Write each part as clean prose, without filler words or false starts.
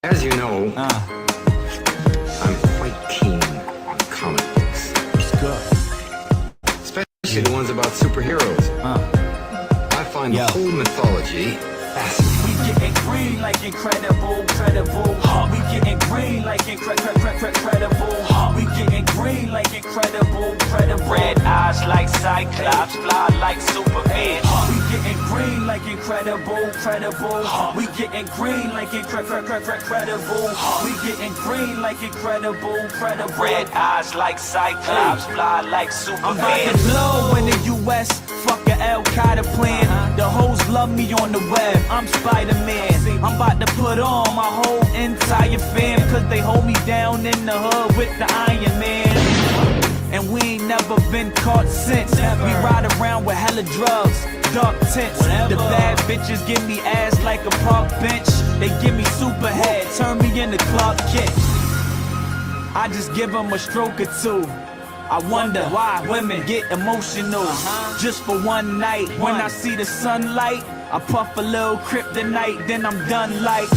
As you know, I'm quite keen on comic books. It's good. Especially the ones about superheroes. I find the whole mythology fascinating. We getting green like incredible, credible. We getting green like incredible. We getting green like incredible, credible. Red eyes like Cyclops, fly like Superman. We getting green like incredible, credible. We getting green like incredible. We getting green like incredible, credible. Red eyes like Cyclops, fly like Superman. I'm about to blow in the U.S. Fuck a Al-Qaeda plan. The hoes love me on the web. I'm Spider-Man. I'm about to put on my whole entire fam, cause they hold me down in the hood with the Iron Man. And we ain't never been caught since. We ride around with hella drugs, dark tints. The bad bitches give me ass like a park bench. They give me super head, turn me into Clark Kent. I just give them a stroke or two. I wonder why women get emotional just for one night. When I see the sunlight, I puff a little kryptonite, then I'm done like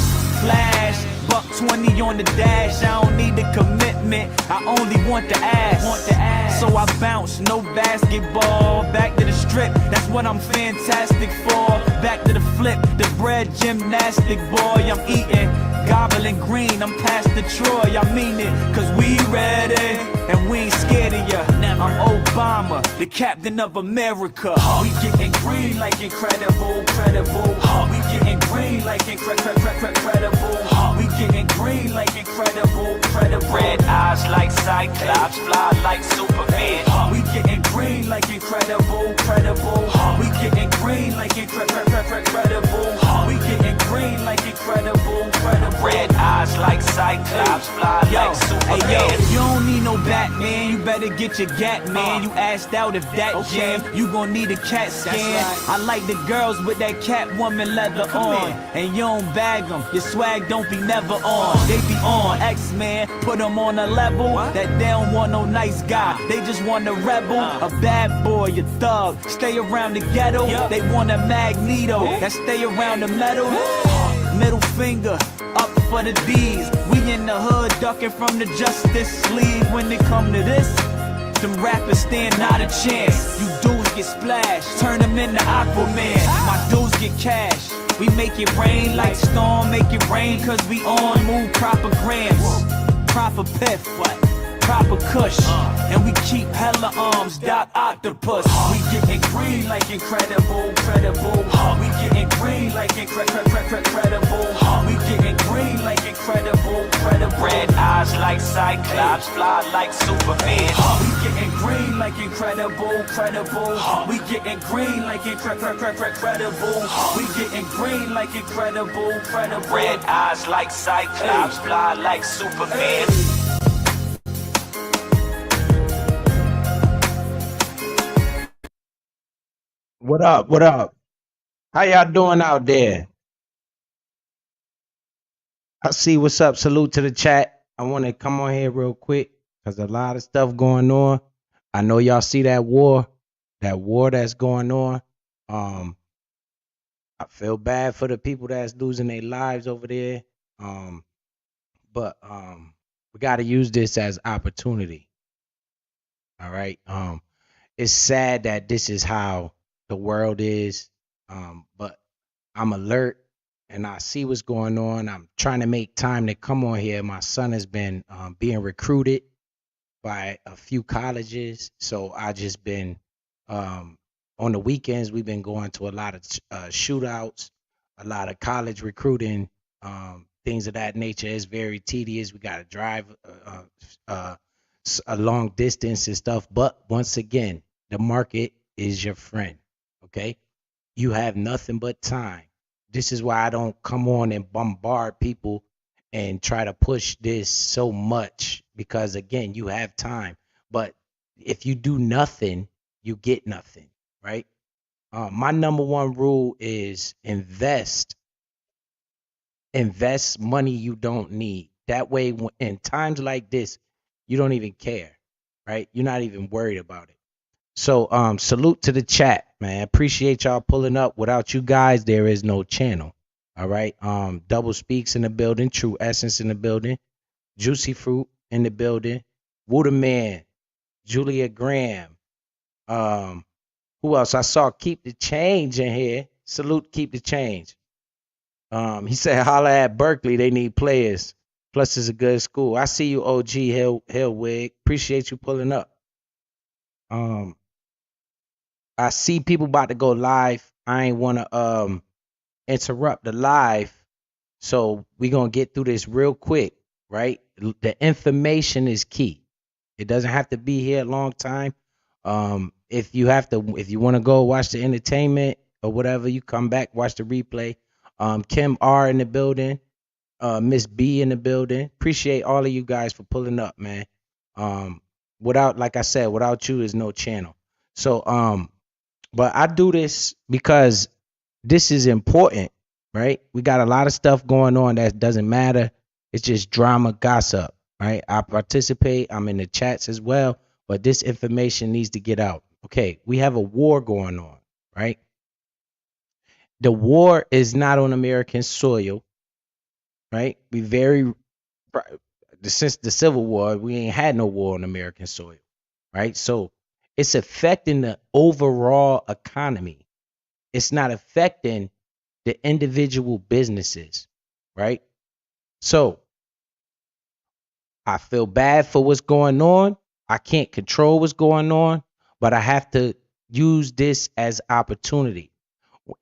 Flash. Buck 20 on the dash, I don't need the commitment, I only want the ass. So I bounce, no basketball, back to the strip, that's what I'm fantastic for. Back to the flip, the bread gymnastic boy, I'm eating gobbling green, I'm past the Troy, I mean it, cause we ready, and we ain't scared of ya. I'm Obama, the captain of America. We getting green like incredible, credible. We getting green like incredible. We getting green like incredible, credible. Red eyes like Cyclops, fly like Superman. We getting green like incredible, credible. We getting green like incredible. We getting green like incredible, credible. Red eyes like Cyclops, fly like Superman. Hey yo, you don't need no Batman, you better get your gat man. You asked out if that jam, you gon' need a CAT scan. I like the girls with that Catwoman leather on, and you don't bag them, your swag don't be never on. They be on X-Man, put them on a level that they don't want no nice guy, they just want a rebel, a bad boy, a thug, stay around the ghetto. They want a Magneto, that stay around the metal. Middle finger up for the D's. We in the hood ducking from the Justice League. When it come to this, them rappers stand not a chance. You dudes get splashed, turn them into Aquaman. My dudes get cash, we make it rain like storm, make it rain cause we on move proper grams, proper piff, proper kush, and we keep hella arms, Doc Octopus. We getting green like incredible, credible. We getting green like incredible. We getting green like incredible, credible. Red eyes like Cyclops, fly like Superman. We getting green like incredible, credible. We getting green like incredible. We getting green like incredible, credible. Red eyes like Cyclops, fly like Superman. What up? What up? How y'all doing out there? I see what's up. Salute to the chat. I want to come on here real quick because a lot of stuff going on. I know y'all see that war that's going on. I feel bad for the people that's losing their lives over there. But we got to use this as opportunity. All right. It's sad that this is how the world is, but I'm alert and I see what's going on. I'm trying to make time to come on here. My son has been being recruited by a few colleges, so I just been on the weekends. We've been going to a lot of shootouts, a lot of college recruiting, things of that nature. It's very tedious. We got to drive a long distance and stuff. But once again, the market is your friend. Okay, you have nothing but time. This is why I don't come on and bombard people and try to push this so much, because again, you have time. But if you do nothing, you get nothing, right? My number one rule is invest money you don't need. That way, in times like this, you don't even care, right? You're not even worried about it. So salute to the chat, man. Appreciate y'all pulling up. Without you guys, there is no channel. All right. Double Speaks in the building. True Essence in the building. Juicy Fruit in the building. Waterman. Julia Graham. Who else? I saw Keep the Change in here. Salute Keep the Change. He said, holla at Berkeley. They need players. Plus, it's a good school. I see you, OG Hillwig. Appreciate you pulling up. I see people about to go live. I ain't want to interrupt the live. So we're going to get through this real quick, right? The information is key. It doesn't have to be here a long time. If you want to go watch the entertainment or whatever, you come back, watch the replay. Kim R in the building, Miss B in the building. Appreciate all of you guys for pulling up, man. Like I said, without you, there's no channel. So, but I do this because this is important, right? We got a lot of stuff going on that doesn't matter. It's just drama, gossip, right? I participate. I'm in the chats as well, but this information needs to get out. Okay, we have a war going on, right? The war is not on American soil, right? Since the Civil War, we ain't had no war on American soil, right? So it's affecting the overall economy. It's not affecting the individual businesses, right? So I feel bad for what's going on. I can't control what's going on, but I have to use this as opportunity.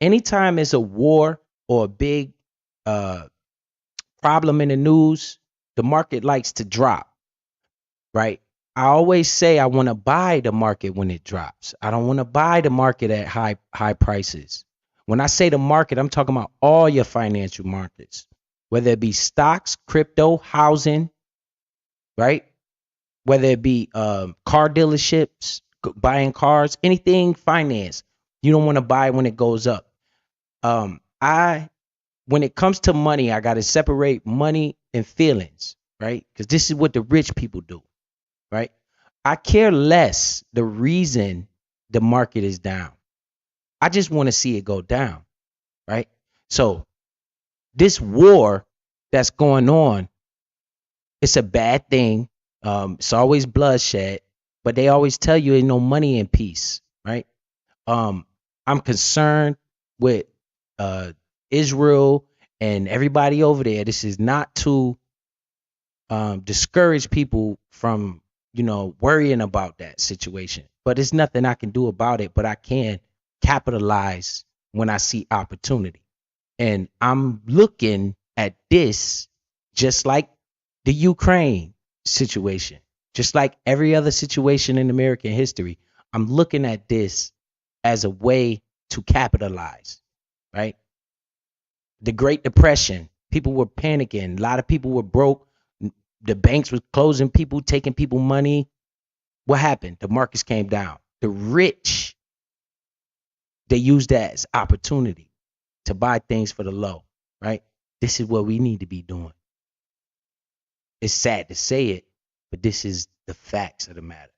Anytime there's a war or a big problem in the news, the market likes to drop, right? I always say I want to buy the market when it drops. I don't want to buy the market at high prices. When I say the market, I'm talking about all your financial markets, whether it be stocks, crypto, housing, right? Whether it be car dealerships, buying cars, anything finance. You don't want to buy when it goes up. When it comes to money, I got to separate money and feelings, right? Because this is what the rich people do, right? I care less the reason the market is down. I just want to see it go down, right? So this war that's going on, it's a bad thing. It's always bloodshed, but they always tell you ain't no money in peace, right? I'm concerned with Israel and everybody over there. This is not to discourage people from, worrying about that situation. But there's nothing I can do about it, but I can capitalize when I see opportunity. And I'm looking at this just like the Ukraine situation, just like every other situation in American history. I'm looking at this as a way to capitalize, right? The Great Depression, people were panicking. A lot of people were broke. The banks were closing people, taking people money. What happened? The markets came down. The rich, they used that as opportunity to buy things for the low, right? This is what we need to be doing. It's sad to say it, but this is the facts of the matter,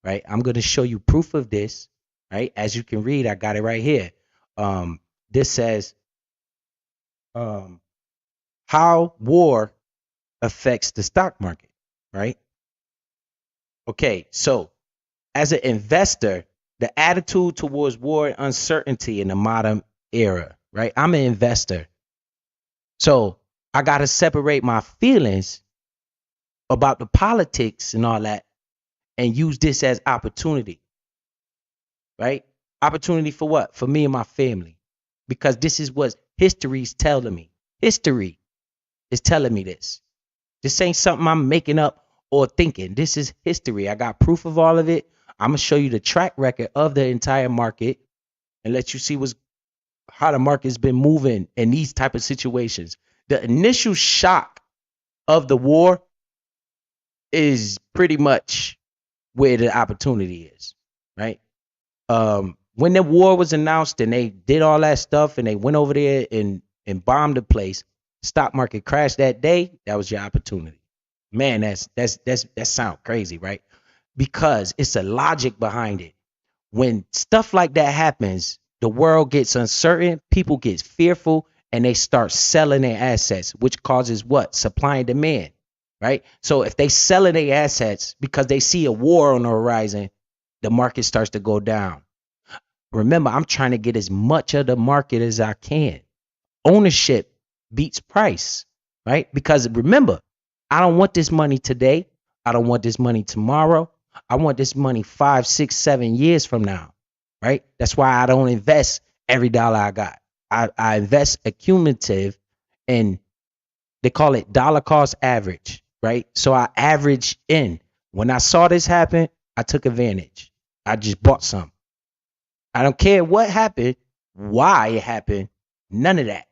right? I'm going to show you proof of this, right? As you can read, I got it right here. This says how war affects the stock market, right? Okay, so as an investor, the attitude towards war and uncertainty in the modern era, right? I'm an investor. So I got to separate my feelings about the politics and all that and use this as opportunity, right? Opportunity for what? For me and my family. Because this is what history's telling me. History is telling me this. This ain't something I'm making up or thinking. This is history. I got proof of all of it. I'm going to show you the track record of the entire market and let you see how the market's been moving in these type of situations. The initial shock of the war is pretty much where the opportunity is, right? When the war was announced and they did all that stuff and they went over there and bombed the place, stock market crashed that day. That was your opportunity. Man, that sounds crazy, right? Because it's a logic behind it. When stuff like that happens, the world gets uncertain, people get fearful, and they start selling their assets, which causes what? Supply and demand, right? So if they selling their assets because they see a war on the horizon, the market starts to go down. Remember, I'm trying to get as much of the market as I can. Ownership beats price, right? Because remember, I don't want this money today. I don't want this money tomorrow. I want this money 5, 6, 7 years from now, right? That's why I don't invest every dollar I got. I invest accumulative, and they call it dollar cost average, right? So I average in. When I saw this happen, I took advantage. I just bought some. I don't care what happened, why it happened, none of that.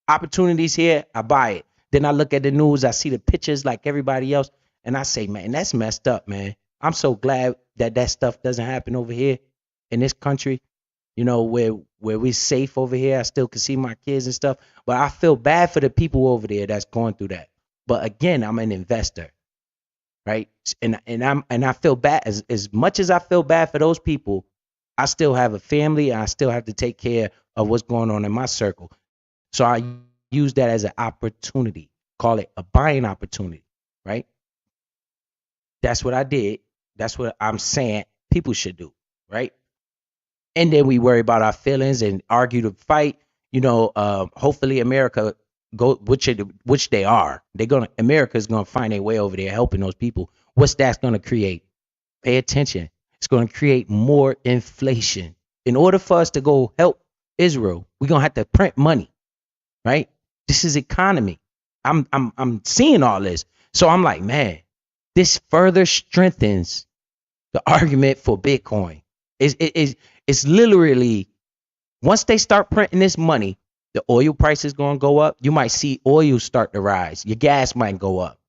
Opportunities here, I buy it. Then I look at the news, I see the pictures like everybody else, and I say, man, that's messed up, man. I'm so glad that that stuff doesn't happen over here in this country, you know, where we're safe over here. I still can see my kids and stuff, but I feel bad for the people over there that's going through that. But again, I'm an investor, right? And I feel bad as much as I feel bad for those people. I still have a family, and I still have to take care of what's going on in my circle. So I use that as an opportunity. Call it a buying opportunity, right? That's what I did. That's what I'm saying people should do, right? And then we worry about our feelings and argue to fight. You know, hopefully America go, which they are. America's gonna find a way over there helping those people. What's that's gonna create? Pay attention. It's gonna create more inflation. In order for us to go help Israel, we're gonna have to print money, right? This is economy. I'm seeing all this, so I'm like, man, this further strengthens the argument for Bitcoin. It's literally, once they start printing this money, the oil price is going to go up. You might see oil start to rise. Your gas might go up,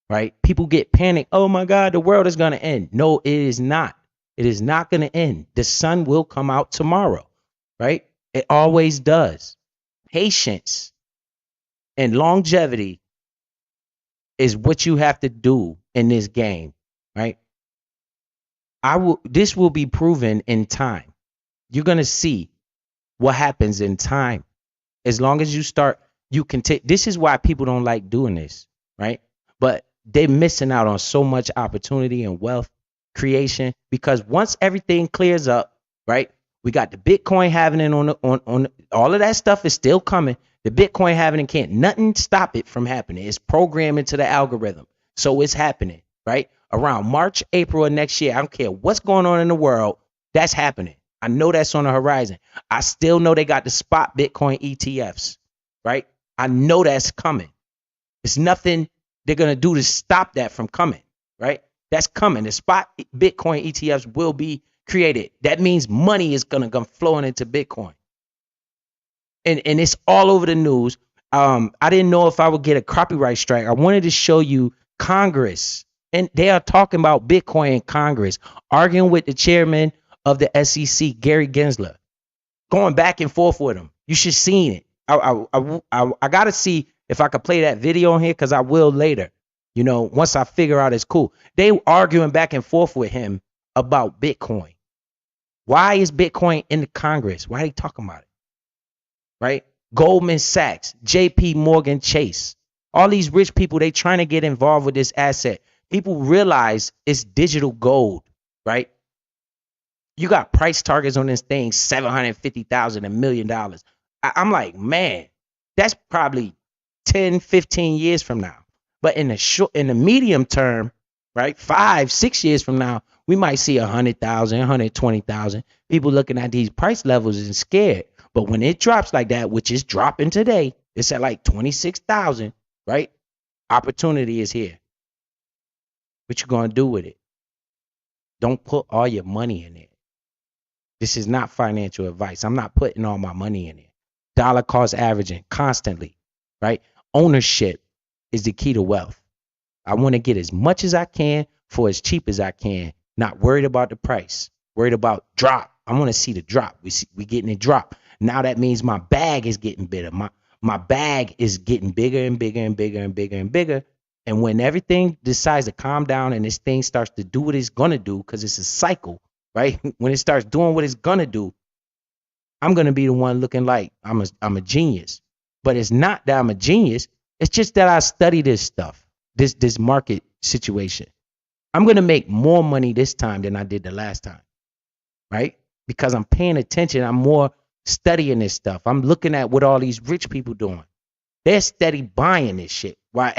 right? People get panicked. Oh my God, the world is going to end. No, it is not. It is not going to end. The sun will come out tomorrow, right? It always does. Patience and longevity is what you have to do in this game, right? This will be proven in time. You're going to see what happens in time. As long as you start, you can take, this is why people don't like doing this, right? But they're missing out on so much opportunity and wealth creation, because once everything clears up, right? We got the Bitcoin halving on all of that stuff is still coming. The Bitcoin halving can't nothing stop it from happening. It's programmed into the algorithm. So it's happening, right? Around March, April of next year, I don't care what's going on in the world, that's happening. I know that's on the horizon. I still know they got the spot Bitcoin ETFs, right? I know that's coming. There's nothing they're going to do to stop that from coming, right? That's coming. The spot Bitcoin ETFs will be created. That means money is going to come flowing into Bitcoin. And it's all over the news. I didn't know if I would get a copyright strike. I wanted to show you Congress. And they are talking about Bitcoin in Congress, arguing with the chairman of the SEC, Gary Gensler, going back and forth with him. You should see it. I got to see if I could play that video on here, because I will later. You know, once I figure out it's cool. They arguing back and forth with him about Bitcoin. Why is Bitcoin in the Congress? Why are they talking about it? Right? Goldman Sachs, JP Morgan Chase, all these rich people, they trying to get involved with this asset. People realize it's digital gold, right? You got price targets on this thing, $750,000, $1 million. I'm like, man, that's probably 10, 15 years from now. But in the medium term, right, 5, 6 years from now, we might see 100,000, 120,000 people looking at these price levels and scared. But when it drops like that, which is dropping today, it's at like 26,000, right? Opportunity is here. What you gonna do with it? Don't put all your money in it. This is not financial advice. I'm not putting all my money in it. Dollar cost averaging constantly, right? Ownership is the key to wealth. I want to get as much as I can for as cheap as I can. Not worried about the price. Worried about drop. I want to see the drop. We getting it drop. Now that means my bag is getting bigger. My bag is getting bigger and bigger and bigger and bigger and bigger. And when everything decides to calm down and this thing starts to do what it's gonna do, because it's a cycle, right? When it starts doing what it's gonna do, I'm gonna be the one looking like I'm a genius. But it's not that I'm a genius. It's just that I study this stuff, this market situation. I'm gonna make more money this time than I did the last time, right? Because I'm paying attention. I'm more studying this stuff. I'm looking at what all these rich people doing. They're steady buying this shit while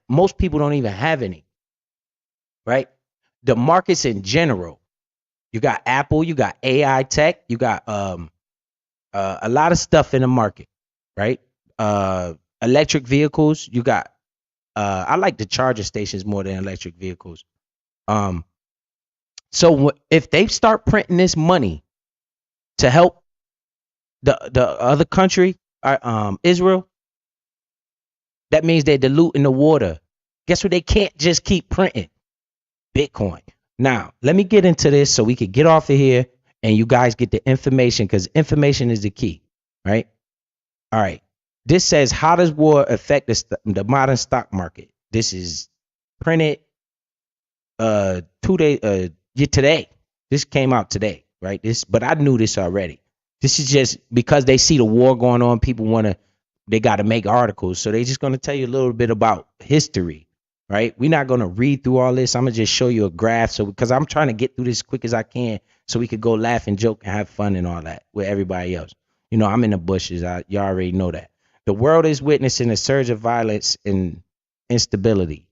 most people don't even have any, right? The markets in general, you got Apple, you got AI tech, you got a lot of stuff in the market, right? Electric vehicles, you got I like the charger stations more than electric vehicles. So if they start printing this money to help the other country, Israel, that means they're diluting the water. Guess what? They can't just keep printing Bitcoin. Now, let me get into this so we can get off of here and you guys get the information, because information is the key, right? All right. This says, how does war affect the modern stock market? This is printed 2 days today. This came out today, right? But I knew this already. This is just because they see the war going on. People they got to make articles. So they're just going to tell you a little bit about history, right? We're not going to read through all this. I'm going to just show you a graph. So because I'm trying to get through this as quick as I can so we could go laugh and joke and have fun and all that with everybody else. You know, I'm in the bushes. Y'all already know that. The world is witnessing a surge of violence and instability,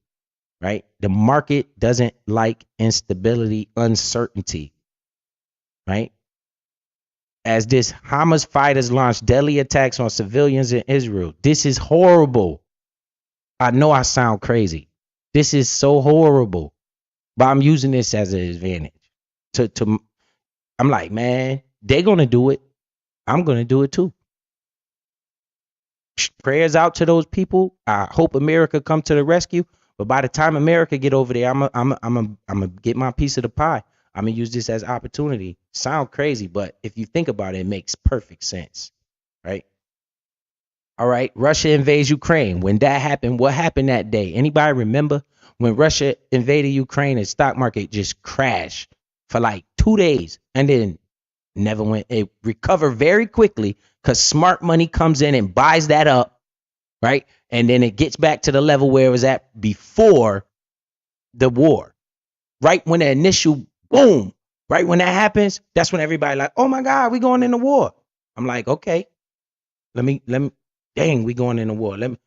right? The market doesn't like instability, uncertainty, right? As this Hamas fighters launch deadly attacks on civilians in Israel. This is horrible. I know I sound crazy. This is so horrible, but I'm using this as an advantage. I'm like, man, they're going to do it. I'm going to do it too. Prayers out to those people. I hope America come to the rescue. But by the time America get over there, I'm gonna get my piece of the pie. I'm gonna use this as opportunity. Sound crazy, but if you think about it, it makes perfect sense, right? All right, Russia invades Ukraine. When that happened, what happened that day? Anybody remember when Russia invaded Ukraine? The stock market just crashed for like 2 days, and then never went. It recovered very quickly because smart money comes in and buys that up, right? And then it gets back to the level where it was at before the war. Right when the initial boom, right when that happens, that's when everybody like, oh my God, we going into war. I'm like, okay, let me, dang, we going into war. Let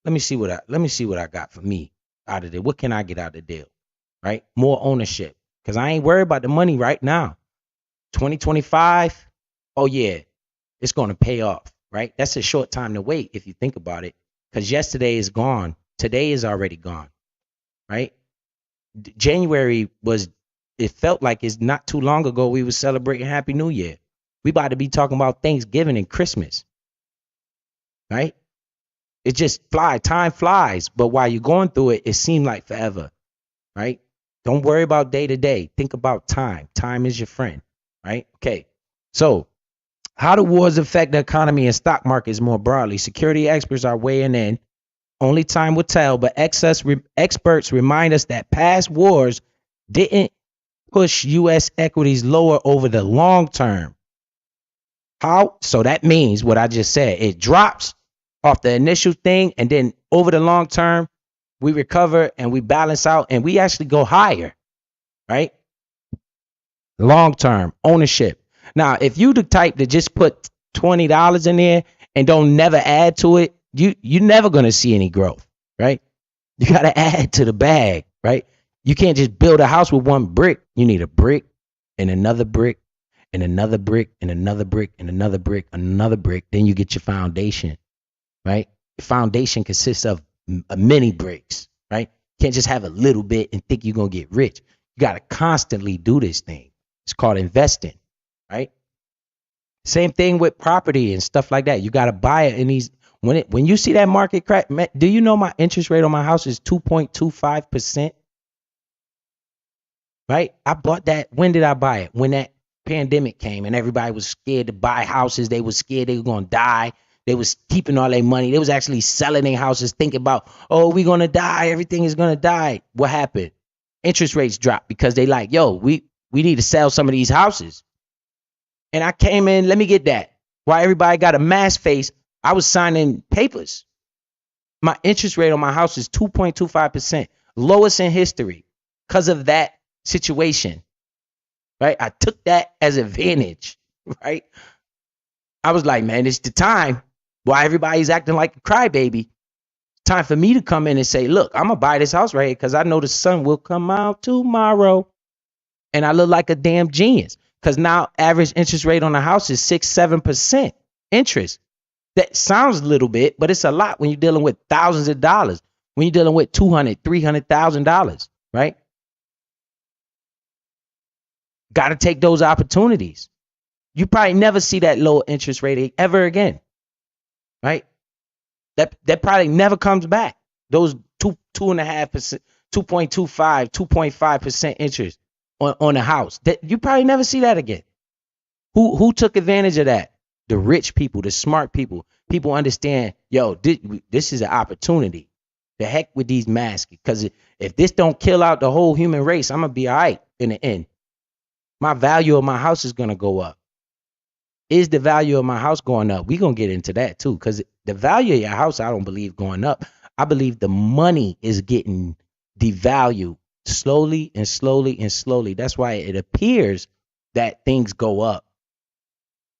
me see what I got for me out of it. What can I get out of the deal? Right? More ownership. Because I ain't worried about the money right now. 2025, oh yeah, it's going to pay off, right? That's a short time to wait if you think about it, because yesterday is gone. Today is already gone, right? January it felt like it's not too long ago we were celebrating Happy New Year. We about to be talking about Thanksgiving and Christmas, right? It just time flies, but while you're going through it, it seemed like forever, right? Don't worry about day to day. Think about time. Time is your friend. Right? Okay. So how do wars affect the economy and stock markets more broadly? Security experts are weighing in. Only time will tell, but experts remind us that past wars didn't push U.S. equities lower over the long term. How? So that means what I just said. It drops off the initial thing, and then over the long term, we recover and we balance out and we actually go higher, right? Long term ownership. Now, if you the type that just put $20 in there and don't never add to it, you're never gonna see any growth, right? You gotta add to the bag, right? You can't just build a house with one brick. You need a brick and another brick and another brick and another brick and another brick, another brick. Then you get your foundation, right? The foundation consists of many bricks, right? You can't just have a little bit and think you're gonna get rich. You gotta constantly do this thing. It's called investing, right? Same thing with property and stuff like that. You got to buy it in these. When you see that market crack, do you know my interest rate on my house is 2.25%? Right? I bought that. When did I buy it? When that pandemic came and everybody was scared to buy houses. They were scared they were going to die. They was keeping all their money. They was actually selling their houses thinking about, oh, we're going to die. Everything is going to die. What happened? Interest rates dropped because they like, yo, we need to sell some of these houses. And I came in, let me get that. While everybody got a mask face, I was signing papers. My interest rate on my house is 2.25%, lowest in history because of that situation, right? I took that as advantage, right? I was like, man, it's the time. Why everybody's acting like a crybaby. Time for me to come in and say, look, I'm going to buy this house right here because I know the sun will come out tomorrow. And I look like a damn genius because now average interest rate on a house is 6-7% interest. That sounds a little bit, but it's a lot when you're dealing with thousands of dollars, when you're dealing with $200,000-$300,000, right? Got to take those opportunities. You probably never see that low interest rate ever again, right? That probably never comes back. Those 2.5%, 2.25, 2.5% interest on a house. That you probably never see that again. Who took advantage of that? The rich people, the smart people. People understand, yo, this is an opportunity. The heck with these masks. Because if this don't kill out the whole human race, I'm going to be all right in the end. My value of my house is going to go up. Is the value of my house going up? We're going to get into that too. Because the value of your house, I don't believe going up. I believe the money is getting devalued slowly and slowly and slowly. That's why it appears that things go up,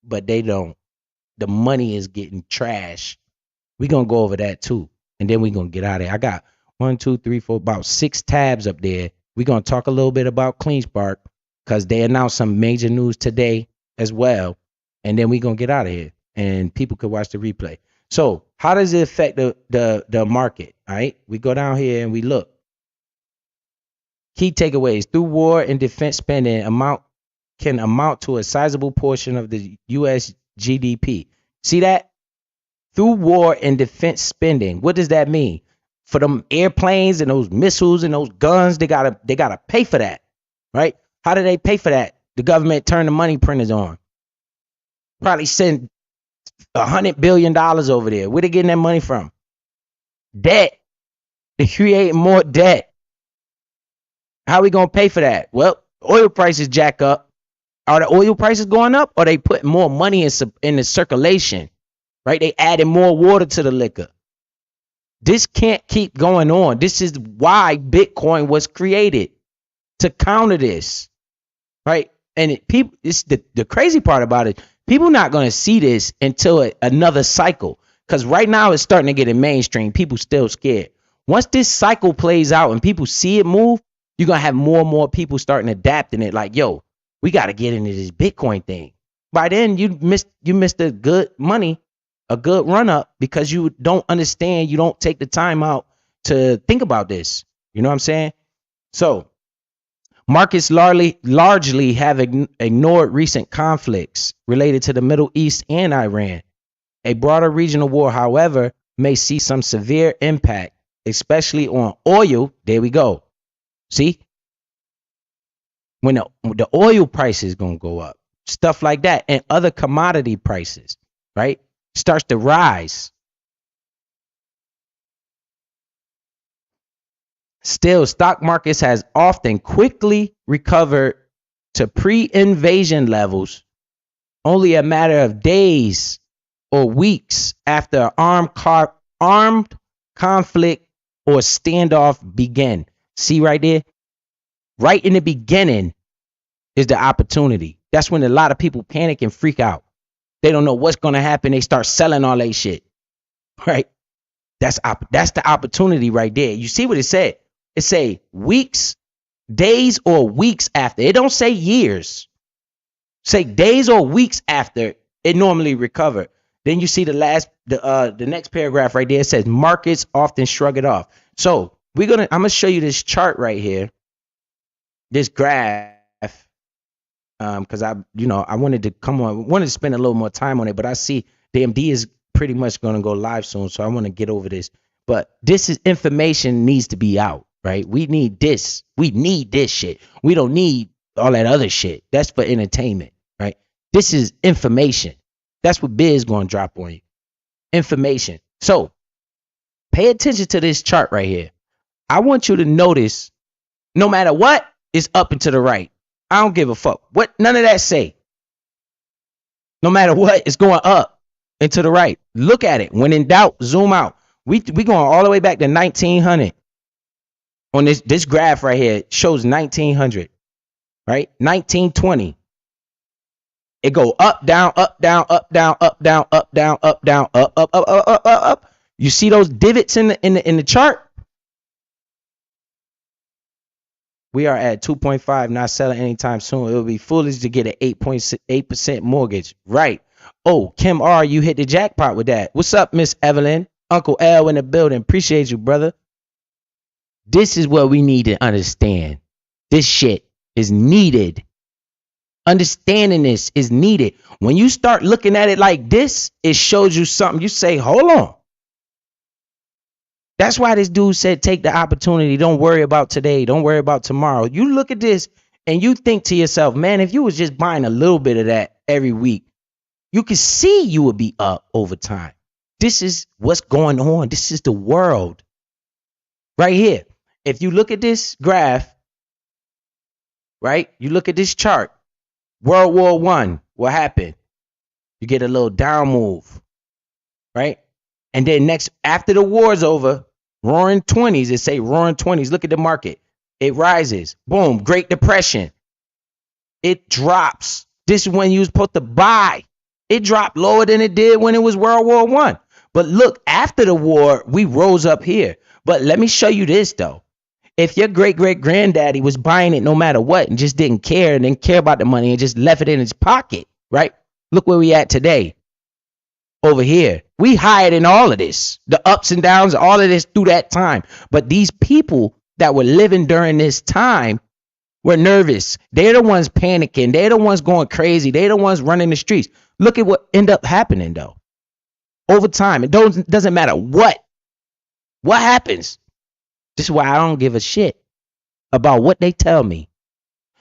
but they don't. The money is getting trash. We're going to go over that too. And then we're going to get out of it. I got 1, 2, 3, 4, about 6 tabs up there. We're going to talk a little bit about CleanSpark because they announced some major news today as well. And then we're going to get out of here and people could watch the replay. So how does it affect the market? All right. We go down here and we look. Key takeaways. Through war and defense spending can amount to a sizable portion of the U.S. GDP. See that? Through war and defense spending. What does that mean? For them airplanes and those missiles and those guns, they gotta pay for that. Right? How do they pay for that? The government turned the money printers on. Probably send $100 billion over there. Where they getting that money from? Debt. They create more debt. How we gonna pay for that? Well, oil prices jack up. Are the oil prices going up, or they putting more money in the circulation? Right? They adding more water to the liquor. This can't keep going on. This is why Bitcoin was created, to counter this. Right? And it's the crazy part about it. People not going to see this until another cycle. Because right now it's starting to get in mainstream. People still scared. Once this cycle plays out and people see it move, you're going to have more and more people starting adapting it. Like, yo, we got to get into this Bitcoin thing. By then, you missed a good money, a good run up because you don't understand. You don't take the time out to think about this. You know what I'm saying? So markets largely have ignored recent conflicts related to the Middle East and Iran. A broader regional war, however, may see some severe impact, especially on oil. There we go. See? When the oil price is going to go up, stuff like that, and other commodity prices, right, starts to rise. Still, stock markets has often quickly recovered to pre-invasion levels only a matter of days or weeks after armed conflict or standoff began. See right there? Right in the beginning is the opportunity. That's when a lot of people panic and freak out. They don't know what's going to happen. They start selling all that shit. Right? That's the opportunity right there. You see what it said? It say weeks, days or weeks after. It don't say years. Say days or weeks after it normally recovered. Then you see the next paragraph right there. It says markets often shrug it off. So I'm gonna show you this chart right here. This graph, because I wanted to spend a little more time on it, but I see the MD is pretty much going to go live soon, so I want to get over this. But this is information needs to be out, right? We need this. We need this shit. We don't need all that other shit. That's for entertainment, right? This is information. That's what Biz going to drop on you. Information. So pay attention to this chart right here. I want you to notice, no matter what, it's up and to the right. I don't give a fuck. What none of that say. No matter what, it's going up. and to the right. Look at it. When in doubt, zoom out. We going all the way back to 1900. On this graph right here, it shows 1900, right? 1920. It go up, down, up, down, up, down, up, down, up, down, up, down, up, up, up, up, up, up, up. You see those divots in the chart? We are at 2.5, not selling anytime soon. It would be foolish to get an 8.8% mortgage. Right. Oh, Kim R, you hit the jackpot with that. What's up, Miss Evelyn? Uncle L in the building. Appreciate you, brother. This is what we need to understand. This shit is needed. Understanding this is needed. When you start looking at it like this, it shows you something. You say, hold on. That's why this dude said, take the opportunity. Don't worry about today. Don't worry about tomorrow. You look at this and you think to yourself, man, if you was just buying a little bit of that every week, you could see you would be up over time. This is what's going on. This is the world right here. If you look at this graph, right, you look at this chart, World War I, what happened? You get a little down move, right? And then next, after the war's over, roaring 20s, it say roaring 20s. Look at the market. It rises. Boom. Great Depression. It drops. This is when you was supposed to buy. It dropped lower than it did when it was World War I. But look, after the war, we rose up here. But let me show you this, though. If your great-great-granddaddy was buying it no matter what and just didn't care and didn't care about the money and just left it in his pocket, right? Look where we at today. Over here. We hired in all of this, the ups and downs, all of this through that time. But these people that were living during this time were nervous. They're the ones panicking. They're the ones going crazy. They're the ones running the streets. Look at what ended up happening, though. Over time, it doesn't matter what happens. This is why I don't give a shit about what they tell me,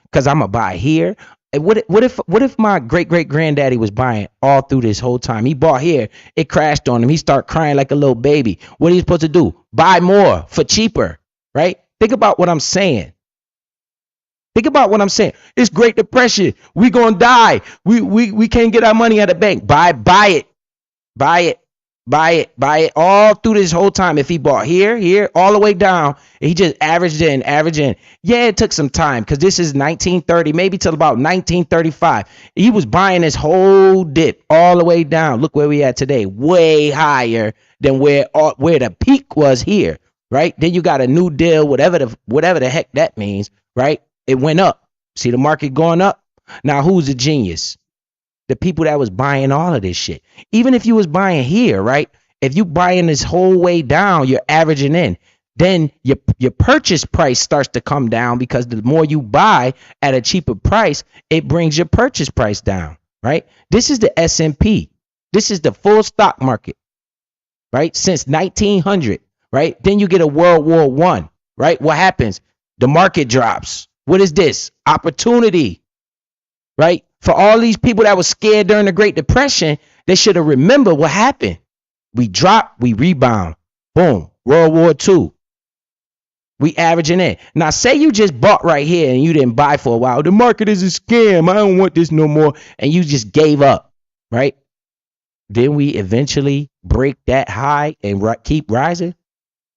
because I'm going to buy here. What if my great-great-granddaddy was buying all through this whole time? He bought here. It crashed on him. He started crying like a little baby. What are you supposed to do? Buy more for cheaper, right? Think about what I'm saying. Think about what I'm saying. It's Great Depression. We gonna die. We can't get our money out of the bank. Buy it all through this whole time. If he bought here, all the way down, he just averaged in. Yeah, it took some time because this is 1930, maybe till about 1935. He was buying this whole dip all the way down. Look where we at today, way higher than where the peak was here, right? Then you got a new deal, whatever the heck that means, right? It went up. See the market going up? Now who's a genius? The people that was buying all of this shit. Even if you was buying here, right? If you buying this whole way down, you're averaging in. Then your purchase price starts to come down because the more you buy at a cheaper price, it brings your purchase price down, right? This is the S&P. This is the full stock market, right? Since 1900, right? Then you get a World War I, right? What happens? The market drops. What is this? Opportunity, right? For all these people that were scared during the Great Depression, they should have remembered what happened. We drop, we rebound. Boom. World War II. We averaging in. Now, say you just bought right here and you didn't buy for a while. The market is a scam. I don't want this no more. And you just gave up, right? Then we eventually break that high and keep rising,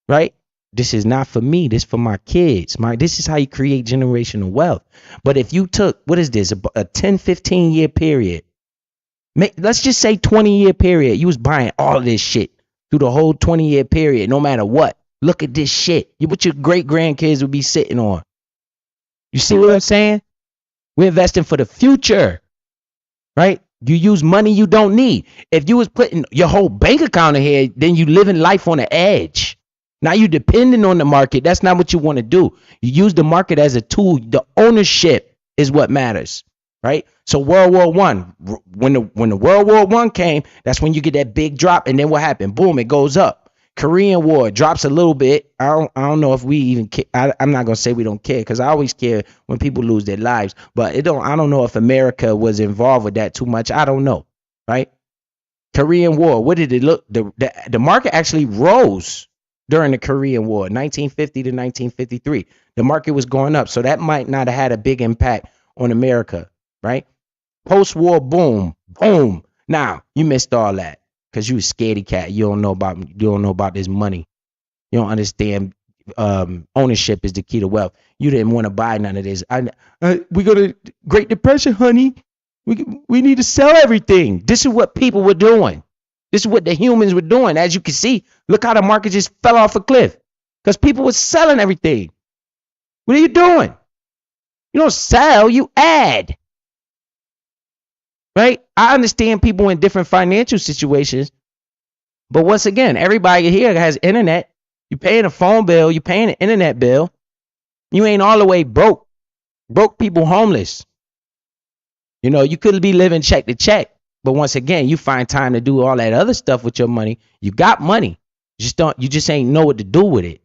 right? This is not for me. This is for my kids. This is how you create generational wealth. But if you took, what is this, a 10, 15 year period, let's just say 20-year period, you was buying all of this shit through the whole 20-year period, no matter what. Look at this shit. What your great-grandkids would be sitting on. You see what I'm saying? We're investing for the future, right? You use money you don't need. If you was putting your whole bank account in here, then you living life on the edge. Now you depending on the market. That's not what you want to do. You use the market as a tool. The ownership is what matters, right? So World War I, when the World War I came, that's when you get that big drop, and then what happened? Boom, it goes up. Korean War drops a little bit. I don't know if we even care. I'm not gonna say we don't care, because I always care when people lose their lives. But I don't know if America was involved with that too much. I don't know, right? Korean War. What did it look? The market actually rose during the Korean War, 1950 to 1953. The market was going up, so that might not have had a big impact on America, right? Post-war boom, boom. Now you missed all that. because you a scaredy cat. You don't know about this money. You don't understand. Ownership is the key to wealth. You didn't want to buy none of this. We go to Great Depression, honey. We need to sell everything. This is what people were doing. This is what the humans were doing. As you can see, look how the market just fell off a cliff because people were selling everything. What are you doing? You don't sell, you add. Right? I understand people in different financial situations, but once again, everybody here has internet. You're paying a phone bill, you're paying an internet bill. You ain't all the way broke. Broke people homeless. You know, you could be living check to check, but once again, you find time to do all that other stuff with your money. You got money. You just ain't know what to do with it.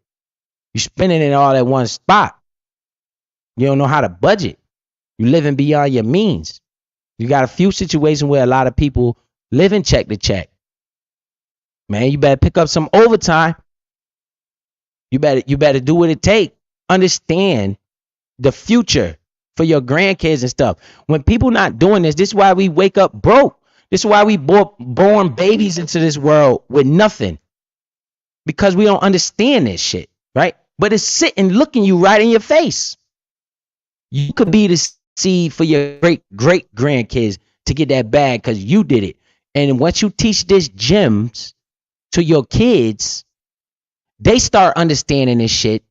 You're spending it all at one spot. You don't know how to budget. You're living beyond your means. You got a few situations where a lot of people live in check to check. Man, you better pick up some overtime. You better do what it takes. Understand the future for your grandkids and stuff. When people not doing this is why we wake up broke. This is why we born babies into this world with nothing. Because we don't understand this shit, right? But it's sitting looking you right in your face. You could be the seed for your great grandkids to get that bag because you did it. And once you teach these gems to your kids, they start understanding this shit.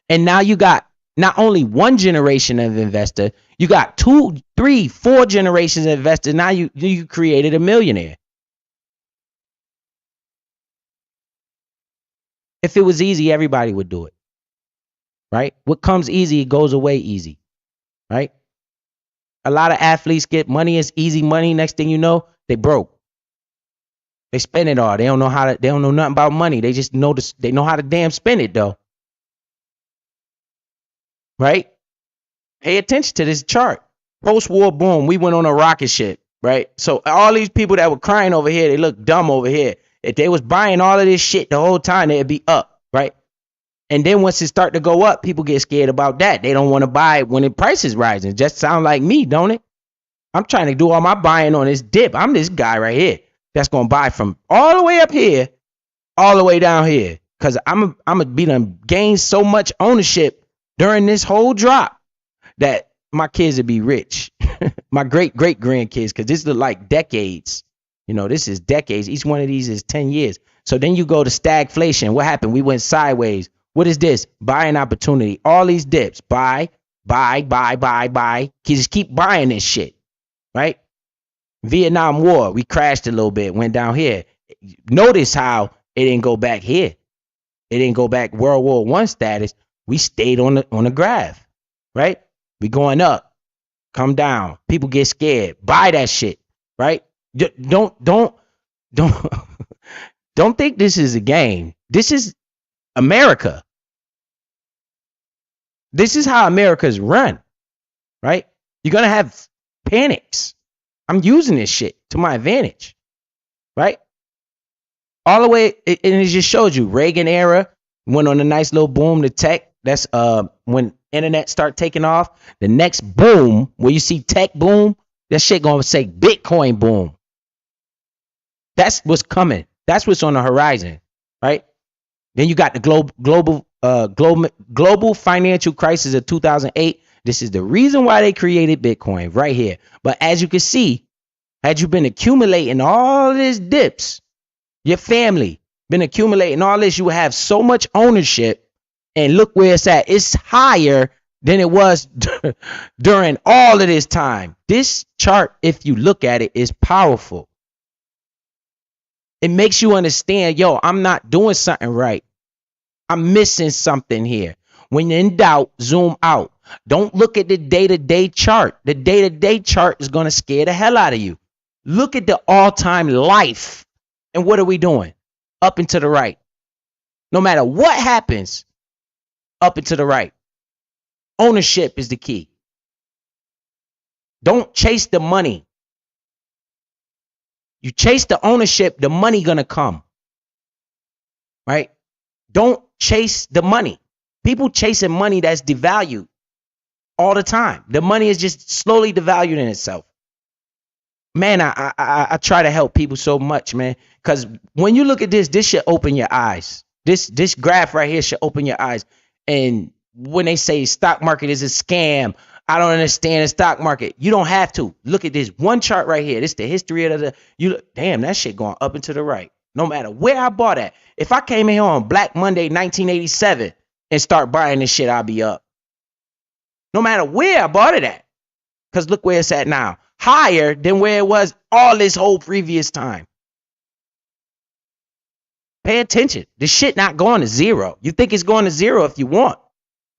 And now you got not only one generation of investor, you got 2, 3, 4 generations of investors. Now you created a millionaire. If it was easy, everybody would do it. Right? What comes easy goes away easy. Right? A lot of athletes get money as easy money. Next thing you know, they broke. They spend it all. They don't know nothing about money. They just know they know how to damn spend it though. Right? Pay attention to this chart. Post-war boom, we went on a rocket ship, right? So all these people that were crying over here, they look dumb over here. If they was buying all of this shit the whole time, they'd be up, right? And then once it start to go up, people get scared about that. They don't want to buy when the price is rising. Just sound like me, don't it? I'm trying to do all my buying on this dip. I'm this guy right here that's going to buy from all the way up here, all the way down here. Because I'm going to be done gain so much ownership during this whole drop that my kids would be rich. My great grandkids, because this is like decades. You know, this is decades. Each one of these is 10 years. So then you go to stagflation. What happened? We went sideways. What is this? Buying opportunity. All these dips. Buy. Just keep buying this shit. Right? Vietnam War. We crashed a little bit. Went down here. Notice how it didn't go back here. It didn't go back World War I status. We stayed on the graph. Right? We going up. Come down. People get scared. Buy that shit. Right? Don't think this is a game. This is America. This is how America's run, right? You're going to have panics. I'm using this shit to my advantage, right? All the way, and it just showed you Reagan era went on a nice little boom to tech. That's when internet start taking off. The next boom, where you see tech boom, that shit going to say Bitcoin boom. That's what's coming. That's what's on the horizon, right? Then you got the global financial crisis of 2008. This is the reason why they created Bitcoin right here. But as you can see, had you been accumulating all these dips, your family been accumulating all this, you would have so much ownership. And look where it's at. It's higher than it was during all of this time. This chart, if you look at it, is powerful. It makes you understand, yo, I'm not doing something right. I'm missing something here. When you're in doubt, zoom out. Don't look at the day-to-day chart. The day-to-day chart is going to scare the hell out of you. Look at the all-time life. And what are we doing? Up and to the right. No matter what happens, up and to the right. Ownership is the key. Don't chase the money. You chase the ownership, the money gonna come. Right? Don't chase the money. People chasing money that's devalued all the time. The money is just slowly devaluing itself. man, I try to help people so much, man. Because when you look at this should open your eyes. This graph right here should open your eyes. And when they say stock market is a scam, I don't understand the stock market. You don't have to. Look at this one chart right here. This is the history of damn, that shit going up and to the right. No matter where I bought at. If I came in here on Black Monday 1987 and start buying this shit, I'll be up. No matter where I bought it at. Because look where it's at now. Higher than where it was all this whole previous time. Pay attention. This shit not going to zero. You think it's going to zero if you want,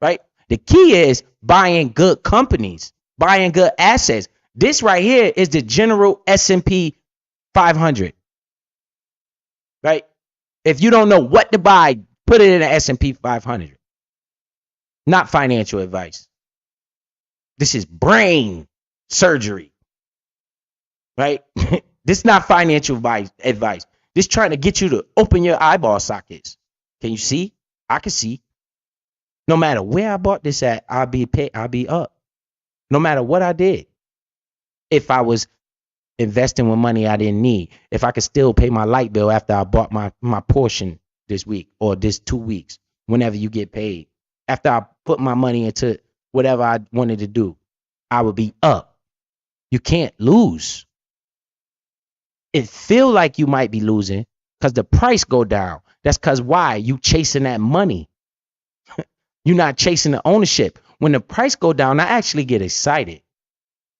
right? The key is buying good companies, buying good assets. This right here is the general S&P 500, right? If you don't know what to buy, put it in the S&P 500. Not financial advice. This is brain surgery, right? This is not financial advice. This trying to get you to open your eyeball sockets. Can you see? I can see. No matter where I bought this at, I'll be up. No matter what I did. If I was investing with money I didn't need, if I could still pay my light bill after I bought my portion this week or this 2 weeks, whenever you get paid, after I put my money into whatever I wanted to do, I would be up. You can't lose. It feel like you might be losing because the price go down. That's because why? You chasing that money. You're not chasing the ownership. When the price go down, I actually get excited.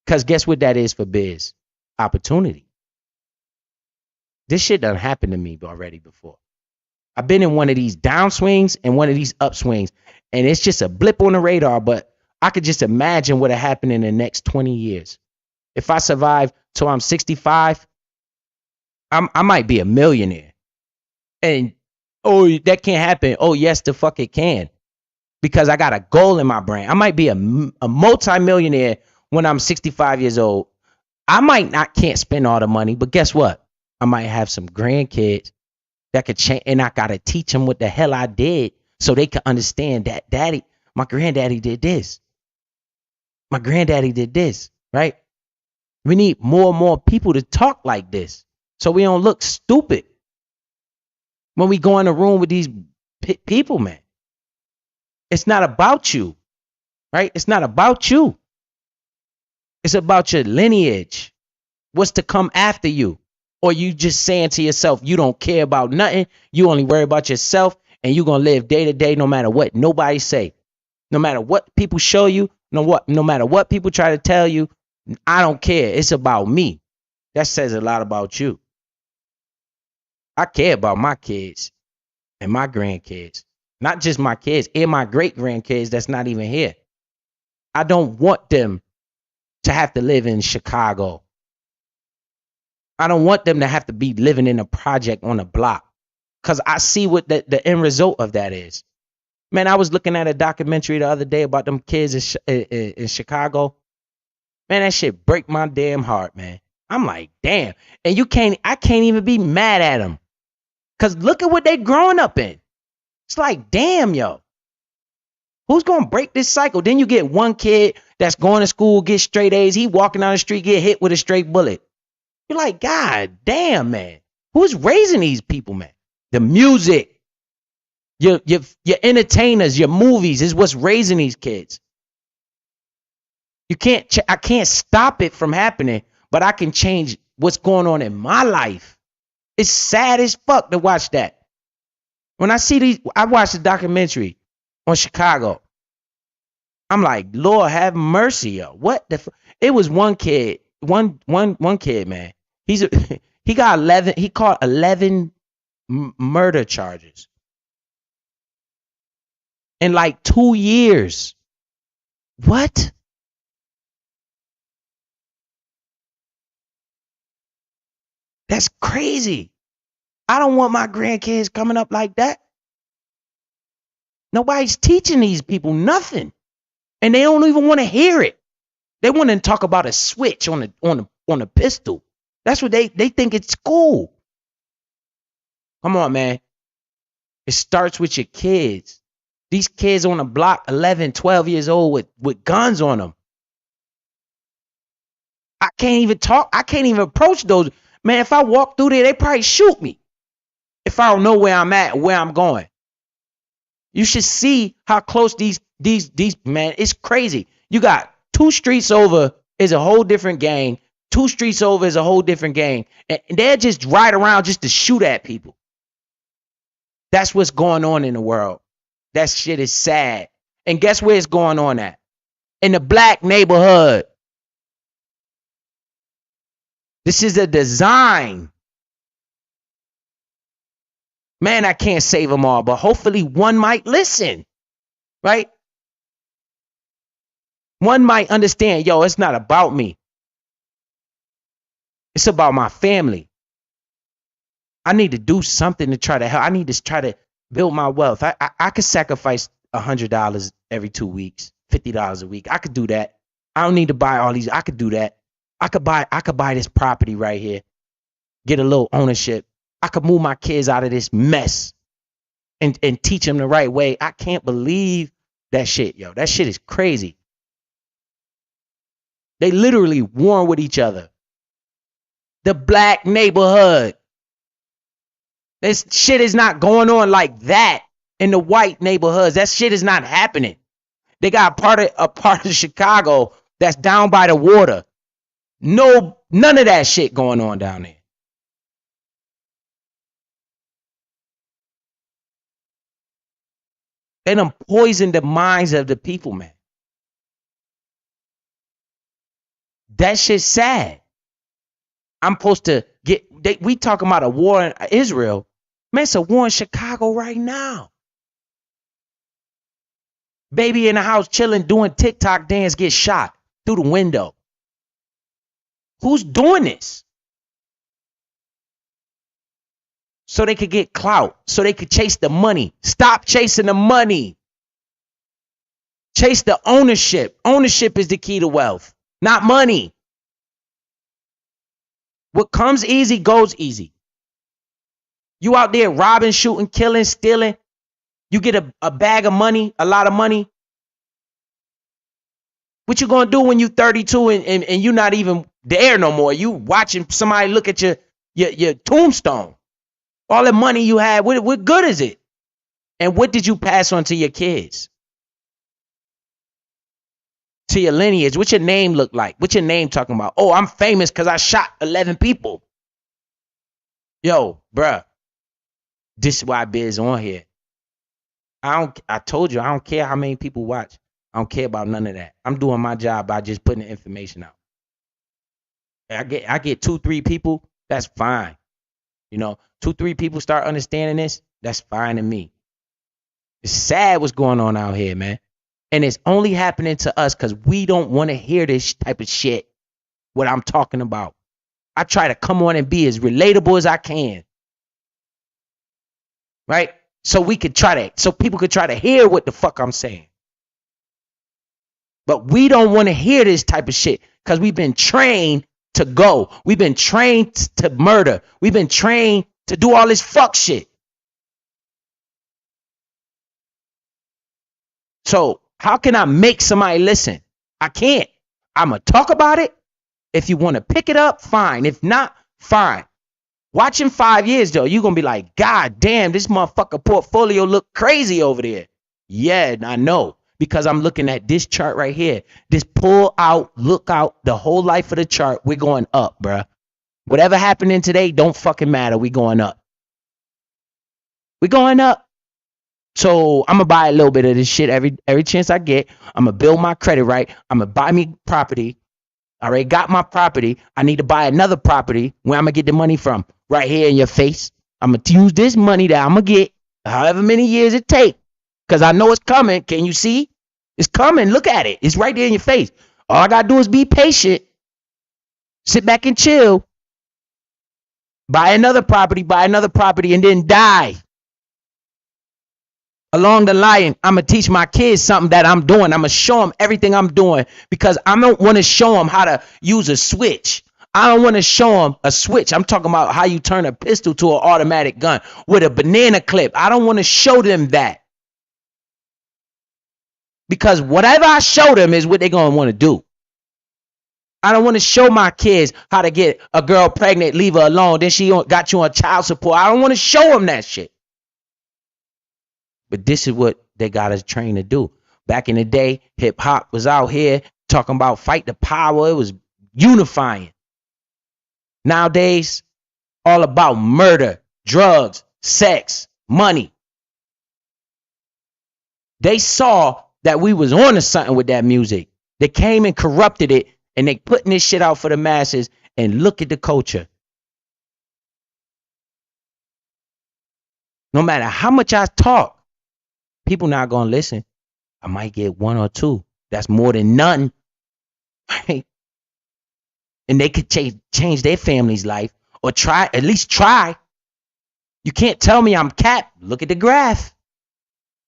Because guess what that is for biz? Opportunity. This shit done happened to me already before. I've been in one of these downswings and one of these upswings. And it's just a blip on the radar, but I could just imagine what'll happen in the next 20 years. If I survive till I'm 65, I might be a millionaire. And, oh, that can't happen. Oh, yes, the fuck it can. Because I got a goal in my brain. I might be a multi-millionaire when I'm 65 years old. Can't spend all the money, but guess what? I might have some grandkids that could change, and I got to teach them what the hell I did so they can understand that my granddaddy did this. My granddaddy did this, right? We need more and more people to talk like this so we don't look stupid when we go in a room with these people, man. It's not about you, right? It's not about you. It's about your lineage. What's to come after you? Or you just saying to yourself, you don't care about nothing. You only worry about yourself and you're going to live day to day no matter what nobody say. No matter what people show you, no matter what people try to tell you, I don't care. It's about me. That says a lot about you. I care about my kids and my grandkids. Not just my kids and my great grandkids that's not even here. I don't want them to have to live in Chicago. I don't want them to have to be living in a project on a block. Because I see what the end result of that is. Man, I was looking at a documentary the other day about them kids in Chicago. Man, that shit break my damn heart, man. I'm like, damn. And I can't even be mad at them. Because look at what they growing up in. It's like, damn, yo. Who's going to break this cycle? Then you get one kid that's going to school, get straight A's. He walking down the street, get hit with a straight bullet. You're like, God damn, man. Who's raising these people, man? The music, your entertainers, your movies is what's raising these kids. I can't stop it from happening, but I can change what's going on in my life. It's sad as fuck to watch that. When I see I watched a documentary on Chicago. I'm like, Lord have mercy, yo. What the it was one kid, one kid, man. He got 11, he caught 11 murder charges in like 2 years. What? That's crazy. I don't want my grandkids coming up like that. Nobody's teaching these people nothing. And they don't even want to hear it. They want to talk about a switch on a pistol. That's what they think it's cool. Come on, man. It starts with your kids. These kids on the block, 11, 12 years old with guns on them. I can't even talk. I can't even approach those. Man, if I walk through there, they probably shoot me. If I don't know where I'm at, where I'm going. You should see how close these, man, it's crazy. You got 2 streets over is a whole different gang. 2 streets over is a whole different gang. And they're just ride around just to shoot at people. That's what's going on in the world. That shit is sad. And guess where it's going on at? In the black neighborhood. This is a design. Man, I can't save them all, but hopefully one might listen, right? One might understand, yo, it's not about me. It's about my family. I need to do something to try to help. I need to try to build my wealth. I could sacrifice $100 every 2 weeks, $50 a week. I could do that. I don't need to buy all these. I could do that. I could buy this property right here, get a little ownership. I could move my kids out of this mess and teach them the right way. I can't believe that shit, yo. That shit is crazy. They literally warn with each other. The black neighborhood. This shit is not going on like that in the white neighborhoods. That shit is not happening. They got a part of Chicago that's down by the water. No, none of that shit going on down there. They done poisoned the minds of the people, man. That shit's sad. I'm supposed to we talking about a war in Israel. Man, it's a war in Chicago right now. Baby in the house chilling, doing TikTok dance, get shot through the window. Who's doing this? So they could get clout, so they could chase the money. Stop chasing the money. Chase the ownership. Ownership is the key to wealth, not money. What comes easy goes easy. You out there robbing, shooting, killing, stealing. You get a bag of money, a lot of money. What you gonna do when you 32 and you're not even there no more? You watching somebody look at your tombstone. All the money you had, what good is it? And what did you pass on to your kids? To your lineage? What your name look like? What your name talking about? Oh, I'm famous because I shot 11 people. Yo, bruh. This is why Biz on here. I told you, I don't care how many people watch. I don't care about none of that. I'm doing my job by just putting the information out. I get 2-3 people, that's fine. You know, 2-3 people start understanding this, that's fine to me. It's sad what's going on out here, man. And it's only happening to us because we don't want to hear this type of shit, what I'm talking about. I try to come on and be as relatable as I can. Right? So people could try to hear what the fuck I'm saying. But we don't want to hear this type of shit because we've been trained to go. We've been trained to murder. We've been trained to do all this fuck shit. So how can I make somebody listen? I can't. I'm going to talk about it. If you want to pick it up, fine. If not, fine. Watch in 5 years, though, you're going to be like, God damn, this motherfucker portfolio look crazy over there. Yeah, I know. Because I'm looking at this chart right here. This pull out, look out, the whole life of the chart, we're going up, bruh. Whatever happening today, don't fucking matter. We going up. We going up. So I'm going to buy a little bit of this shit every chance I get. I'm going to build my credit right. I'm going to buy me property. I already got my property. I need to buy another property. Where I'm going to get the money from? Right here in your face. I'm going to use this money that I'm going to get however many years it takes. Because I know it's coming. Can you see? It's coming. Look at it. It's right there in your face. All I got to do is be patient. Sit back and chill. Buy another property, and then die. Along the line, I'm going to teach my kids something that I'm doing. I'm going to show them everything I'm doing because I don't want to show them how to use a switch. I don't want to show them a switch. I'm talking about how you turn a pistol to an automatic gun with a banana clip. I don't want to show them that. Because whatever I show them is what they're going to want to do. I don't want to show my kids how to get a girl pregnant, leave her alone, then she got you on child support. I don't want to show them that shit. But this is what they got us trained to do. Back in the day, hip hop was out here talking about fight the power. It was unifying. Nowadays, all about murder, drugs, sex, money. They saw that we was on to something with that music. They came and corrupted it, and they putting this shit out for the masses. And look at the culture. No matter how much I talk, people not gonna listen. I might get one or two. That's more than none. Right? And they could change their family's life, or at least try. You can't tell me I'm capped. Look at the graph.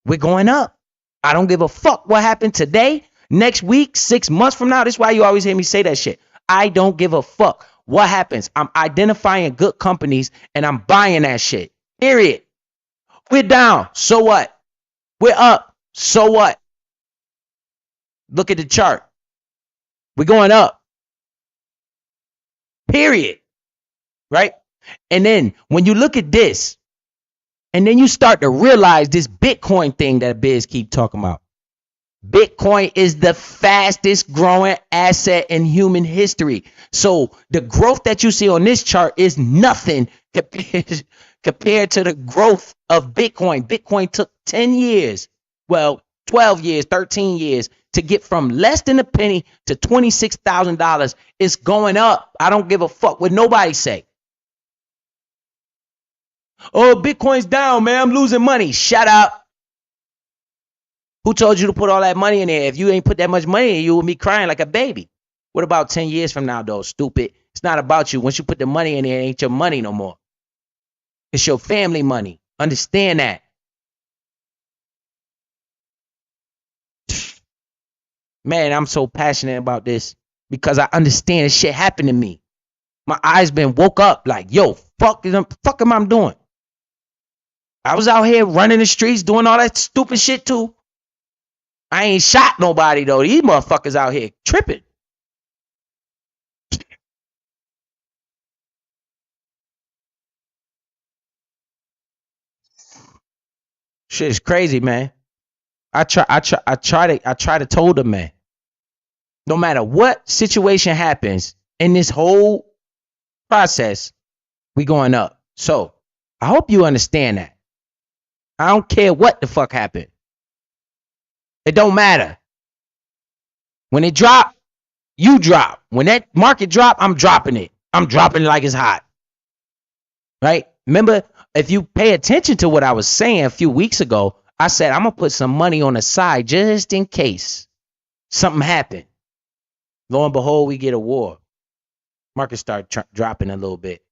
We're going up. I don't give a fuck what happened today, next week, 6 months from now. This is why you always hear me say that shit. I don't give a fuck what happens. I'm identifying good companies and I'm buying that shit. Period. We're down. So what? We're up. So what? Look at the chart. We're going up. Period. Right? And then when you look at this, and then you start to realize this Bitcoin thing that Biz keep talking about. Bitcoin is the fastest growing asset in human history. So the growth that you see on this chart is nothing compared to the growth of Bitcoin. Bitcoin took 10 years, well, 12 years, 13 years to get from less than a penny to $26,000. It's going up. I don't give a fuck what nobody say. Oh, Bitcoin's down, man. I'm losing money. Shut up. Who told you to put all that money in there? If you ain't put that much money in, you would be crying like a baby. What about 10 years from now, though, stupid? It's not about you. Once you put the money in there, it ain't your money no more. It's your family money. Understand that. Man, I'm so passionate about this because I understand this shit happened to me. My eyes been woke up like, yo, fuck am I doing? I was out here running the streets, doing all that stupid shit too. I ain't shot nobody though. These motherfuckers out here tripping. Shit is crazy, man. I try to tell them, man. No matter what situation happens in this whole process, we going up. So I hope you understand that. I don't care what the fuck happened. It don't matter. When it drop, you drop. When that market drop, I'm dropping it. I'm dropping it like it's hot. Right? Remember, if you pay attention to what I was saying a few weeks ago, I said I'm going to put some money on the side just in case something happened. Lo and behold, we get a war. Market start dropping a little bit.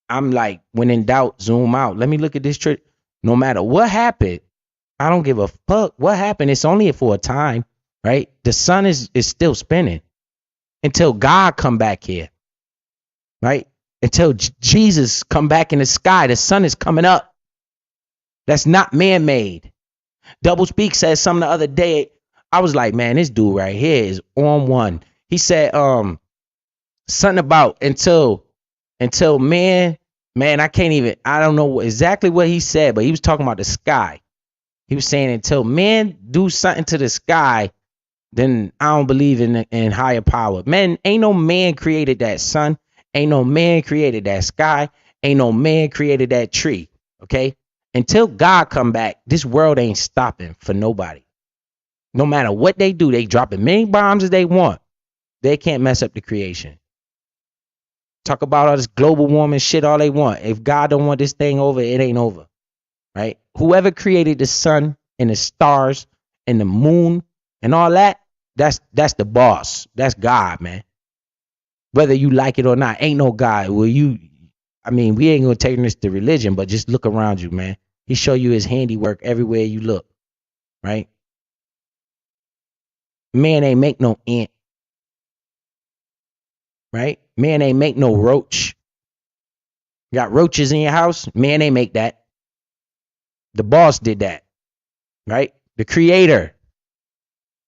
I'm like, when in doubt, zoom out. Let me look at this trick. No matter what happened, I don't give a fuck what happened. It's only for a time, right? The sun is still spinning until God come back here, right? Until Jesus come back in the sky, the sun is coming up. That's not man-made. Double Speak said something the other day. I was like, man, this dude right here is on one. He said, something about until man, I don't know exactly what he said, but he was talking about the sky. He was saying until man do something to the sky, then I don't believe in higher power. Man, ain't no man created that sun. Ain't no man created that sky. Ain't no man created that tree. Okay? Until God come back, this world ain't stopping for nobody. No matter what they do, they drop as many bombs as they want. They can't mess up the creation. Talk about all this global warming shit all they want. If God don't want this thing over, it ain't over. Right? Whoever created the sun and the stars and the moon and all that, that's the boss. That's God, man. Whether you like it or not, ain't no God. We ain't gonna take this to religion, but just look around you, man. He show you his handiwork everywhere you look. Right? Man ain't make no ant. Right? Man ain't make no roach. You got roaches in your house? Man ain't make that. The boss did that. Right? The creator.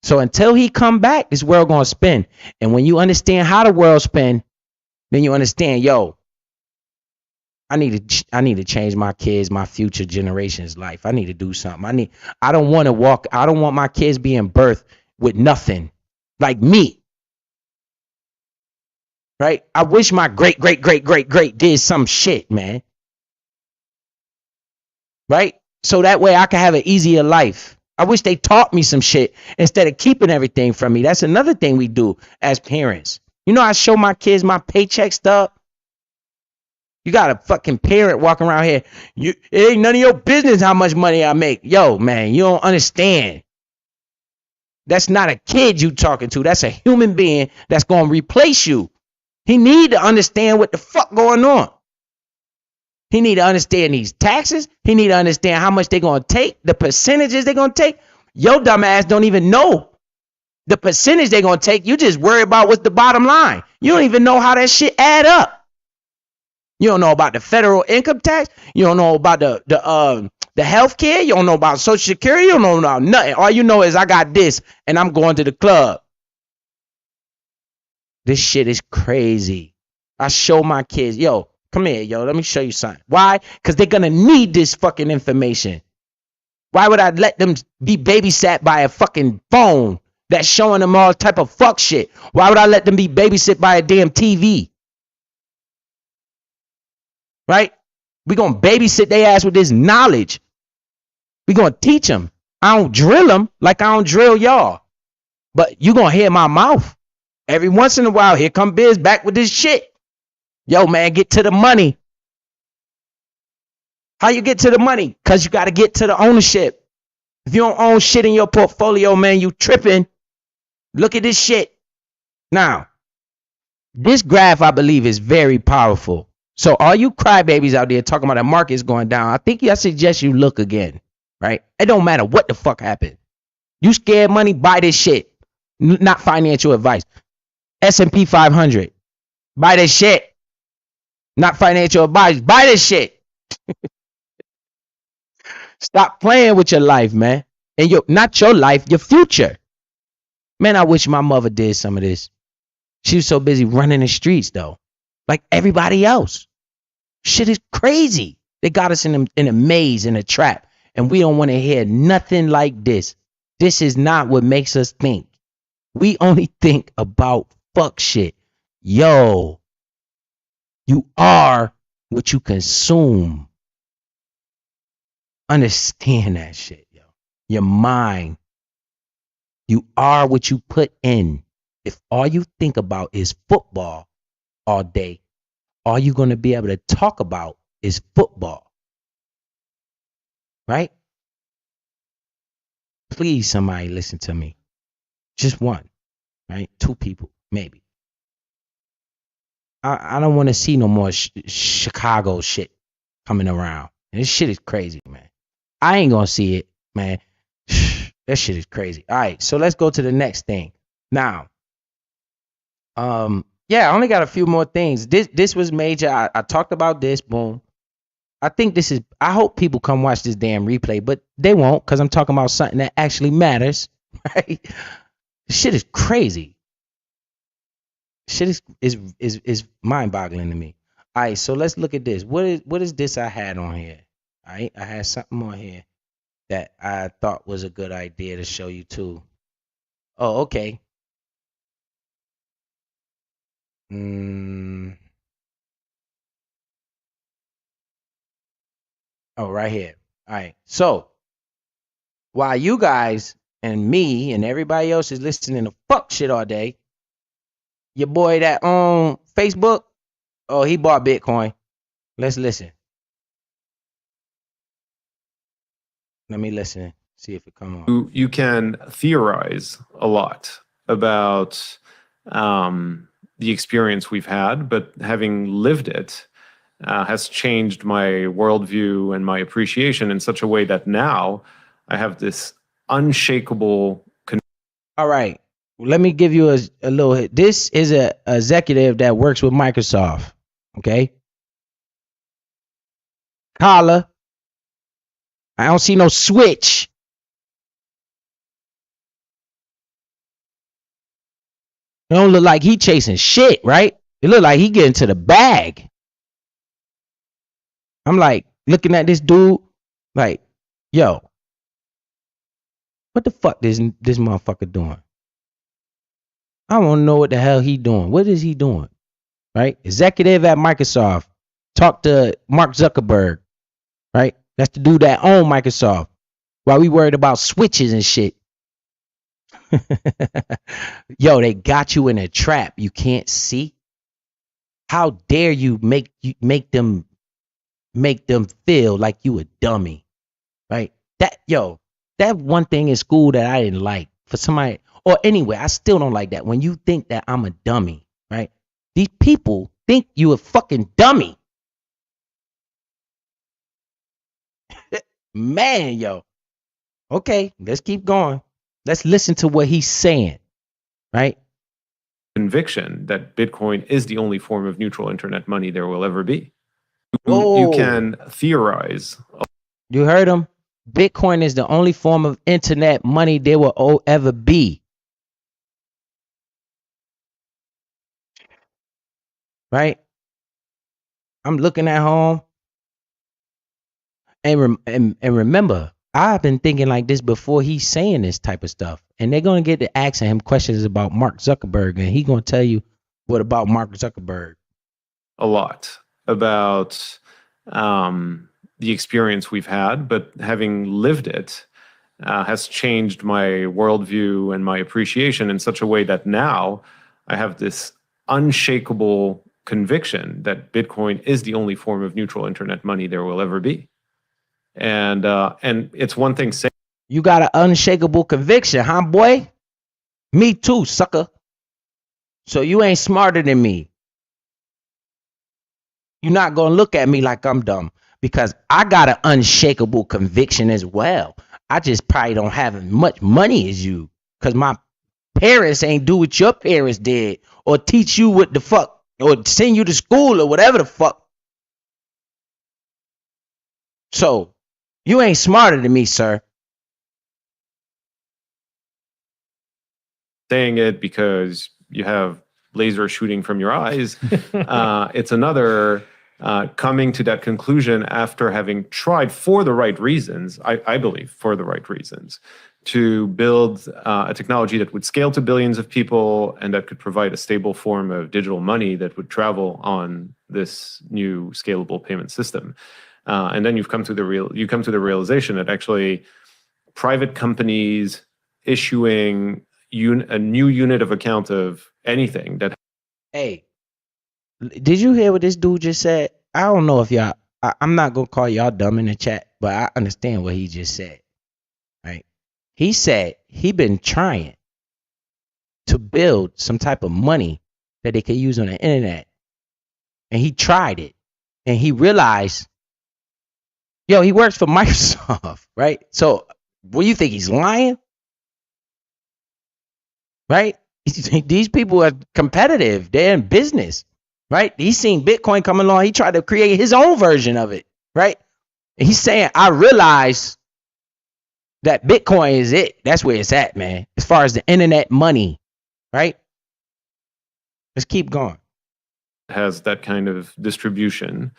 So until he come back, this world gonna spin. And when you understand how the world spin, then you understand, yo, I need to change my kids, my future generations' life. I need to do something. I don't want my kids being birthed with nothing like me. Right? I wish my great did some shit, man. Right? So that way I can have an easier life. I wish they taught me some shit instead of keeping everything from me. That's another thing we do as parents. You know, I show my kids my paycheck stuff. You got a fucking parent walking around here. It ain't none of your business how much money I make. Yo, man, you don't understand. That's not a kid you talking to. That's a human being that's going to replace you. He need to understand what the fuck going on. He need to understand these taxes. He need to understand how much they're going to take, the percentages they're going to take. Your dumb ass don't even know the percentage they're going to take. You just worry about what's the bottom line. You don't even know how that shit add up. You don't know about the federal income tax. You don't know about the health care. You don't know about Social Security. You don't know about nothing. All you know is I got this and I'm going to the club. This shit is crazy. I show my kids, yo, come here, yo, let me show you something. Why? Because they're going to need this fucking information. Why would I let them be babysat by a fucking phone that's showing them all type of fuck shit? Why would I let them be babysit by a damn TV? Right? We're going to babysit their ass with this knowledge. We're going to teach them. I don't drill them like I don't drill y'all. But you going to hear my mouth. Every once in a while, here come Biz back with this shit. Yo, man, get to the money. How you get to the money? Because you got to get to the ownership. If you don't own shit in your portfolio, man, you tripping. Look at this shit. Now, this graph, I believe, is very powerful. So all you crybabies out there talking about the market's going down, I suggest you look again, right? It don't matter what the fuck happened. You scared money, buy this shit. Not financial advice. S&P 500. Buy this shit. Not financial advice. Buy this shit. Stop playing with your life, man. And not your life, your future. Man, I wish my mother did some of this. She was so busy running the streets, though. Like everybody else. Shit is crazy. They got us in a maze, in a trap. And we don't want to hear nothing like this. This is not what makes us think. We only think about fuck shit. Yo, you are what you consume. Understand that shit, yo. Your mind. You are what you put in. If all you think about is football all day, all you're going to be able to talk about is football. Right? Please, somebody listen to me. Just one. Right? Two people, maybe. I don't want to see no more Chicago shit coming around. And this shit is crazy, man. I ain't going to see it, man. That shit is crazy. All right, so let's go to the next thing. Now, yeah, I only got a few more things. This was major. I talked about this. Boom. I hope people come watch this damn replay, but they won't because I'm talking about something that actually matters. Right? This shit is crazy. Shit is mind-boggling to me. All right, so let's look at this. What is this I had on here? All right, I had something on here that I thought was a good idea to show you too. Oh, okay. Oh, right here. All right. So while you guys and me and everybody else is listening to fuck shit all day, your boy that on Facebook, oh, he bought Bitcoin. Let's listen. Let me listen. See if it come on. You can theorize a lot about the experience we've had, but having lived it has changed my worldview and my appreciation in such a way that now I have this unshakable. All right. Let me give you a little hit. This is a executive that works with Microsoft. Okay. Collar. I don't see no switch. It don't look like he chasing shit, right? It look like he getting to the bag. I'm like looking at this dude, like, yo, what the fuck this motherfucker doing? I don't know what the hell he doing. What is he doing? Right? Executive at Microsoft. Talk to Mark Zuckerberg. Right? That's the dude that own Microsoft. While we worried about switches and shit. Yo, they got you in a trap you can't see. How dare you make them feel like you a dummy, right? That one thing in school that I didn't like for somebody, or anyway, I still don't like that. When you think that I'm a dummy, right? These people think you a fucking dummy. Man, yo. Okay, let's keep going. Let's listen to what he's saying, right? Conviction that Bitcoin is the only form of neutral internet money there will ever be. Whoa. You can theorize. You heard him? Bitcoin is the only form of internet money there will ever be. Right? I'm looking at home. And remember, I've been thinking like this before he's saying this type of stuff. And they're going to get to asking him questions about Mark Zuckerberg. And he's going to tell you what about Mark Zuckerberg. A lot about the experience we've had, but having lived it has changed my worldview and my appreciation in such a way that now I have this unshakable conviction that Bitcoin is the only form of neutral internet money there will ever be. And it's one thing saying you got an unshakable conviction, huh, boy? Me too, sucker. So you ain't smarter than me. You're not gonna look at me like I'm dumb because I got an unshakable conviction as well. I just probably don't have as much money as you because my parents ain't do what your parents did or teach you what the fuck or send you to school or whatever the fuck. So you ain't smarter than me, sir. Saying it because you have laser shooting from your eyes. It's another coming to that conclusion after having tried for the right reasons, I believe for the right reasons, to build a technology that would scale to billions of people and that could provide a stable form of digital money that would travel on this new scalable payment system. And then you come to the realization that actually private companies issuing a new unit of account of anything that. Hey, did you hear what this dude just said? I don't know if y'all, I'm not going to call y'all dumb in the chat, but I understand what he just said, right? He said he been trying to build some type of money that they could use on the internet. And he tried it. And he realized, he works for Microsoft, right? So what do you think? He's lying? Right? These people are competitive. They're in business, right? He's seen Bitcoin come along. He tried to create his own version of it, right? And he's saying, I realize that Bitcoin is it. That's where it's at, man. As far as the internet money, right? Let's keep going. Has that kind of distribution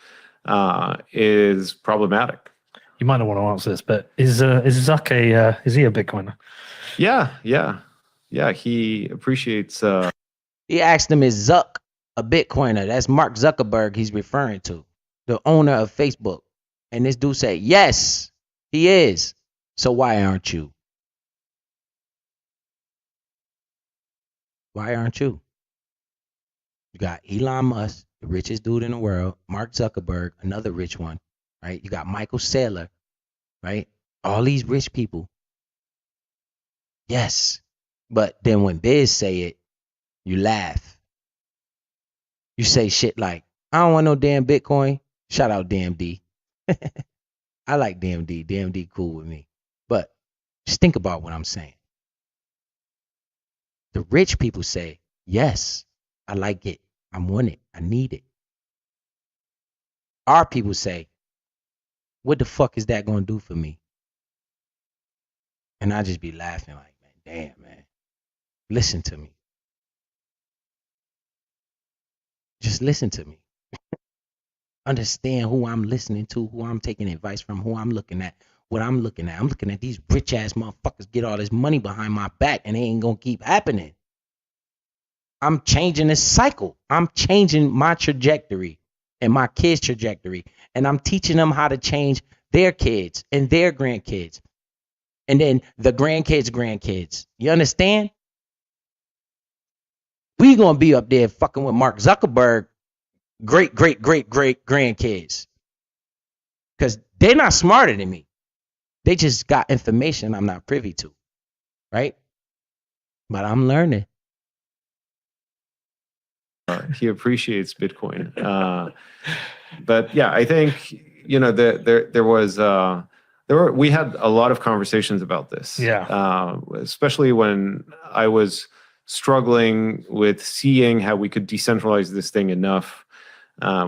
is problematic. You might not want to answer this, but is Zuck is he a Bitcoiner? Yeah, he appreciates. He asked him, is Zuck a Bitcoiner? That's Mark Zuckerberg he's referring to, the owner of Facebook. And this dude said, yes, he is. So why aren't you? Why aren't you? You got Elon Musk, the richest dude in the world, Mark Zuckerberg, another rich one, right? You got Michael Saylor, right? All these rich people. Yes. But then when Biz say it, you laugh. You say shit like, I don't want no damn Bitcoin. Shout out DMD. I like DMD. DMD cool with me. But just think about what I'm saying. The rich people say, yes, I like it. I want it. I need it. Our people say, what the fuck is that going to do for me? And I just be laughing like, man, damn, man. Listen to me. Just listen to me. Understand who I'm listening to, who I'm taking advice from, who I'm looking at, what I'm looking at. I'm looking at these rich ass motherfuckers get all this money behind my back and it ain't gonna keep happening. I'm changing this cycle. I'm changing my trajectory and my kids' trajectory. And I'm teaching them how to change their kids and their grandkids. And then the grandkids. You understand? We gonna be up there fucking with Mark Zuckerberg, great grandkids. Because they're not smarter than me. They just got information I'm not privy to. Right? But I'm learning. He appreciates Bitcoin. But yeah, I think, you know, we had a lot of conversations about this. Yeah. Especially when I was struggling with seeing how we could decentralize this thing enough.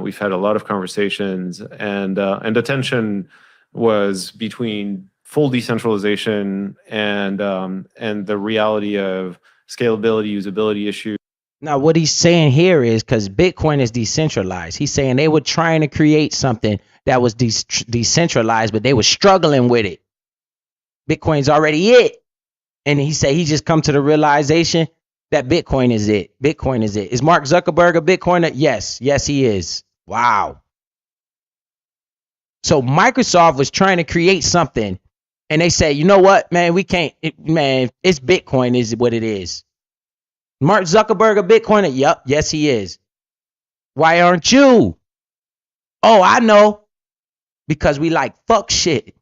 We've had a lot of conversations, and the tension was between full decentralization and the reality of scalability, usability issues. Now, what he's saying here is because Bitcoin is decentralized. He's saying they were trying to create something that was decentralized, but they were struggling with it. Bitcoin's already it. And he said he just come to the realization that Bitcoin is it. Bitcoin is it. Is Mark Zuckerberg a Bitcoiner? Yes. Yes, he is. Wow. So Microsoft was trying to create something, and they said, you know what, man, we can't, it's Bitcoin is what it is. Mark Zuckerberg a Bitcoiner? Yup, yes he is. Why aren't you? Oh, I know. Because we like fuck shit.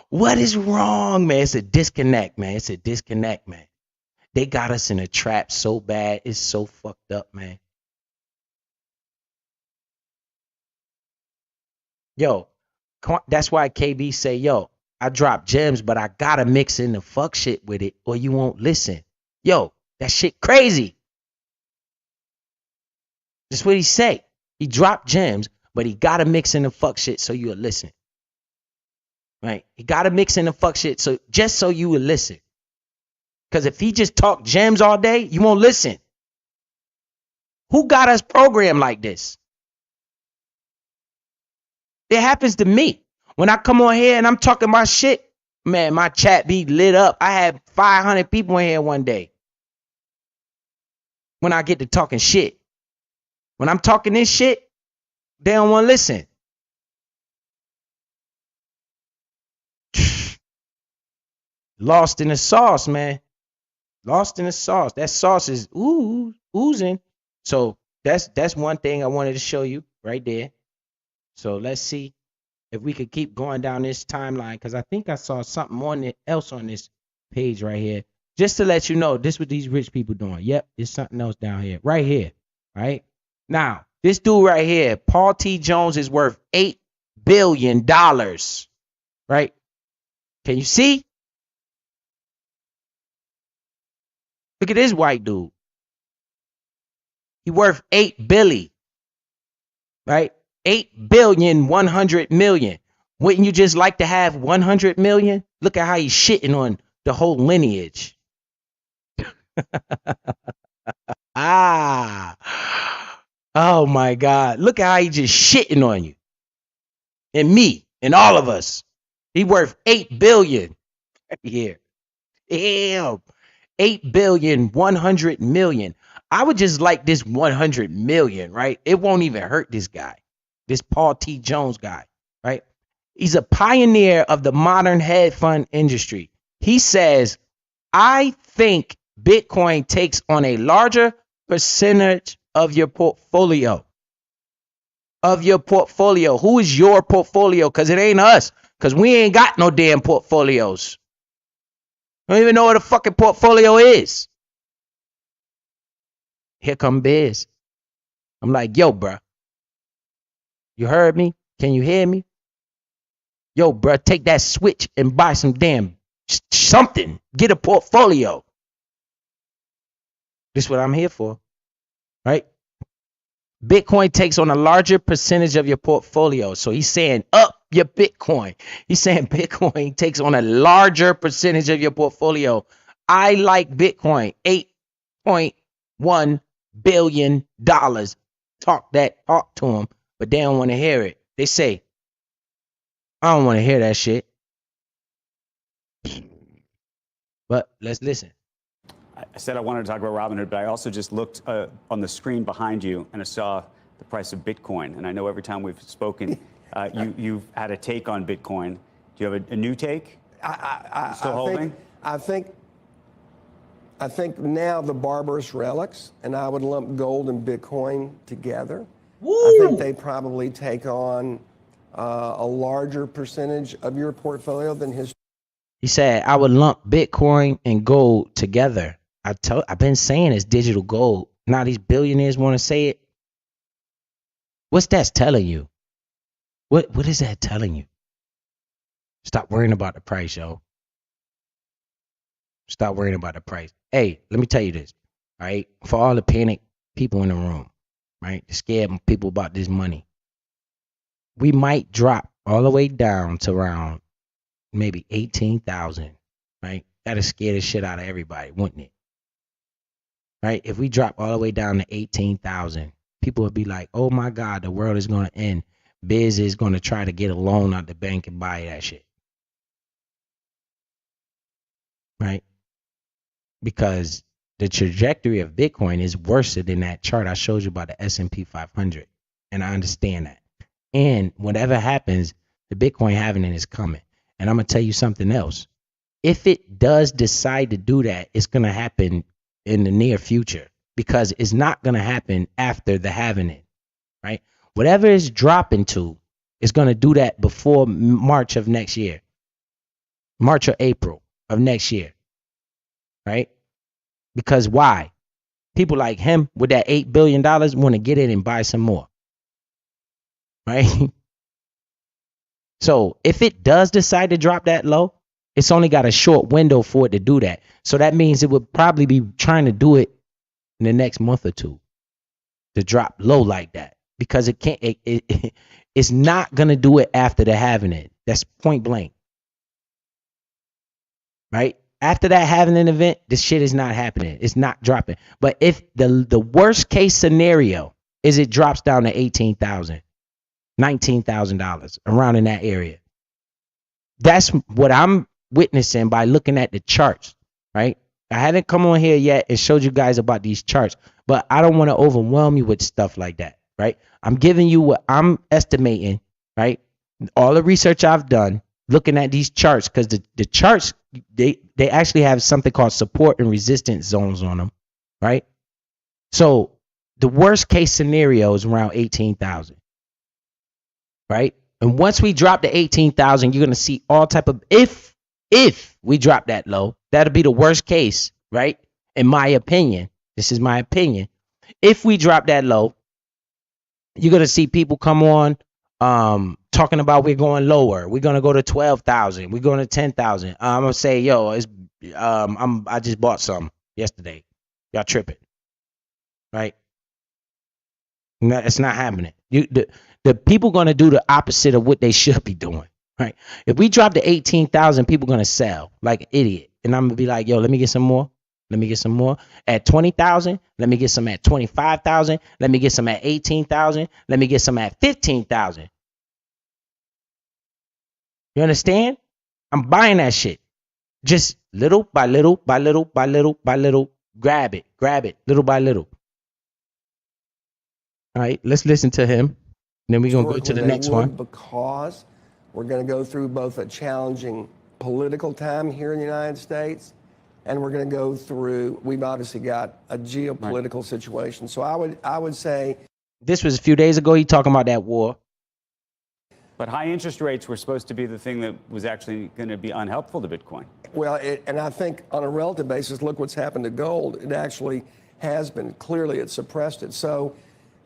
What is wrong, man? It's a disconnect, man. It's a disconnect, man. They got us in a trap so bad. It's so fucked up, man. Yo, that's why KB say, yo, I drop gems, but I gotta mix in the fuck shit with it or you won't listen. Yo, that shit crazy. That's what he say. He dropped gems, but he gotta mix in the fuck shit so you'll listen. Right? He gotta mix in the fuck shit so just so you will listen. Because if he just talk gems all day, you won't listen. Who got us programmed like this? It happens to me. When I come on here and I'm talking my shit, man, my chat be lit up. I had 500 people in here one day. When I get to talking shit. When I'm talking this shit, they don't want to listen. Lost in the sauce, man. Lost in the sauce. That sauce is oozing. So that's one thing I wanted to show you right there. So let's see if we could keep going down this timeline, because I think I saw something else on this page right here. Just to let you know, this what these rich people doing. Yep, there's something else down here. Right here. Right? Now, this dude right here, Paul T. Jones, is worth $8 billion. Right? Can you see? Look at this white dude. He worth $8 billion. Right? 8,100,000,000. Wouldn't you just like to have 100 million? Look at how he's shitting on the whole lineage. Oh my God. Look at how he just shitting on you. And me and all of us. He worth 8 billion. Here. Damn. 8,100,000,000. I would just like this 100 million, right? It won't even hurt this guy. This Paul T. Jones guy, right? He's a pioneer of the modern hedge fund industry. He says, I think Bitcoin takes on a larger percentage of your portfolio. Who is your portfolio? Because it ain't us. Because we ain't got no damn portfolios. I don't even know what a fucking portfolio is. Here come Biz. I'm like, yo, bruh. You heard me? Can you hear me? Yo, bruh, take that switch and buy some damn something. Get a portfolio. This is what I'm here for. Right? Bitcoin takes on a larger percentage of your portfolio. So he's saying up your Bitcoin. He's saying Bitcoin takes on a larger percentage of your portfolio. I like Bitcoin. 8.1 billion. Talk to them, but they don't want to hear it. They say, I don't want to hear that shit. But let's listen. I said I wanted to talk about Robinhood, but I also just looked on the screen behind you and I saw the price of Bitcoin. And I know every time we've spoken, you've had a take on Bitcoin. Do you have a new take? Still holding? I think now the barbarous relics, and I would lump gold and Bitcoin together. Woo! I think they probably take on a larger percentage of your portfolio than his. He said, I would lump Bitcoin and gold together. I've been saying it's digital gold. Now these billionaires want to say it. What's that telling you? What is that telling you? Stop worrying about the price, yo. Stop worrying about the price. Hey, let me tell you this, right? For all the panic people in the room, right? The scared people about this money. We might drop all the way down to around maybe 18,000, right? That'll scare the shit out of everybody, wouldn't it? Right? If we drop all the way down to 18,000, people would be like, oh my God, the world is going to end. Biz is going to try to get a loan out the bank and buy that shit. Right? Because the trajectory of Bitcoin is worse than that chart I showed you about the S&P 500. And I understand that. And whatever happens, the Bitcoin halving is coming. And I'm going to tell you something else. If it does decide to do that, it's going to happen in the near future, because it's not going to happen after the halving, right? Whatever it's dropping to is going to do that before March of next year, March or April of next year, right? Because why? People like him with that $8 billion want to get in and buy some more, right? So if it does decide to drop that low, it's only got a short window for it to do that. So that means it would probably be trying to do it in the next month or two to drop low like that, because it can't. It's not gonna do it after the halving it. That's point blank, right? After that halving event, this shit is not happening. It's not dropping. But if the worst case scenario is it drops down to $18,000, $19,000, around in that area, that's what I'm witnessing by looking at the charts, right? I haven't come on here yet and showed you guys about these charts, but I don't want to overwhelm you with stuff like that, right? I'm giving you what I'm estimating, right? All the research I've done looking at these charts, because the charts, they actually have something called support and resistance zones on them, right? So the worst case scenario is around 18,000, right? And once we drop to 18,000, you're going to see all type of, if we drop that low, that'll be the worst case, right? In my opinion, this is my opinion. If we drop that low, you're going to see people come on talking about we're going lower. We're going to go to 12,000. We're going to 10,000. I'm going to say, yo, I just bought some yesterday. Y'all tripping, right? No, it's not happening. The people going to do the opposite of what they should be doing, right? If we drop to 18,000, people going to sell like an idiot. And I'm going to be like, yo, let me get some more. Let me get some more. At 20,000, let me get some at 25,000. Let me get some at 18,000. Let me get some at 15,000. You understand? I'm buying that shit. Just little by little, by little, by little, by little. Grab it, little by little. All right, let's listen to him. Then we're going to go to the next one. Because we're going to go through both a challenging political time here in the United States, and we're going to go through, we've obviously got a geopolitical situation. So I would say. This was a few days ago. He talking about that war. But high interest rates were supposed to be the thing that was actually going to be unhelpful to Bitcoin. Well, and I think on a relative basis, look what's happened to gold. It actually has been. Clearly, it suppressed it. So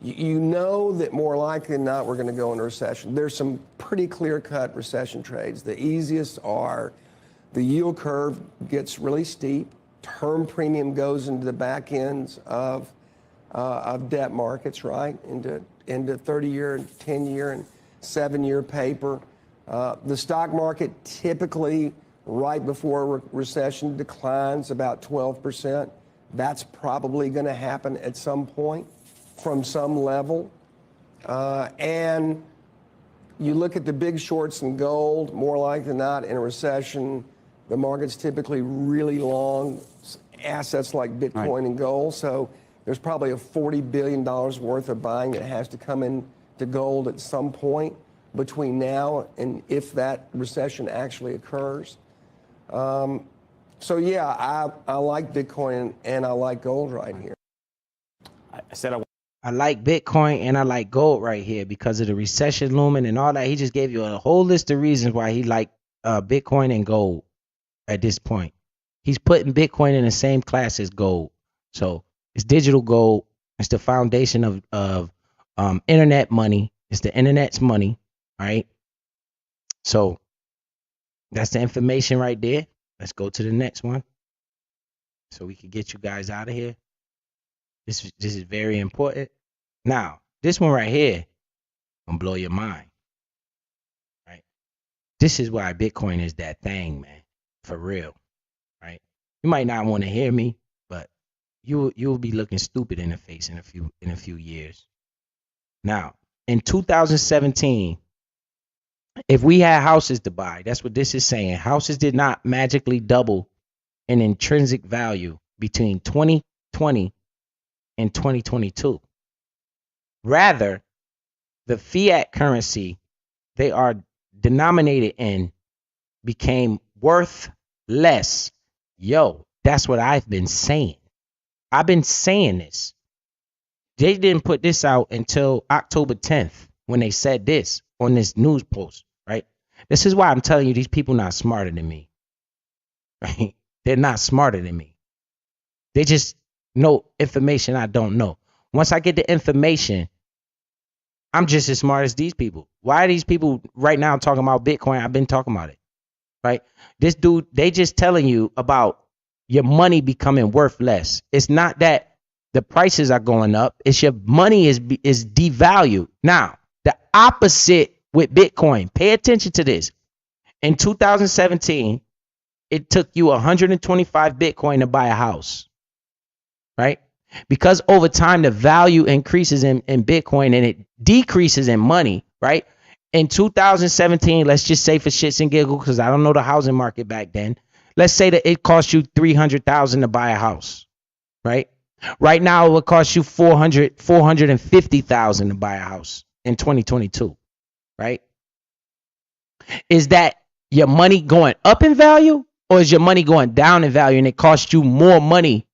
you know that more likely than not, we're going to go into recession. There's some pretty clear-cut recession trades. The easiest are the yield curve gets really steep. Term premium goes into the back ends of debt markets, right? Into 30-year and 10-year and 7-year paper. The stock market typically right before recession declines about 12%. That's probably going to happen at some point from some level. And you look at the big shorts in gold, more likely than not, in a recession, the market's typically really long assets like Bitcoin and gold. So there's probably a $40 billion worth of buying that has to come into gold at some point between now and if that recession actually occurs. So yeah, I like Bitcoin and I like gold right here. I said I like Bitcoin and I like gold right here because of the recession looming and all that. He just gave you a whole list of reasons why he liked Bitcoin and gold at this point. He's putting Bitcoin in the same class as gold. So it's digital gold. It's the foundation of internet money. It's the internet's money, right? So that's the information right there. Let's go to the next one so we can get you guys out of here. This is very important. Now, this one right here gonna blow your mind, right? This is why Bitcoin is that thing, man, for real, right? You might not want to hear me, but you'll be looking stupid in the face in a few years. Now, in 2017, if we had houses to buy, that's what this is saying. Houses did not magically double in intrinsic value between 2020 and 2022. Rather, the fiat currency they are denominated in became worth less. Yo, that's what I've been saying. I've been saying this. They didn't put this out until October 10th when they said this on this news post, right? This is why I'm telling you these people not smarter than me, right? They're not smarter than me. They just know information I don't know. Once I get the information, I'm just as smart as these people. Why are these people right now talking about Bitcoin? I've been talking about it, right? This dude, they just telling you about your money becoming worth less. It's not that the prices are going up. It's your money is devalued. Now, the opposite with Bitcoin. Pay attention to this. In 2017, it took you 125 Bitcoin to buy a house, right? Because over time, the value increases in Bitcoin and it decreases in money, right? In 2017, let's just say for shits and giggles, because I don't know the housing market back then. Let's say that it cost you $300,000 to buy a house, right? Right now, it would cost you $450,000 to buy a house in 2022, right? Is that your money going up in value, or is your money going down in value and it costs you more money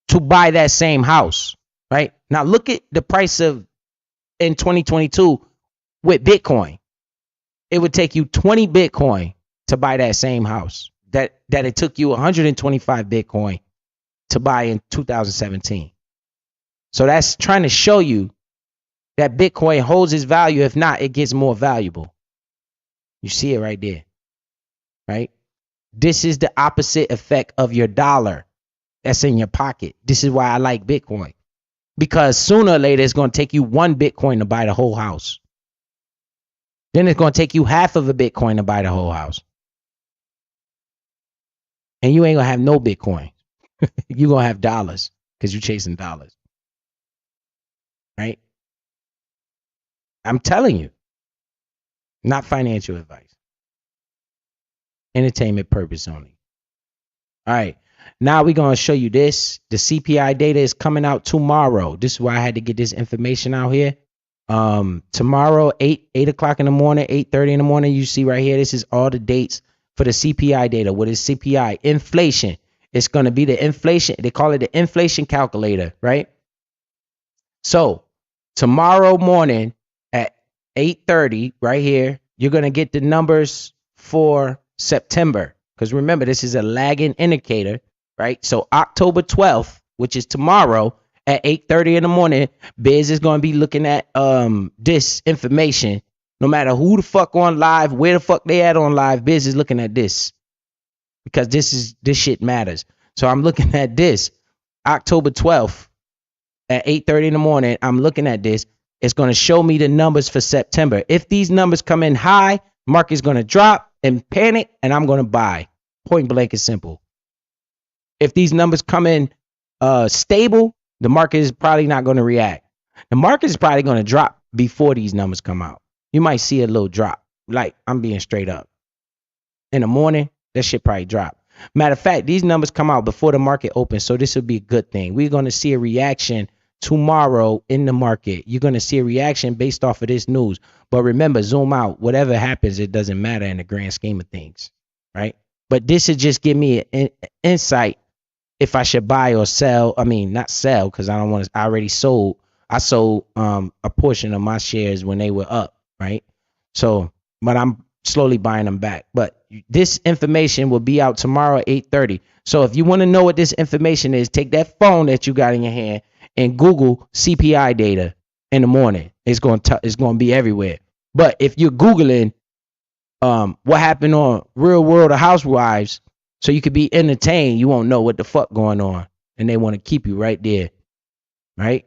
to buy that same house, right? Now look at the price of in 2022 with Bitcoin. It would take you 20 Bitcoin to buy that same house that it took you 125 Bitcoin to buy in 2017. So that's trying to show you that Bitcoin holds its value. If not, it gets more valuable. You see it right there, right? This is the opposite effect of your dollar that's in your pocket. This is why I like Bitcoin, because sooner or later it's going to take you 1 Bitcoin to buy the whole house. Then it's going to take you half of a Bitcoin to buy the whole house. And you ain't going to have no Bitcoin. You're going to have dollars because you're chasing dollars. Right? I'm telling you. Not financial advice. Entertainment purpose only. All right. Now we're going to show you this. The CPI data is coming out tomorrow. This is why I had to get this information out here. Tomorrow, 8 o'clock in the morning, 8:30 in the morning. You see right here, this is all the dates for the CPI data. What is CPI? Inflation. It's going to be the inflation. They call it the inflation calculator, right? So tomorrow morning at 8:30 right here, you're going to get the numbers for September. Because remember, this is a lagging indicator, right? So October 12th, which is tomorrow at 8:30 in the morning, Biz is going to be looking at this information. No matter who the fuck on live, where the fuck they at on live, Biz is looking at this. Because this shit matters. So I'm looking at this October 12th at 8:30 in the morning. I'm looking at this. It's going to show me the numbers for September. If these numbers come in high, market's going to drop and panic, and I'm going to buy. Point blank is simple. If these numbers come in stable, the market is probably not going to react. The market is probably going to drop before these numbers come out. You might see a little drop. Like, I'm being straight up. In the morning, that shit probably drop. Matter of fact, these numbers come out before the market opens, so this will be a good thing. We're going to see a reaction tomorrow in the market. You're going to see a reaction based off of this news. But remember, zoom out. Whatever happens, it doesn't matter in the grand scheme of things, right? But this would just give me an insight if I should buy or sell. I mean, not sell, because I don't want to. I already sold. I sold a portion of my shares when they were up, right? So, but I'm slowly buying them back. But this information will be out tomorrow at 8:30. So if you want to know what this information is, take that phone that you got in your hand and Google CPI data in the morning. It's going to be everywhere. But if you're Googling what happened on Real World of Housewives, so you could be entertained, you won't know what the fuck going on, and they want to keep you right there, right?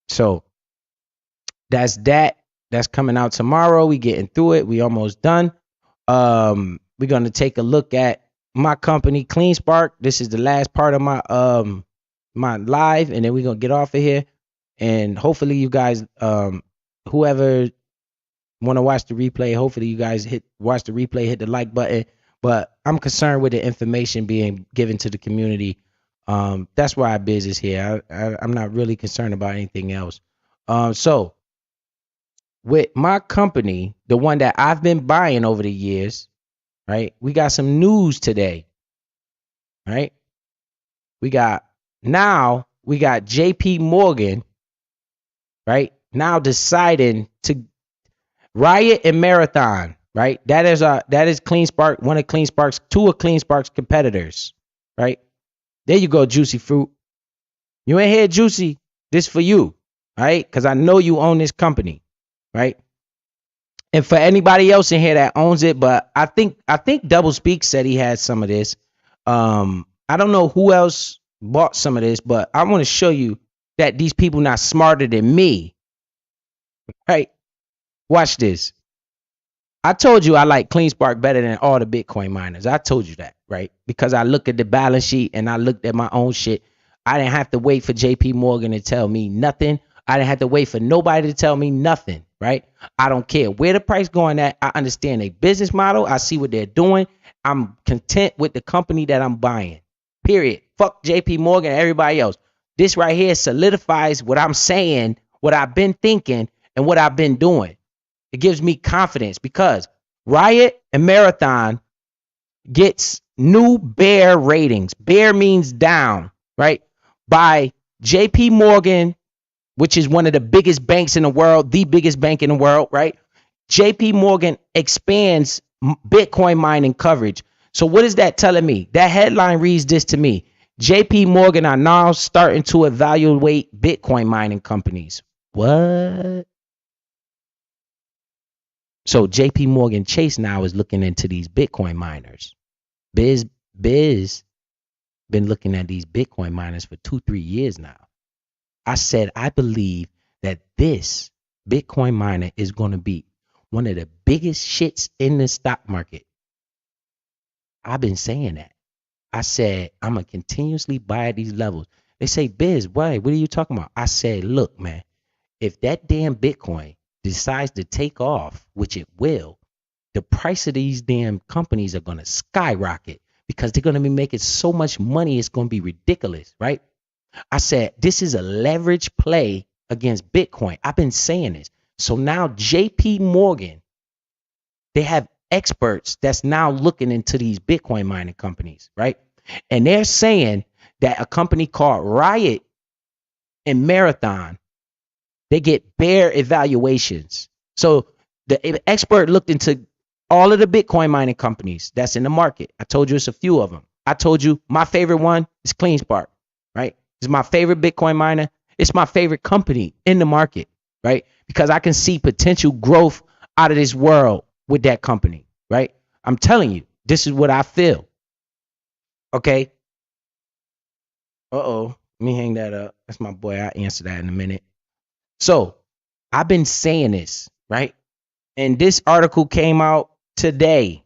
So that's that. That's coming out tomorrow. We getting through it. We almost done. We're gonna take a look at my company, CleanSpark. This is the last part of my my live, and then we're gonna get off of here. And hopefully you guys, whoever want to watch the replay, hopefully you guys watch the replay, hit the like button. But I'm concerned with the information being given to the community. That's why our biz is here. I'm not really concerned about anything else. So with my company, the one that I've been buying over the years, right? We got some news today, right? We got JP Morgan, right? Now deciding to Riot and Marathon, right? That is CleanSpark, one of CleanSpark's, two of CleanSpark's competitors, right? There you go, Juicy Fruit. You ain't here, Juicy. This for you, right? Because I know you own this company, right? And for anybody else in here that owns it, but I think Double Speak said he had some of this. I don't know who else bought some of this, but I want to show you that these people not smarter than me, right? Watch this. I told you I like CleanSpark better than all the Bitcoin miners. I told you that, right? Because I look at the balance sheet and I looked at my own shit. I didn't have to wait for JP Morgan to tell me nothing. I didn't have to wait for nobody to tell me nothing, right? I don't care where the price going at. I understand their business model. I see what they're doing. I'm content with the company that I'm buying, period. Fuck JP Morgan and everybody else. This right here solidifies what I'm saying, what I've been thinking, and what I've been doing. It gives me confidence because Riot and Marathon gets new bear ratings. Bear means down, right? By JP Morgan, which is one of the biggest banks in the world, the biggest bank in the world, right? JP Morgan expands Bitcoin mining coverage. So what is that telling me? That headline reads this to me. JP Morgan are now starting to evaluate Bitcoin mining companies. What? So JP Morgan Chase now is looking into these Bitcoin miners. Biz been looking at these Bitcoin miners for 2-3 years now. I said, I believe that this Bitcoin miner is going to be one of the biggest shits in the stock market. I've been saying that. I said, I'm going to continuously buy at these levels. They say, Biz, why? What are you talking about? I said, look, man, if that damn Bitcoin decides to take off, which it will, the price of these damn companies are going to skyrocket because they're going to be making so much money. It's going to be ridiculous, right? I said, this is a leverage play against Bitcoin. I've been saying this. So now JP Morgan, they have experts that's now looking into these Bitcoin mining companies, right? And they're saying that a company called Riot and Marathon, they get bear evaluations. So the expert looked into all of the Bitcoin mining companies that's in the market. I told you it's a few of them. I told you my favorite one is CleanSpark, right? It's my favorite Bitcoin miner. It's my favorite company in the market, right? Because I can see potential growth out of this world with that company, right? I'm telling you, this is what I feel. Okay. Let me hang that up. That's my boy. I'll answer that in a minute. So I've been saying this, right? And this article came out today.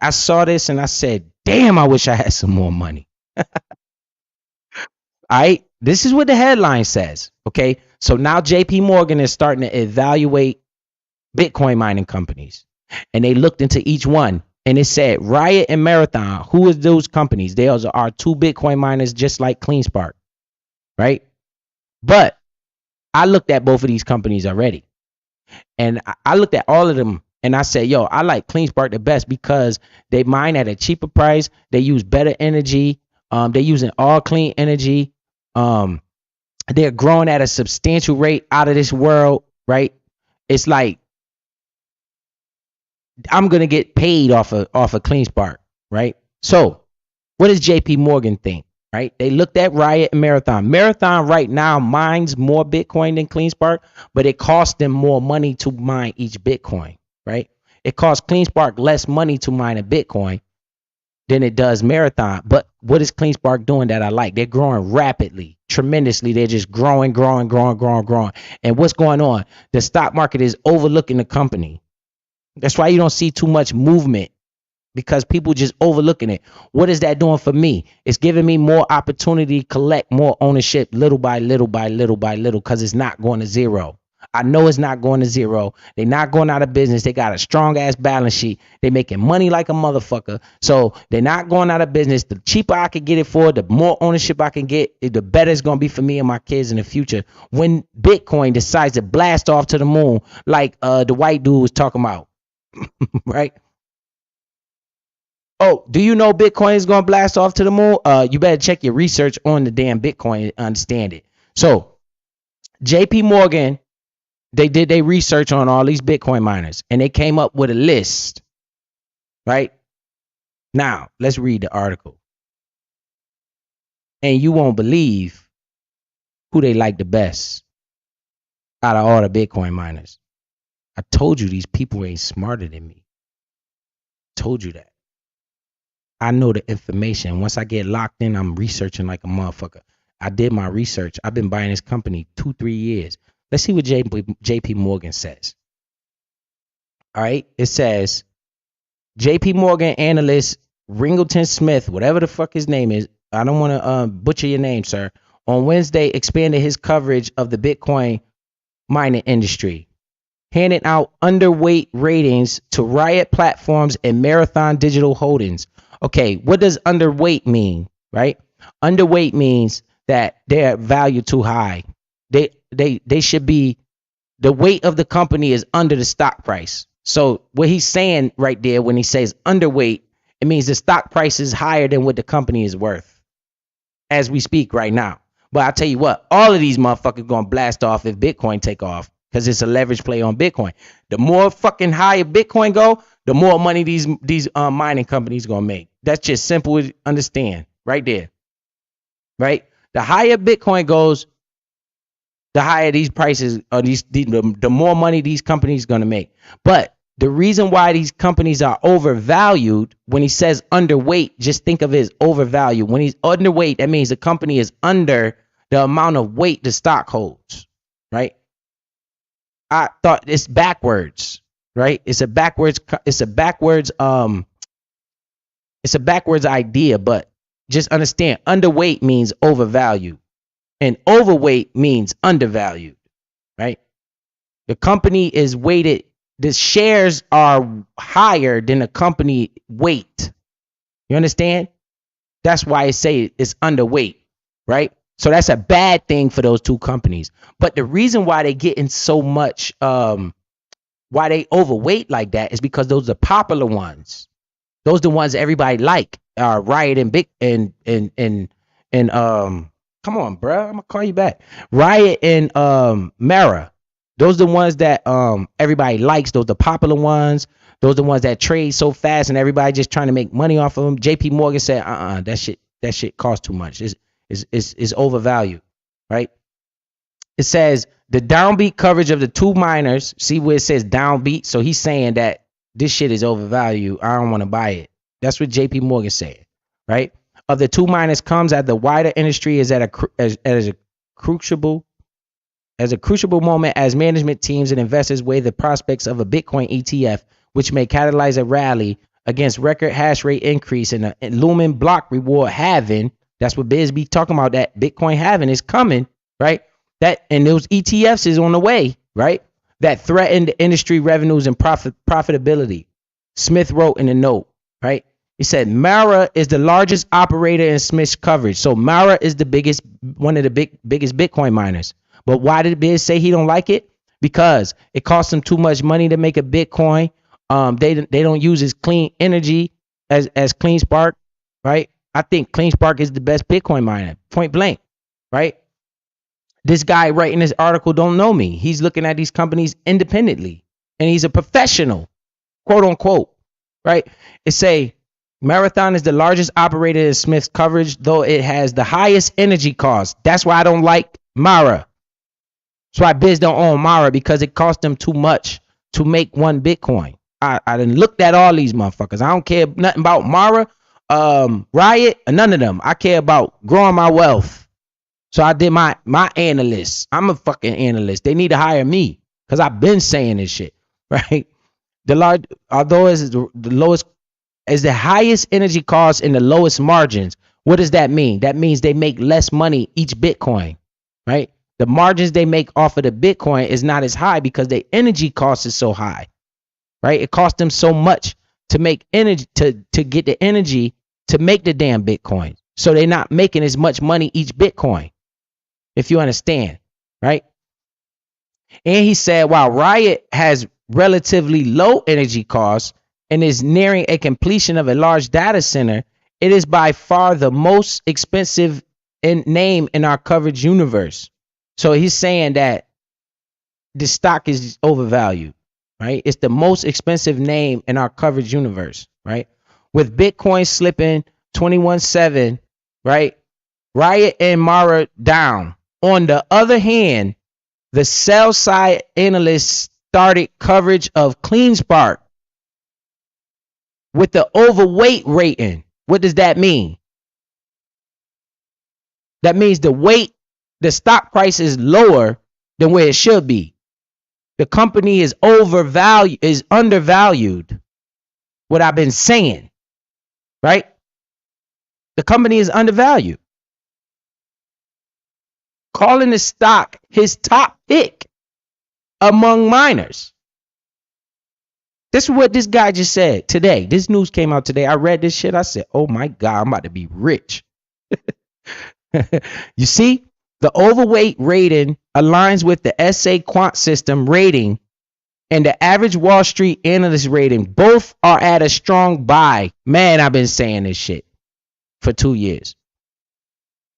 I saw this and I said, damn, I wish I had some more money. All right. This is what the headline says. Okay. So now JP Morgan is starting to evaluate Bitcoin mining companies. And they looked into each one. And it said Riot and Marathon. Who is those companies? They are two Bitcoin miners just like CleanSpark. Right? But I looked at both of these companies already. And I looked at all of them and I said, yo, I like CleanSpark the best because they mine at a cheaper price. They use better energy. They're using all clean energy. They're growing at a substantial rate out of this world, right? It's like I'm gonna get paid off of CleanSpark, right? So what does JP Morgan think? Right? They looked at Riot and Marathon. Marathon right now mines more Bitcoin than CleanSpark, but it costs them more money to mine each Bitcoin, right? It costs CleanSpark less money to mine a Bitcoin than it does Marathon. But what is CleanSpark doing that I like? They're growing rapidly, tremendously. They're just growing. And what's going on? The stock market is overlooking the company. That's why you don't see too much movement, because people just overlooking it. What is that doing for me? It's giving me more opportunity to collect more ownership little by little, because it's not going to zero. I know it's not going to zero. They're not going out of business. They got a strong ass balance sheet. They're making money like a motherfucker. So they're not going out of business. The cheaper I can get it for, the more ownership I can get, the better it's going to be for me and my kids in the future. When Bitcoin decides to blast off to the moon, like the white dude was talking about, right? Oh, do you know Bitcoin is going to blast off to the moon? You better check your research on the damn Bitcoin to understand it. So JP Morgan, they did their research on all these Bitcoin miners and they came up with a list, right? Now, let's read the article. And you won't believe who they like the best out of all the Bitcoin miners. I told you these people ain't smarter than me. Told you that. I know the information. Once I get locked in, I'm researching like a motherfucker. I did my research. I've been buying this company 2-3 years. Let's see what JP Morgan says. All right. It says JP Morgan analyst Ringleton Smith, whatever the fuck his name is. I don't want to butcher your name, sir. On Wednesday, expanded his coverage of the Bitcoin mining industry, handing out underweight ratings to Riot Platforms and Marathon Digital Holdings. Okay, what does underweight mean, right? Underweight means that they're valued too high. They should be, the weight of the company is under the stock price. So what he's saying right there when he says underweight, it means the stock price is higher than what the company is worth as we speak right now. But I'll tell you what, all of these motherfuckers gonna blast off if Bitcoin take off, because it's a leverage play on Bitcoin. The more fucking higher Bitcoin go, the more money these mining companies gonna make. That's just simple to understand right there, right? The higher Bitcoin goes, the higher these prices are. The more money these companies gonna make. But the reason why these companies are overvalued, when he says underweight, just think of it as overvalued. When he's underweight, that means the company is under the amount of weight the stock holds, right? I thought it's backwards, right? It's a backwards idea, but just understand underweight means overvalued and overweight means undervalued, right? The company is weighted, the shares are higher than the company weight. You understand? That's why I say it's underweight, right? So that's a bad thing for those two companies. But the reason why they getting so much, why they overweight like that is because those are popular ones. Those are the ones everybody like. Riot and Big and come on, bro, I'm gonna call you back. Riot and Mara. Those are the ones that everybody likes. Those are the popular ones. Those are the ones that trade so fast and everybody just trying to make money off of them. JP Morgan said, that shit costs too much. It's overvalued, right? It says the downbeat coverage of the two miners. See where it says downbeat? So he's saying that this shit is overvalued. I don't want to buy it. That's what JP Morgan said, right? Of the two miners comes as the wider industry is at a crucible moment as management teams and investors weigh the prospects of a Bitcoin ETF, which may catalyze a rally against record hash rate increase and a looming block reward halving That's what Biz be talking about, that Bitcoin halving is coming, right? That, and those ETFs is on the way, right? That threaten the industry revenues and profitability. Smith wrote in a note, right? He said Mara is the largest operator in Smith's coverage. So Mara is the biggest, one of the biggest Bitcoin miners. But why did Biz say he don't like it? Because it costs him too much money to make a Bitcoin. They don't use as clean energy as CleanSpark, right? I think CleanSpark is the best Bitcoin miner, point blank, right? This guy writing this article don't know me. He's looking at these companies independently, and he's a professional, quote unquote, right? It say Marathon is the largest operator in Smith's coverage, though it has the highest energy cost. That's why I don't like Mara. That's why Biz don't own Mara, because it cost them too much to make one Bitcoin. I done looked at all these motherfuckers. I don't care nothing about Mara, Riot, or none of them. I care about growing my wealth. So I did my analyst. I'm a fucking analyst. They need to hire me because I've been saying this shit, right? Although it's the lowest, is the highest energy cost and the lowest margins. What does that mean? That means they make less money each Bitcoin, right? The margins they make off of the Bitcoin is not as high because the energy cost is so high, right? It costs them so much to make energy, to get the energy to make the damn Bitcoin. So they're not making as much money each Bitcoin, if you understand, right? And he said, while Riot has relatively low energy costs and is nearing a completion of a large data center, it is by far the most expensive name in our coverage universe. So he's saying that the stock is overvalued, right? It's the most expensive name in our coverage universe, right? With Bitcoin slipping 21.7, right? Riot and Mara down. On the other hand, the sell side analysts started coverage of CleanSpark with the overweight rating. What does that mean? That means the stock price is lower than where it should be. The company is undervalued. What I've been saying, right? The company is undervalued. Calling the stock his top pick among miners. This is what this guy just said today. This news came out today. I read this shit. I said, oh my God, I'm about to be rich. You see, the overweight rating aligns with the SA Quant System rating and the average Wall Street analyst rating. Both are at a strong buy. Man, I've been saying this shit for 2 years.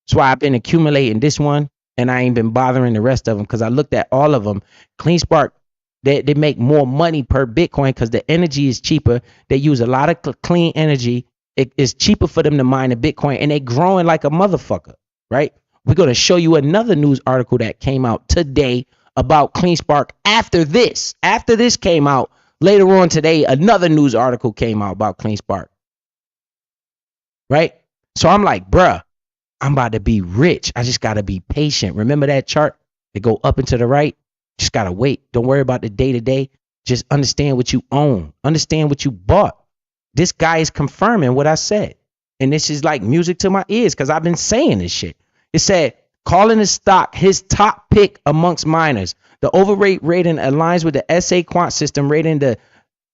That's why I've been accumulating this one, and I ain't been bothering the rest of them because I looked at all of them. CleanSpark, they make more money per Bitcoin because the energy is cheaper. They use a lot of clean energy. It is cheaper for them to mine a Bitcoin, and they growing like a motherfucker, right? We're going to show you another news article that came out today about CleanSpark after this. After this came out, later on today, another news article came out about CleanSpark, right? So I'm like, bruh, I'm about to be rich. I just got to be patient. Remember that chart? They go up and to the right. Just got to wait. Don't worry about the day to day. Just understand what you own. Understand what you bought. This guy is confirming what I said. And this is like music to my ears because I've been saying this shit. It said, calling the stock his top pick amongst miners. The overweight rating aligns with the SA Quant System rating. The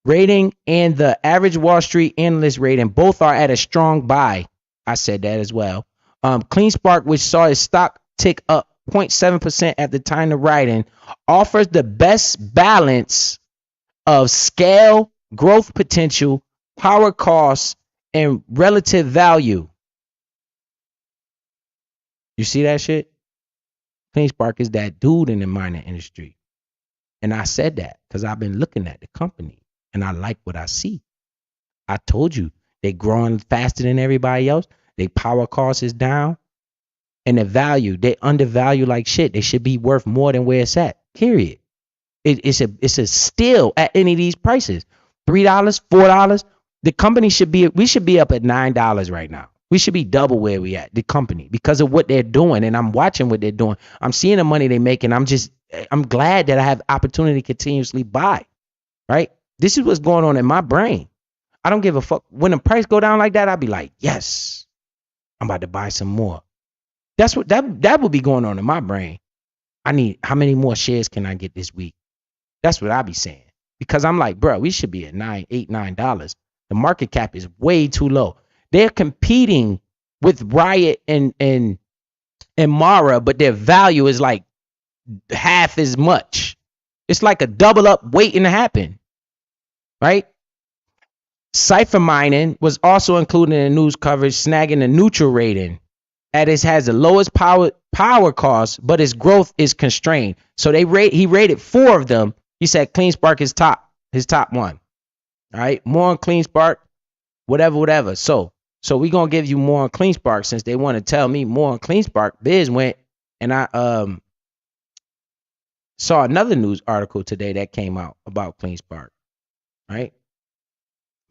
rating and the average Wall Street analyst rating both are at a strong buy. I said that as well. CleanSpark, which saw its stock tick up 0.7% at the time of writing, offers the best balance of scale, growth potential, power costs, and relative value. You see that shit? CleanSpark is that dude in the mining industry. And I said that because I've been looking at the company and I like what I see. I told you they growing faster than everybody else. Their power cost is down. And the value, they undervalue like shit. They should be worth more than where it's at. Period. It's a steal at any of these prices. $3, $4. The company we should be up at $9 right now. We should be double where we at, the company, because of what they're doing. And I'm watching what they're doing. I'm seeing the money they make, and I'm glad that I have opportunity to continuously buy. Right? This is what's going on in my brain. I don't give a fuck. When the price go down like that, I'll be like, yes, I'm about to buy some more. That's what that would be going on in my brain. I need, how many more shares can I get this week? That's what I be saying. Because I'm like, bro, we should be at $9. The market cap is way too low. They're competing with Riot and Mara, but their value is like half as much. It's like a double up waiting to happen, right? Cypher Mining was also included in the news coverage, snagging a neutral rating. It has the lowest power cost, but its growth is constrained. So he rated 4 of them. He said CleanSpark is his top one. All right, more on CleanSpark, whatever. So we're gonna give you more on CleanSpark since they want to tell me more on CleanSpark. Biz went and I saw another news article today that came out about CleanSpark. Right?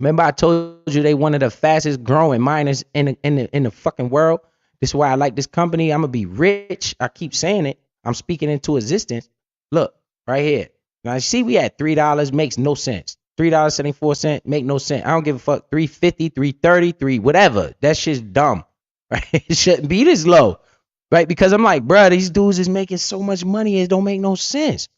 Remember I told you they one of the fastest growing miners in the fucking world. This is why I like this company. I'm gonna be rich. I keep saying it. I'm speaking into existence. Look right here. Now you see we at $3 makes no sense. $3.74 make no sense. I don't give a fuck. $3.50, $3.33, whatever. That shit's dumb. Right? It shouldn't be this low. Right? Because I'm like, bro, these dudes is making so much money. It don't make no sense.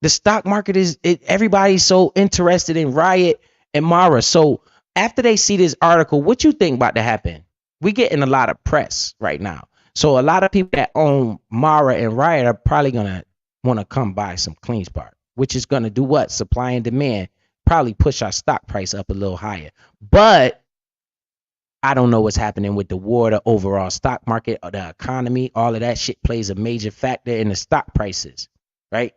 The stock market everybody's so interested in Riot and Mara. So after they see this article, what you think about to happen? We getting a lot of press right now. So a lot of people that own Mara and Riot are probably gonna want to come buy some CleanSpark, which is gonna do what? Supply and demand, probably push our stock price up a little higher. But I don't know what's happening with the war, the overall stock market, or the economy. All of that shit plays a major factor in the stock prices, right?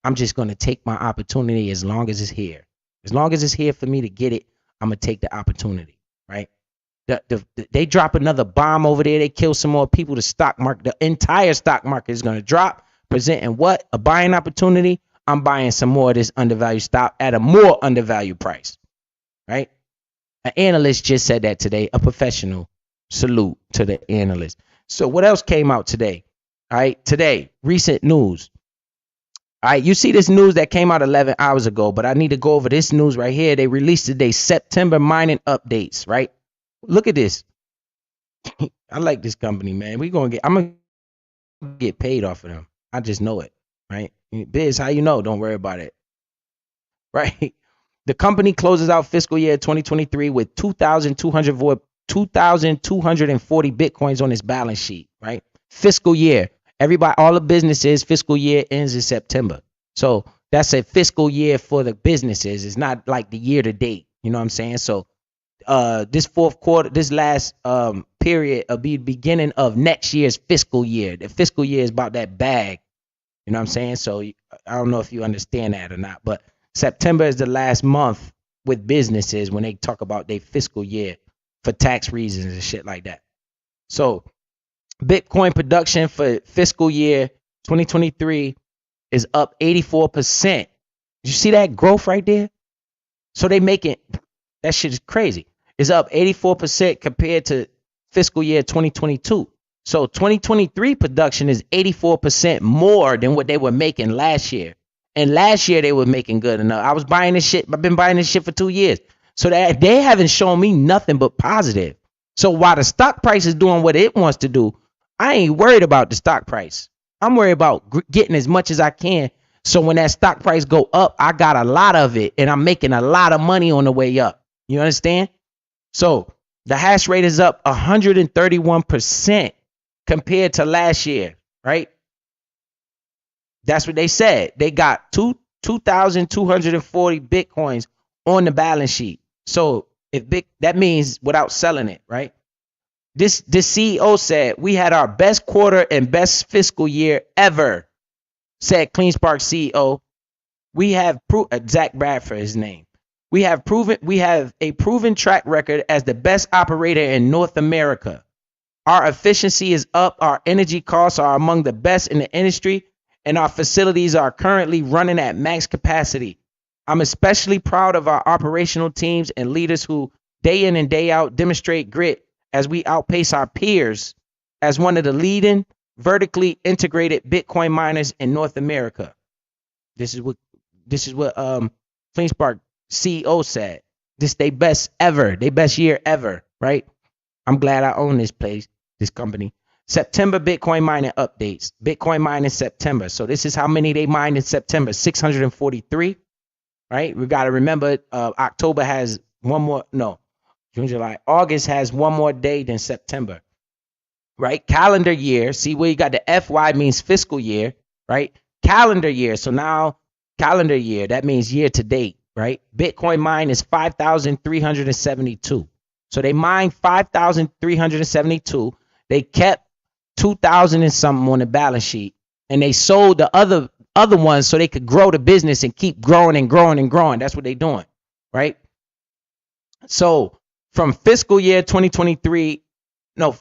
I'm just gonna take my opportunity as long as it's here. As long as it's here for me to get it, I'm gonna take the opportunity, right? They drop another bomb over there. They kill some more people. The stock market, the entire stock market is going to drop, presenting what? A buying opportunity. I'm buying some more of this undervalued stock at a more undervalued price, right? An analyst just said that today. A professional. Salute to the analyst. So what else came out today? All right, today, recent news. All right, you see this news that came out 11 hours ago, but I need to go over this news right here. They released today September mining updates, right? Look at this. I like this company, man. I'm gonna get paid off of them. I just know it, right? Biz, how you know? Don't worry about it, right? The company closes out fiscal year 2023 with 2,240 Bitcoins on its balance sheet, right? Fiscal year. Everybody, all the businesses, fiscal year ends in September. So that's a fiscal year for the businesses. It's not like the year to date. You know what I'm saying? So this fourth quarter, this last period will be the beginning of next year's fiscal year. The fiscal year is about that bag. You know what I'm saying? So I don't know if you understand that or not, but September is the last month with businesses when they talk about their fiscal year for tax reasons and shit like that. So Bitcoin production for fiscal year 2023 is up 84%. You see that growth right there? So they making, that shit is crazy. It's up 84% compared to fiscal year 2022. So 2023 production is 84% more than what they were making last year. And last year they were making good enough. I was buying this shit. I've been buying this shit for 2 years. So that they haven't shown me nothing but positive. So while the stock price is doing what it wants to do, I ain't worried about the stock price. I'm worried about getting as much as I can. So when that stock price go up, I got a lot of it and I'm making a lot of money on the way up. You understand? So the hash rate is up 131% compared to last year, right? That's what they said. They got 2,240 Bitcoins on the balance sheet. So that means without selling it, right? This CEO said, we had our best quarter and best fiscal year ever, said CleanSpark CEO. We have Zach Bradford, his name. We have a proven track record as the best operator in North America. Our efficiency is up. Our energy costs are among the best in the industry, and our facilities are currently running at max capacity. I'm especially proud of our operational teams and leaders who day in and day out demonstrate grit as we outpace our peers as one of the leading vertically integrated Bitcoin miners in North America. This is what CleanSpark CEO said. This they best year ever, right? I'm glad I own this company. September Bitcoin mining updates. Bitcoin mine in September. So this is how many they mined in September. 643. Right? We got to remember October has one more. No, June, July. August has one more day than September. Right? Calendar year. See where you got the FY means fiscal year. Right? Calendar year. So now calendar year, that means year to date. Right? Bitcoin mine is 5,372. So they mined 5,372. They kept 2,000 and something on the balance sheet, and they sold the other ones so they could grow the business and keep growing and growing and growing. That's what they're doing, right? So from fiscal year 2023, from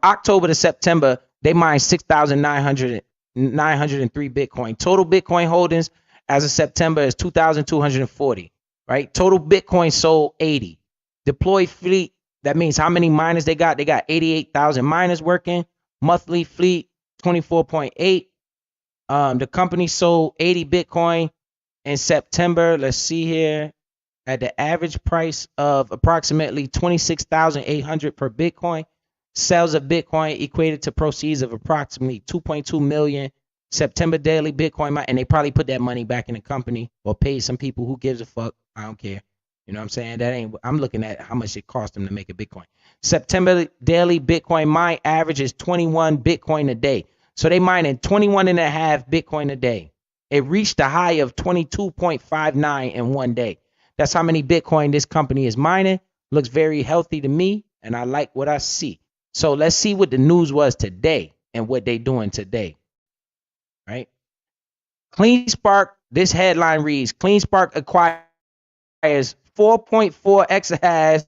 October to September, they mined 6,903 Bitcoin. Total Bitcoin holdings as of September is 2,240. Right? Total Bitcoin sold 80. Deployed fleet, that means how many miners they got. They got 88,000 miners working. Monthly fleet, 24.8. The company sold 80 Bitcoin in September. Let's see here. At the average price of approximately 26,800 per Bitcoin. Sales of Bitcoin equated to proceeds of approximately 2.2 million. September daily Bitcoin, and they probably put that money back in the company or paid some people. Who gives a fuck? I don't care. You know what I'm saying? That ain't. I'm looking at how much it cost them to make a Bitcoin. September daily Bitcoin mine average is 21 Bitcoin a day. So they mining 21.5 Bitcoin a day. It reached a high of 22.59 in one day. That's how many Bitcoin this company is mining. Looks very healthy to me, and I like what I see. So let's see what the news was today and what they doing today. Right? CleanSpark, this headline reads, CleanSpark acquires 4.4 exahash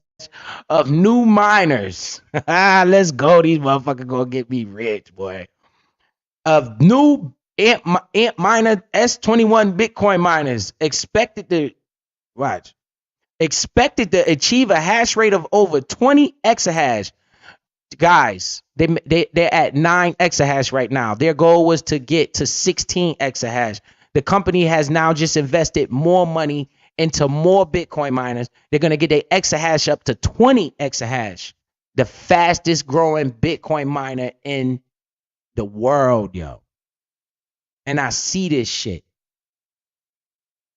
of new miners. Let's go. These motherfuckers gonna get me rich, boy. Of new AMP miner S21 Bitcoin miners expected to achieve a hash rate of over 20 exahash. Guys, they're at 9 exahash right now. Their goal was to get to 16 exahash. The company has now just invested more money into more Bitcoin miners. They're going to get their exahash up to 20 exahash. The fastest growing Bitcoin miner in the world, yo. And I see this shit.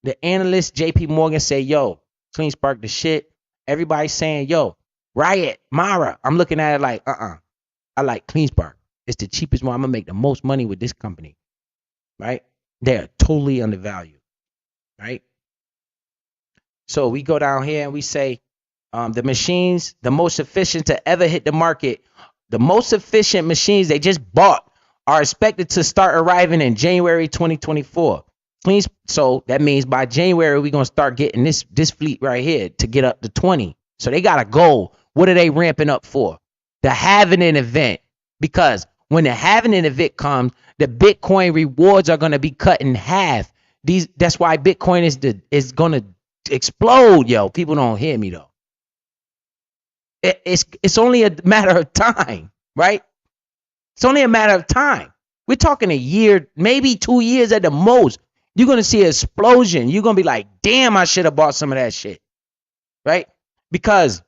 The analyst JP Morgan say, yo, CleanSpark the shit. Everybody's saying, yo, Riot, Mara. I'm looking at it like, I like CleanSpark. It's the cheapest one. I'm going to make the most money with this company. Right? They're totally undervalued. Right? So we go down here and we say, the machines, the most efficient to ever hit the market, the most efficient machines they just bought are expected to start arriving in January 2024. So that means by January, we're going to start getting this fleet right here to get up to 20. So they got a goal. What are they ramping up for? The halving event. Because when the halving event comes, the Bitcoin rewards are going to be cut in half. That's why Bitcoin is going to explode, yo. People don't hear me though. It's only a matter of time, right? It's only a matter of time. We're talking a year, maybe 2 years at the most. You're going to see an explosion. You're going to be like, damn, I should have bought some of that shit, right? Because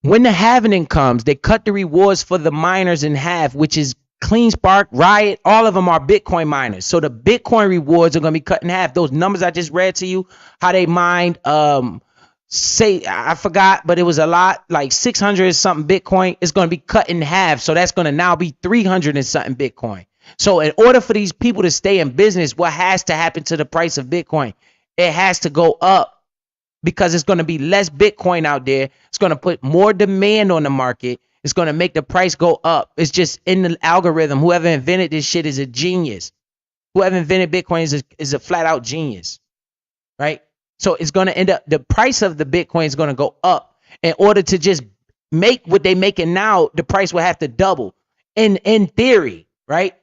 when the halving comes, they cut the rewards for the miners in half, which is CleanSpark, Riot, all of them are Bitcoin miners. So the Bitcoin rewards are going to be cut in half. Those numbers I just read to you, how they mined, I forgot, but it was a lot, like 600 something Bitcoin. It's going to be cut in half. So that's going to now be 300 and something Bitcoin. So in order for these people to stay in business, what has to happen to the price of Bitcoin? It has to go up. Because it's going to be less Bitcoin out there. It's going to put more demand on the market. It's going to make the price go up. It's just in the algorithm. Whoever invented this shit is a genius. Whoever invented Bitcoin is a flat out genius. Right? So it's going to end up, the price of the Bitcoin is going to go up. In order to just make what they're making now, the price will have to double. In theory, right?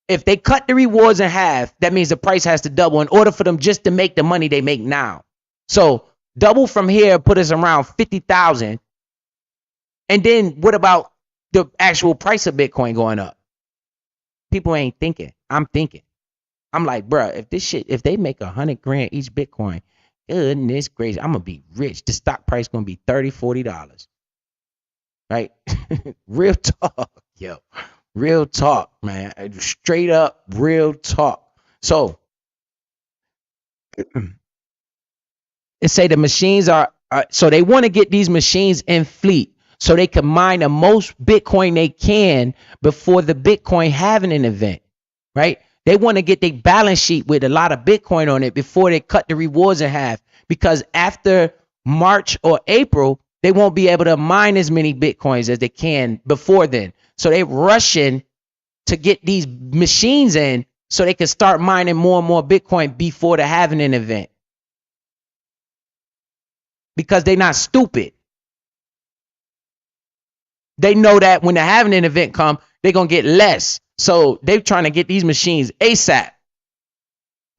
If they cut the rewards in half, that means the price has to double in order for them just to make the money they make now. So double from here put us around 50,000. And then what about the actual price of Bitcoin going up? People ain't thinking. I'm thinking. I'm like, bruh, if they make $100,000 each Bitcoin, goodness gracious, I'm gonna be rich. The stock price gonna be $30, $40. Right? Real talk, yo. Real talk, man. Straight up real talk. So it say the machines are so they want to get these machines in fleet so they can mine the most Bitcoin they can before the Bitcoin halving an event, right? They want to get their balance sheet with a lot of Bitcoin on it before they cut the rewards in half, because after March or April, they won't be able to mine as many Bitcoins as they can before then. So they're rushing to get these machines in so they can start mining more and more Bitcoin before the halving an event. Because they're not stupid. They know that when the halving an event come, they're going to get less. So they're trying to get these machines ASAP.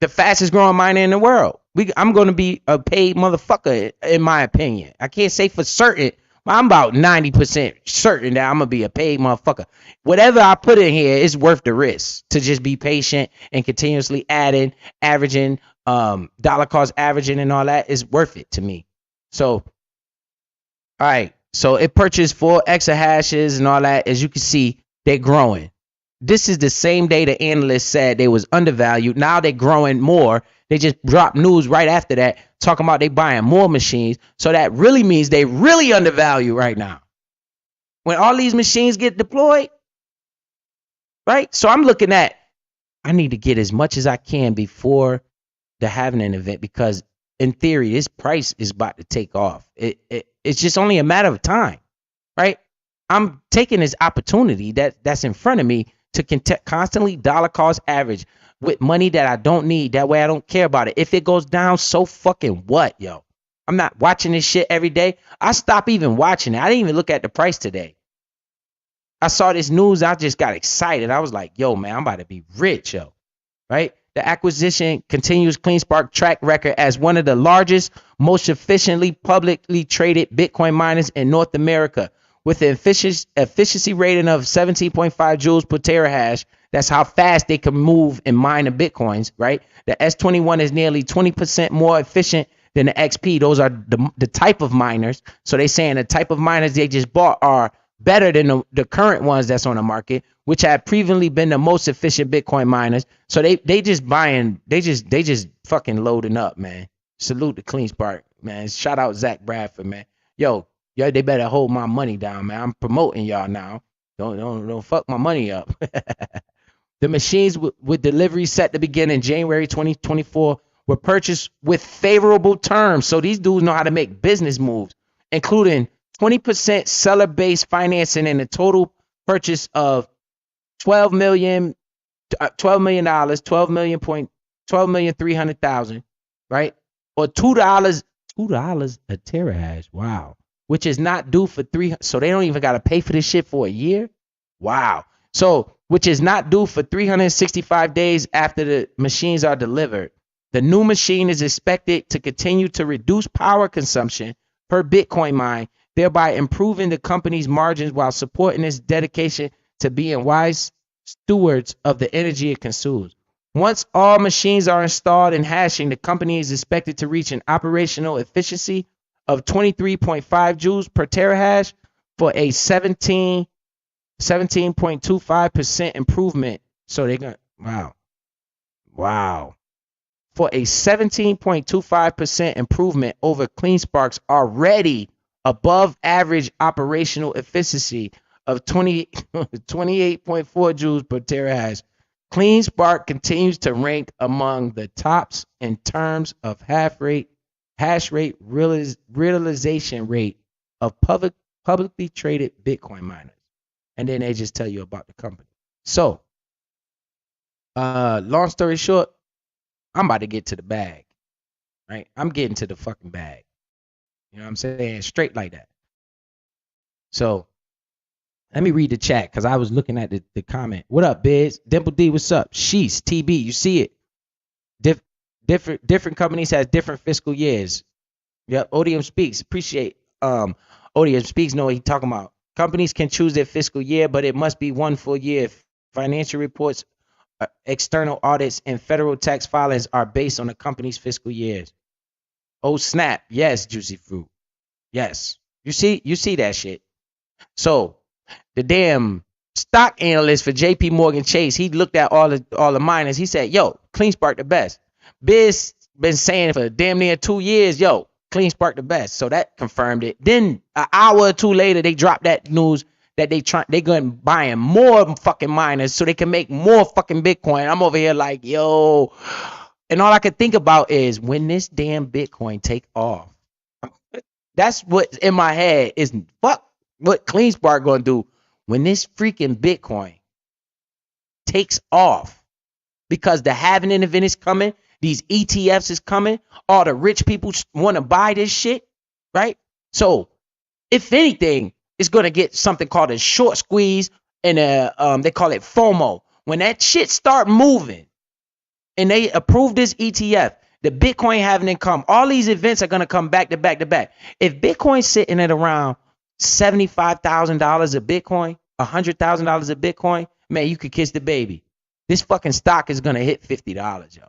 The fastest growing miner in the world. I'm going to be a paid motherfucker, in my opinion. I can't say for certain, but I'm about 90% certain that I'm going to be a paid motherfucker. Whatever I put in here is worth the risk to just be patient and continuously adding, averaging, dollar cost averaging and all that is worth it to me. So, all right. So it purchased 4 exahashes and all that. As you can see, they're growing. This is the same day the analysts said they was undervalued. Now they're growing more. They just dropped news right after that talking about they buying more machines. So that really means they really undervalued right now. When all these machines get deployed, right? So I'm looking at, I need to get as much as I can before the halving an event, because in theory, this price is about to take off. It's just only a matter of time, right? I'm taking this opportunity that's in front of me to constantly dollar cost average with money that I don't need. That way I don't care about it. If it goes down, so fucking what, yo? I'm not watching this shit every day. I stopped even watching it. I didn't even look at the price today. I saw this news. I just got excited. I was like, yo, man, I'm about to be rich, yo, right? The acquisition continues CleanSpark track record as one of the largest, most efficiently publicly traded Bitcoin miners in North America, with an efficiency rating of 17.5 joules per terahash. That's how fast they can move and mine the Bitcoins, right? The S21 is nearly 20% more efficient than the XP. Those are the type of miners. So they saying the type of miners they just bought are better than the current ones that's on the market, which have previously been the most efficient Bitcoin miners. So they just buying, they just fucking loading up, man. Salute to CleanSpark, man. Shout out Zach Bradford, man. Yo, they better hold my money down, man. I'm promoting y'all now. Don't fuck my money up. The machines with delivery set to begin in January 2024 were purchased with favorable terms. So these dudes know how to make business moves, including 20% seller-based financing and a total purchase of $12 million, $12,300,000, right? Or $2 a terahash. Wow. Which is not due for so they don't even got to pay for this shit for a year. Wow. So, which is not due for 365 days after the machines are delivered. The new machine is expected to continue to reduce power consumption per Bitcoin mine, thereby improving the company's margins while supporting its dedication to being wise stewards of the energy it consumes. Once all machines are installed and hashing, the company is expected to reach an operational efficiency of 23.5 joules per terahash for a 17.25% improvement. So they're going to, wow. For a 17.25% improvement over CleanSpark's already above average operational efficiency of 28.4 joules per terahash. CleanSpark continues to rank among the tops in terms of hash rate realization rate of publicly traded Bitcoin miners. And then they just tell you about the company. So, long story short, I'm about to get to the bag, right? I'm getting to the fucking bag. You know what I'm saying? Straight like that. So, let me read the chat because I was looking at the comment. What up, Biz? Dimple D, what's up? Sheets, TB, you see it. Different companies has different fiscal years. Yep, Odium Speaks. Appreciate Odium Speaks know what he's talking about. Companies can choose their fiscal year, but it must be one full year. Financial reports, external audits, and federal tax filings are based on the company's fiscal years. Oh snap. Yes, Juicy Fruit. Yes. You see that shit. So the damn stock analyst for JP Morgan Chase, he looked at all the miners. He said, yo, CleanSpark the best. Biz been saying for damn near 2 years, yo, CleanSpark the best. So that confirmed it. Then an hour or two later, they dropped that news that they going buying more fucking miners so they can make more fucking Bitcoin. I'm over here like, yo. And all I could think about is when this damn Bitcoin take off. That's what's in my head is fuck what CleanSpark gonna do when this freaking Bitcoin takes off, because the halving event is coming, these ETFs is coming, all the rich people want to buy this shit, right? So if anything, it's gonna get something called a short squeeze and they call it FOMO. When that shit start moving and they approve this ETF, the Bitcoin halving come, all these events are gonna come back to back to back. If Bitcoin's sitting at around $75,000 a Bitcoin, $100,000 a Bitcoin, man, you could kiss the baby. This fucking stock is gonna hit $50, yo.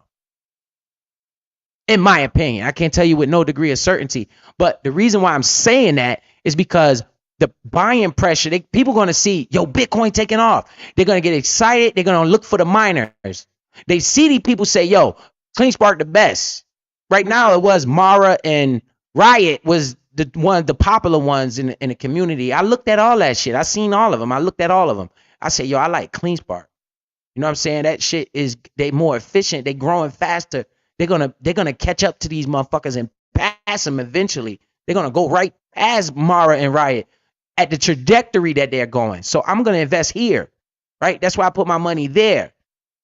In my opinion, I can't tell you with no degree of certainty, but the reason why I'm saying that is because the buying pressure, people gonna see, yo, Bitcoin taking off. They're gonna get excited. They're gonna look for the miners. They see these people say, yo, CleanSpark the best. Right now, it was Mara and Riot was the popular ones in the community. I looked at all that shit. I seen all of them. I looked at all of them. I said, yo, I like CleanSpark. You know what I'm saying? That shit they more efficient. They growing faster. They're gonna catch up to these motherfuckers and pass them eventually. They're gonna go right past Mara and Riot at the trajectory that they're going. So I'm gonna invest here, right? That's why I put my money there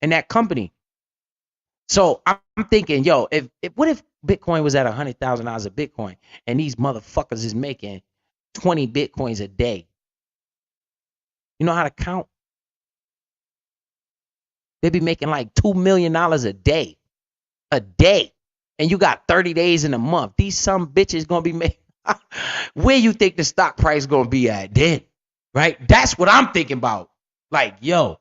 in that company. So I'm thinking, yo, what if Bitcoin was at $100,000 a Bitcoin and these motherfuckers is making 20 Bitcoins a day? You know how to count? They be making like $2 million a day. A day. And you got 30 days in a month. These some bitches gonna be making. Where you think the stock price gonna be at then? Right? That's what I'm thinking about. Like, yo.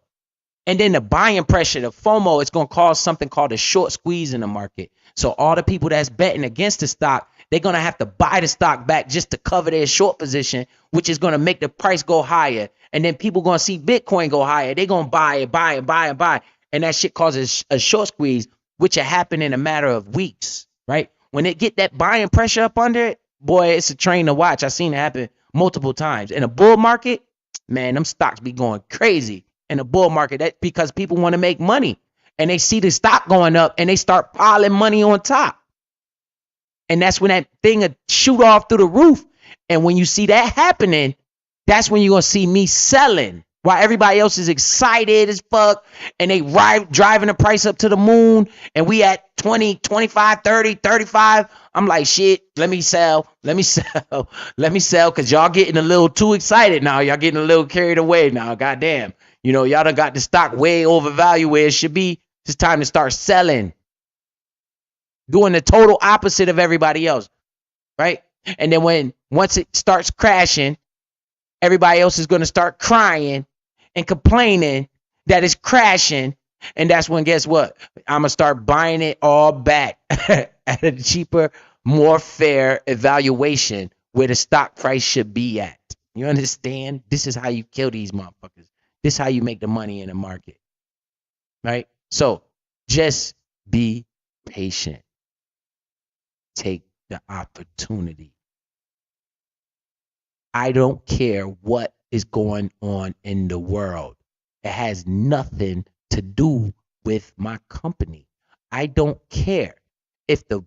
And then the buying pressure, the FOMO, it's going to cause something called a short squeeze in the market. So all the people that's betting against the stock, they're going to have to buy the stock back just to cover their short position, which is going to make the price go higher. And then people going to see Bitcoin go higher. They're going to buy it, buy it, buy it, buy it. And that shit causes a short squeeze, which will happen in a matter of weeks, right? When it get that buying pressure up under it, boy, it's a train to watch. I've seen it happen multiple times. In a bull market, man, them stocks be going crazy. In a bull market, that because people want to make money and they see the stock going up and they start piling money on top. And that's when that thing will shoot off through the roof. And when you see that happening, that's when you're going to see me selling while everybody else is excited as fuck and they driving the price up to the moon. And we at 20, 25, 30, 35. I'm like, shit, let me sell. Because y'all getting a little too excited now. Y'all getting a little carried away now. Goddamn. You know, y'all done got the stock way overvalued where it should be. It's time to start selling. Doing the total opposite of everybody else. Right? And then once it starts crashing, everybody else is going to start crying and complaining that it's crashing. And that's when, guess what? I'm going to start buying it all back at a cheaper, more fair evaluation where the stock price should be at. You understand? This is how you kill these motherfuckers. This is how you make the money in the market, right? So just be patient. Take the opportunity. I don't care what is going on in the world. It has nothing to do with my company. I don't care if the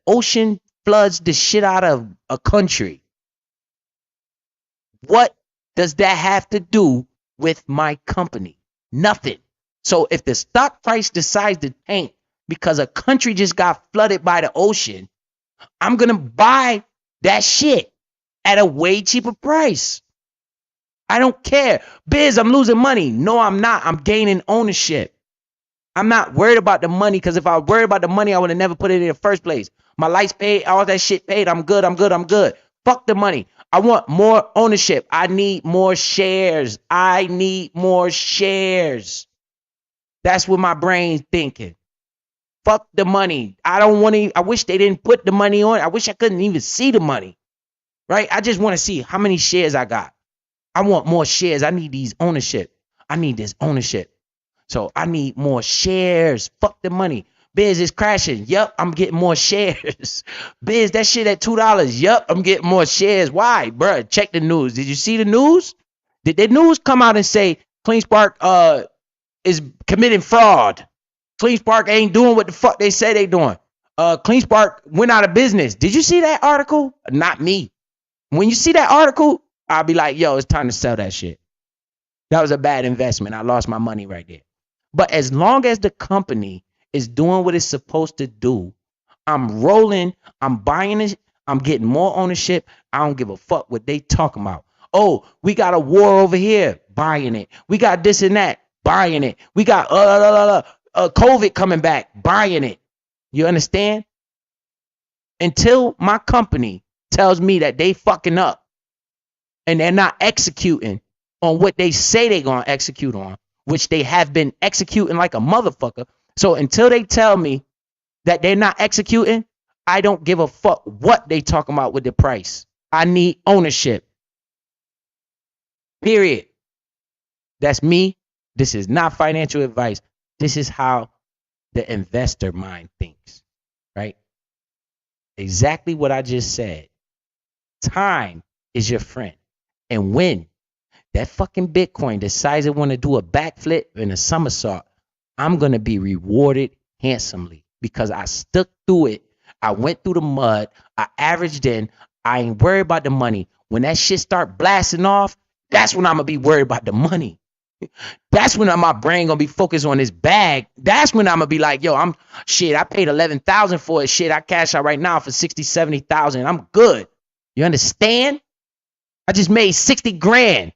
ocean floods the shit out of a country. What does that have to do with my company? Nothing. So if the stock price decides to tank because a country just got flooded by the ocean, I'm going to buy that shit at a way cheaper price. I don't care. Biz, I'm losing money. No, I'm not. I'm gaining ownership. I'm not worried about the money because if I worried about the money, I would have never put it in the first place. My lights paid, all that shit paid. I'm good. Fuck the money. I want more ownership. I need more shares. That's what my brain's thinking. Fuck the money. I don't want to. I wish they didn't put the money on. I wish I couldn't even see the money. Right? I just want to see how many shares I got. I want more shares. I need these ownership. I need this ownership. So I need more shares. Fuck the money. Biz is crashing. Yup, I'm getting more shares. Biz, that shit at $2. Yup, I'm getting more shares. Why? Bruh, check the news. Did you see the news? Did the news come out and say CleanSpark is committing fraud? CleanSpark ain't doing what the fuck they say they doing. CleanSpark went out of business. Did you see that article? Not me. When you see that article, I'll be like, yo, it's time to sell that shit. That was a bad investment. I lost my money right there. But as long as the company is doing what it's supposed to do, I'm rolling, I'm buying it, I'm getting more ownership. I don't give a fuck what they talking about. Oh, we got a war over here, buying it. We got this and that, buying it. We got COVID coming back, buying it. You understand? Until my company tells me that they fucking up and they're not executing on what they say they're going to execute on, which they have been executing like a motherfucker. So until they tell me that they're not executing, I don't give a fuck what they talking about with the price. I need ownership. Period. That's me. This is not financial advice. This is how the investor mind thinks, right? Exactly what I just said. Time is your friend. And when that fucking Bitcoin decides it want to do a backflip and a somersault, I'm going to be rewarded handsomely because I stuck through it. I went through the mud. I averaged in. I ain't worried about the money. When that shit start blasting off, that's when I'm going to be worried about the money. That's when my brain going to be focused on this bag. That's when I'm going to be like, yo, I paid 11,000 for it. Shit, I cash out right now for 60, 70,000. I'm good. You understand? I just made 60 grand.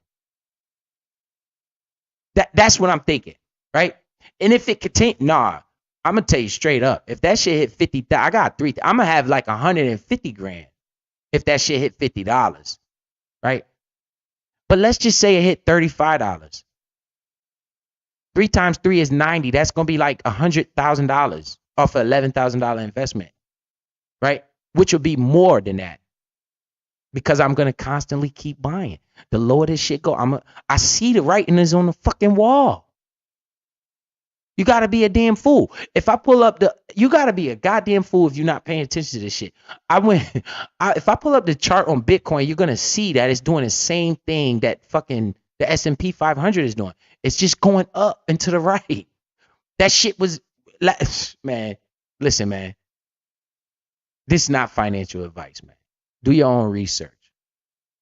That's what I'm thinking, right? And if it continue, I'm going to tell you straight up. If that shit hit 50, I got I'm going to have like 150 grand if that shit hit $50, right? But let's just say it hit $35. 3 times 3 is 90. That's going to be like $100,000 off an $11,000 investment, right? Which will be more than that because I'm going to constantly keep buying. The lower this shit go, I see the writing is on the fucking wall. You got to be a damn fool. If I pull up you got to be a goddamn fool if you're not paying attention to this shit. If I pull up the chart on Bitcoin, you're going to see that it's doing the same thing that fucking the S&P 500 is doing. It's just going up and to the right. That shit was, man, listen, man. This is not financial advice, man. Do your own research.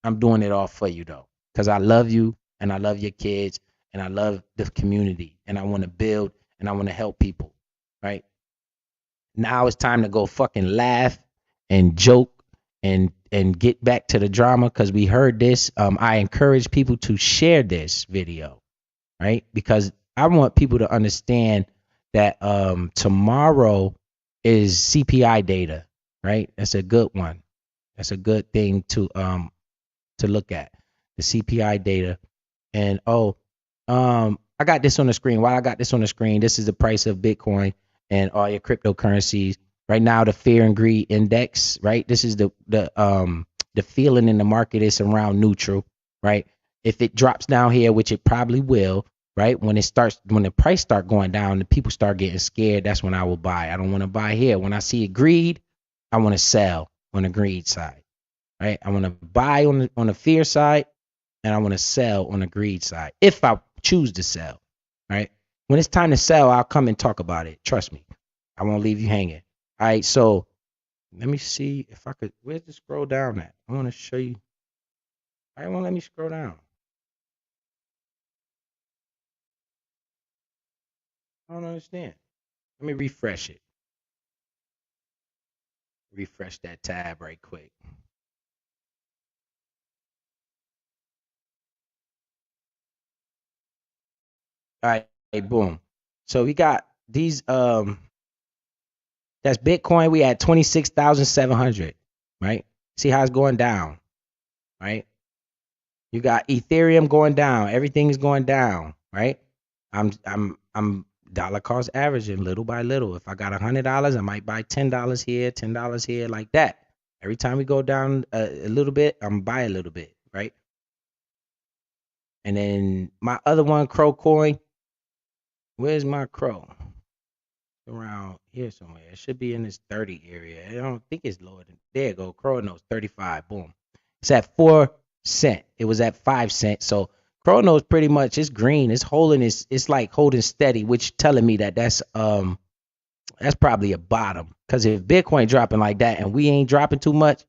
I'm doing it all for you, though, because I love you and I love your kids and I love the community and I want to build and I want to help people, right? Now it's time to go fucking laugh and joke and get back to the drama because we heard this. I encourage people to share this video, right? Because I want people to understand that tomorrow is CPI data, right? That's a good one. That's a good thing to look at, the CPI data. And I got this on the screen. While I got this on the screen, this is the price of Bitcoin and all your cryptocurrencies. Right now, the fear and greed index, right? This is the feeling in the market is around neutral, right? If it drops down here, which it probably will, right? When the price start going down, the people start getting scared. That's when I will buy. I don't want to buy here. When I see greed, I want to sell on the greed side, right? I want to buy on the fear side, and I want to sell on the greed side if I choose to sell, right? When it's time to sell, I'll come and talk about it. Trust me, I won't leave you hanging. All right, so let me see if I could. Where's the scroll down at? I want to show you. I won't let me scroll down. I don't understand. Let me refresh it. Refresh that tab right quick. All right, boom. So we got these. That's Bitcoin. We at 26,700. Right. See how it's going down. Right. You got Ethereum going down. Everything is going down. Right. I'm dollar cost averaging little by little. If I got $100, I might buy $10 here, $10 here, like that. Every time we go down a little bit, I'm buy a little bit, right? And then my other one, Crow Coin. Where's my Crow? Around here somewhere. It should be in this 30 area. I don't think it's lower than. There you go. Chronos 35. Boom. It's at 4 cents. It was at 5 cents. So Chronos pretty much it's green. It's holding. It's like holding steady, which telling me that that's probably a bottom. Because if Bitcoin dropping like that and we ain't dropping too much,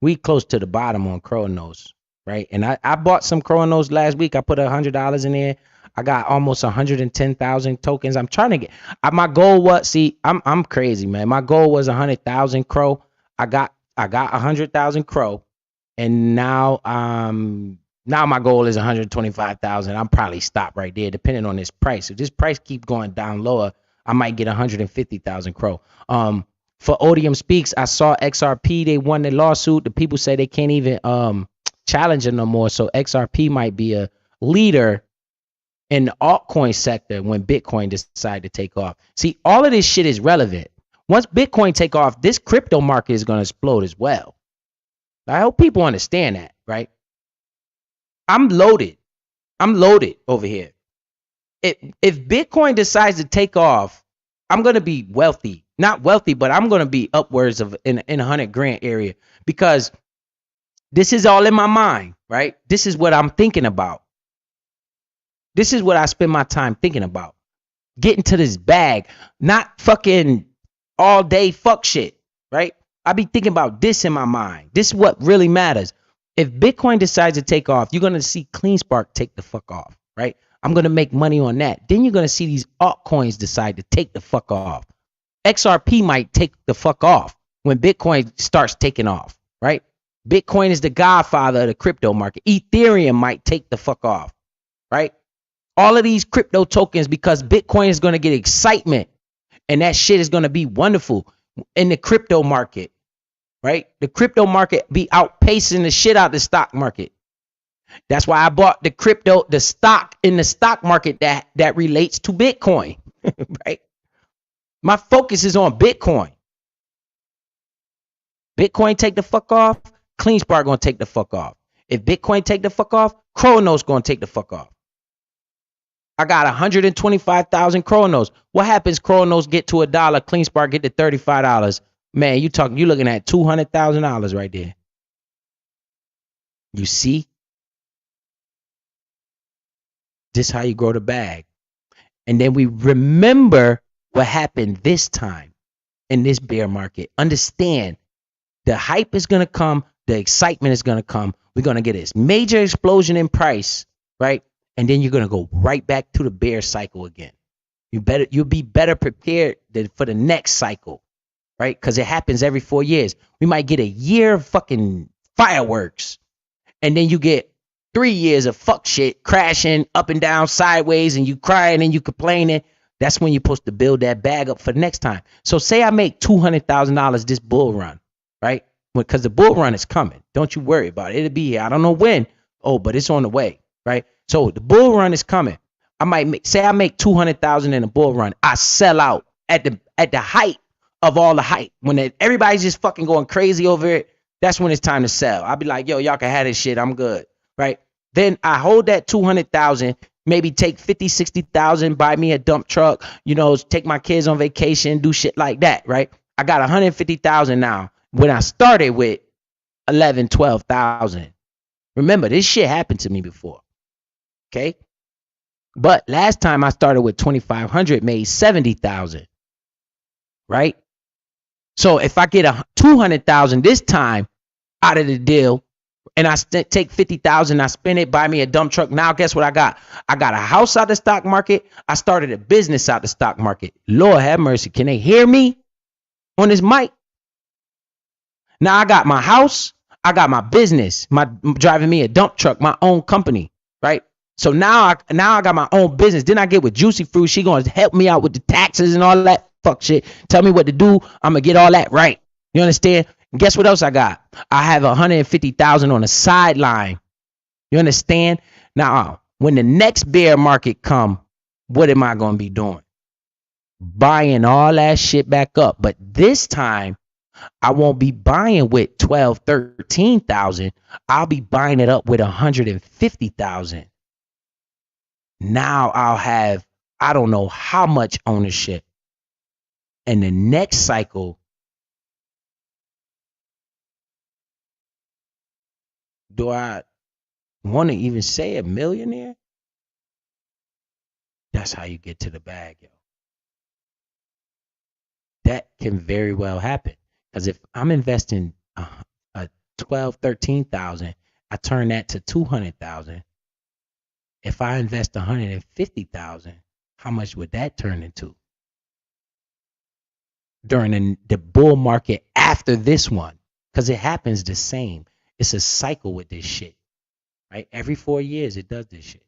we close to the bottom on Chronos, right? And I bought some Chronos last week. I put $100 in there. I got almost 110,000 tokens. I'm trying to get. My goal was. See, I'm crazy, man. My goal was 100,000 Crow. I got 100,000 Crow, and now my goal is 125,000. I'm probably stop right there, depending on this price. If this price keep going down lower, I might get 150,000 Crow. For Odium Speaks, I saw XRP. They won the lawsuit. The people say they can't even challenge it no more. So XRP might be a leader in the altcoin sector when Bitcoin decide to take off. See, all of this shit is relevant. Once Bitcoin take off, this crypto market is going to explode as well. I hope people understand that, right? I'm loaded over here. If Bitcoin decides to take off, I'm going to be wealthy. Not wealthy, but I'm going to be upwards of in 100 grand area, because this is all in my mind, right? This is what I'm thinking about. This is what I spend my time thinking about. Getting to this bag, not fucking all day fuck shit, right? I be thinking about this in my mind. This is what really matters. If Bitcoin decides to take off, you're going to see CleanSpark take the fuck off, right? I'm going to make money on that. Then you're going to see these altcoins decide to take the fuck off. XRP might take the fuck off when Bitcoin starts taking off, right? Bitcoin is the godfather of the crypto market. Ethereum might take the fuck off, right? All of these crypto tokens, because Bitcoin is going to get excitement and that shit is going to be wonderful in the crypto market, right? The crypto market be outpacing the shit out of the stock market. That's why I bought the stock in the stock market that relates to Bitcoin, right? My focus is on Bitcoin. Bitcoin take the fuck off, CleanSpark going to take the fuck off. If Bitcoin take the fuck off, Chronos going to take the fuck off. I got 125,000 Chronos. What happens? Chronos get to $1, CleanSpark get to $35. Man, you looking at $200,000 right there. You see? This is how you grow the bag. And then we remember what happened this time in this bear market. Understand, the hype is going to come. The excitement is going to come. We're going to get this major explosion in price, right? And then you're going to go right back to the bear cycle again. You'll be better prepared for the next cycle, right? Because it happens every 4 years. We might get a year of fucking fireworks, and then you get 3 years of fuck shit crashing up and down sideways, and you crying and you complaining. That's when you're supposed to build that bag up for the next time. So say I make $200,000 this bull run, right? Because the bull run is coming. Don't you worry about it. It'll be here. I don't know when. Oh, but it's on the way, right? So the bull run is coming. I might make 200,000 in a bull run. I sell out at the height of all the hype. When everybody's just fucking going crazy over it, that's when it's time to sell. I'll be like, yo, y'all can have this shit. I'm good, right? Then I hold that 200,000, maybe take 50, 60,000, buy me a dump truck, take my kids on vacation, do shit like that, right? I got 150,000 now. When I started with 11, 12,000. Remember, this shit happened to me before. Okay? But last time I started with 2,500, made 70,000. Right? So if I get 200,000 this time out of the deal, and I take 50,000, I spend it, buy me a dump truck. Now guess what I got? I got a house out the stock market. I started a business out the stock market. Lord have mercy. Can they hear me on this mic? Now I got my house. I got my business. Driving me a dump truck, my own company, right? So now I got my own business. Then I get with Juicy Fruit. She gonna help me out with the taxes and all that fuck shit. Tell me what to do. I'm gonna get all that right. You understand? And guess what else I got? I have 150,000 on the sideline. You understand? Now, when the next bear market come, what am I gonna be doing? buying all that shit back up. But this time, I won't be buying with 12, 13,000. I'll be buying it up with 150,000. Now I'll have, I don't know how much ownership. And the next cycle, do I want to even say a millionaire? That's how you get to the bag, yo. That can very well happen. Because if I'm investing a 12, 13,000, I turn that to 200,000. If I invest 150,000, how much would that turn into? During the bull market after this one. Because it happens the same. It's a cycle with this shit. Right? Every 4 years it does this shit.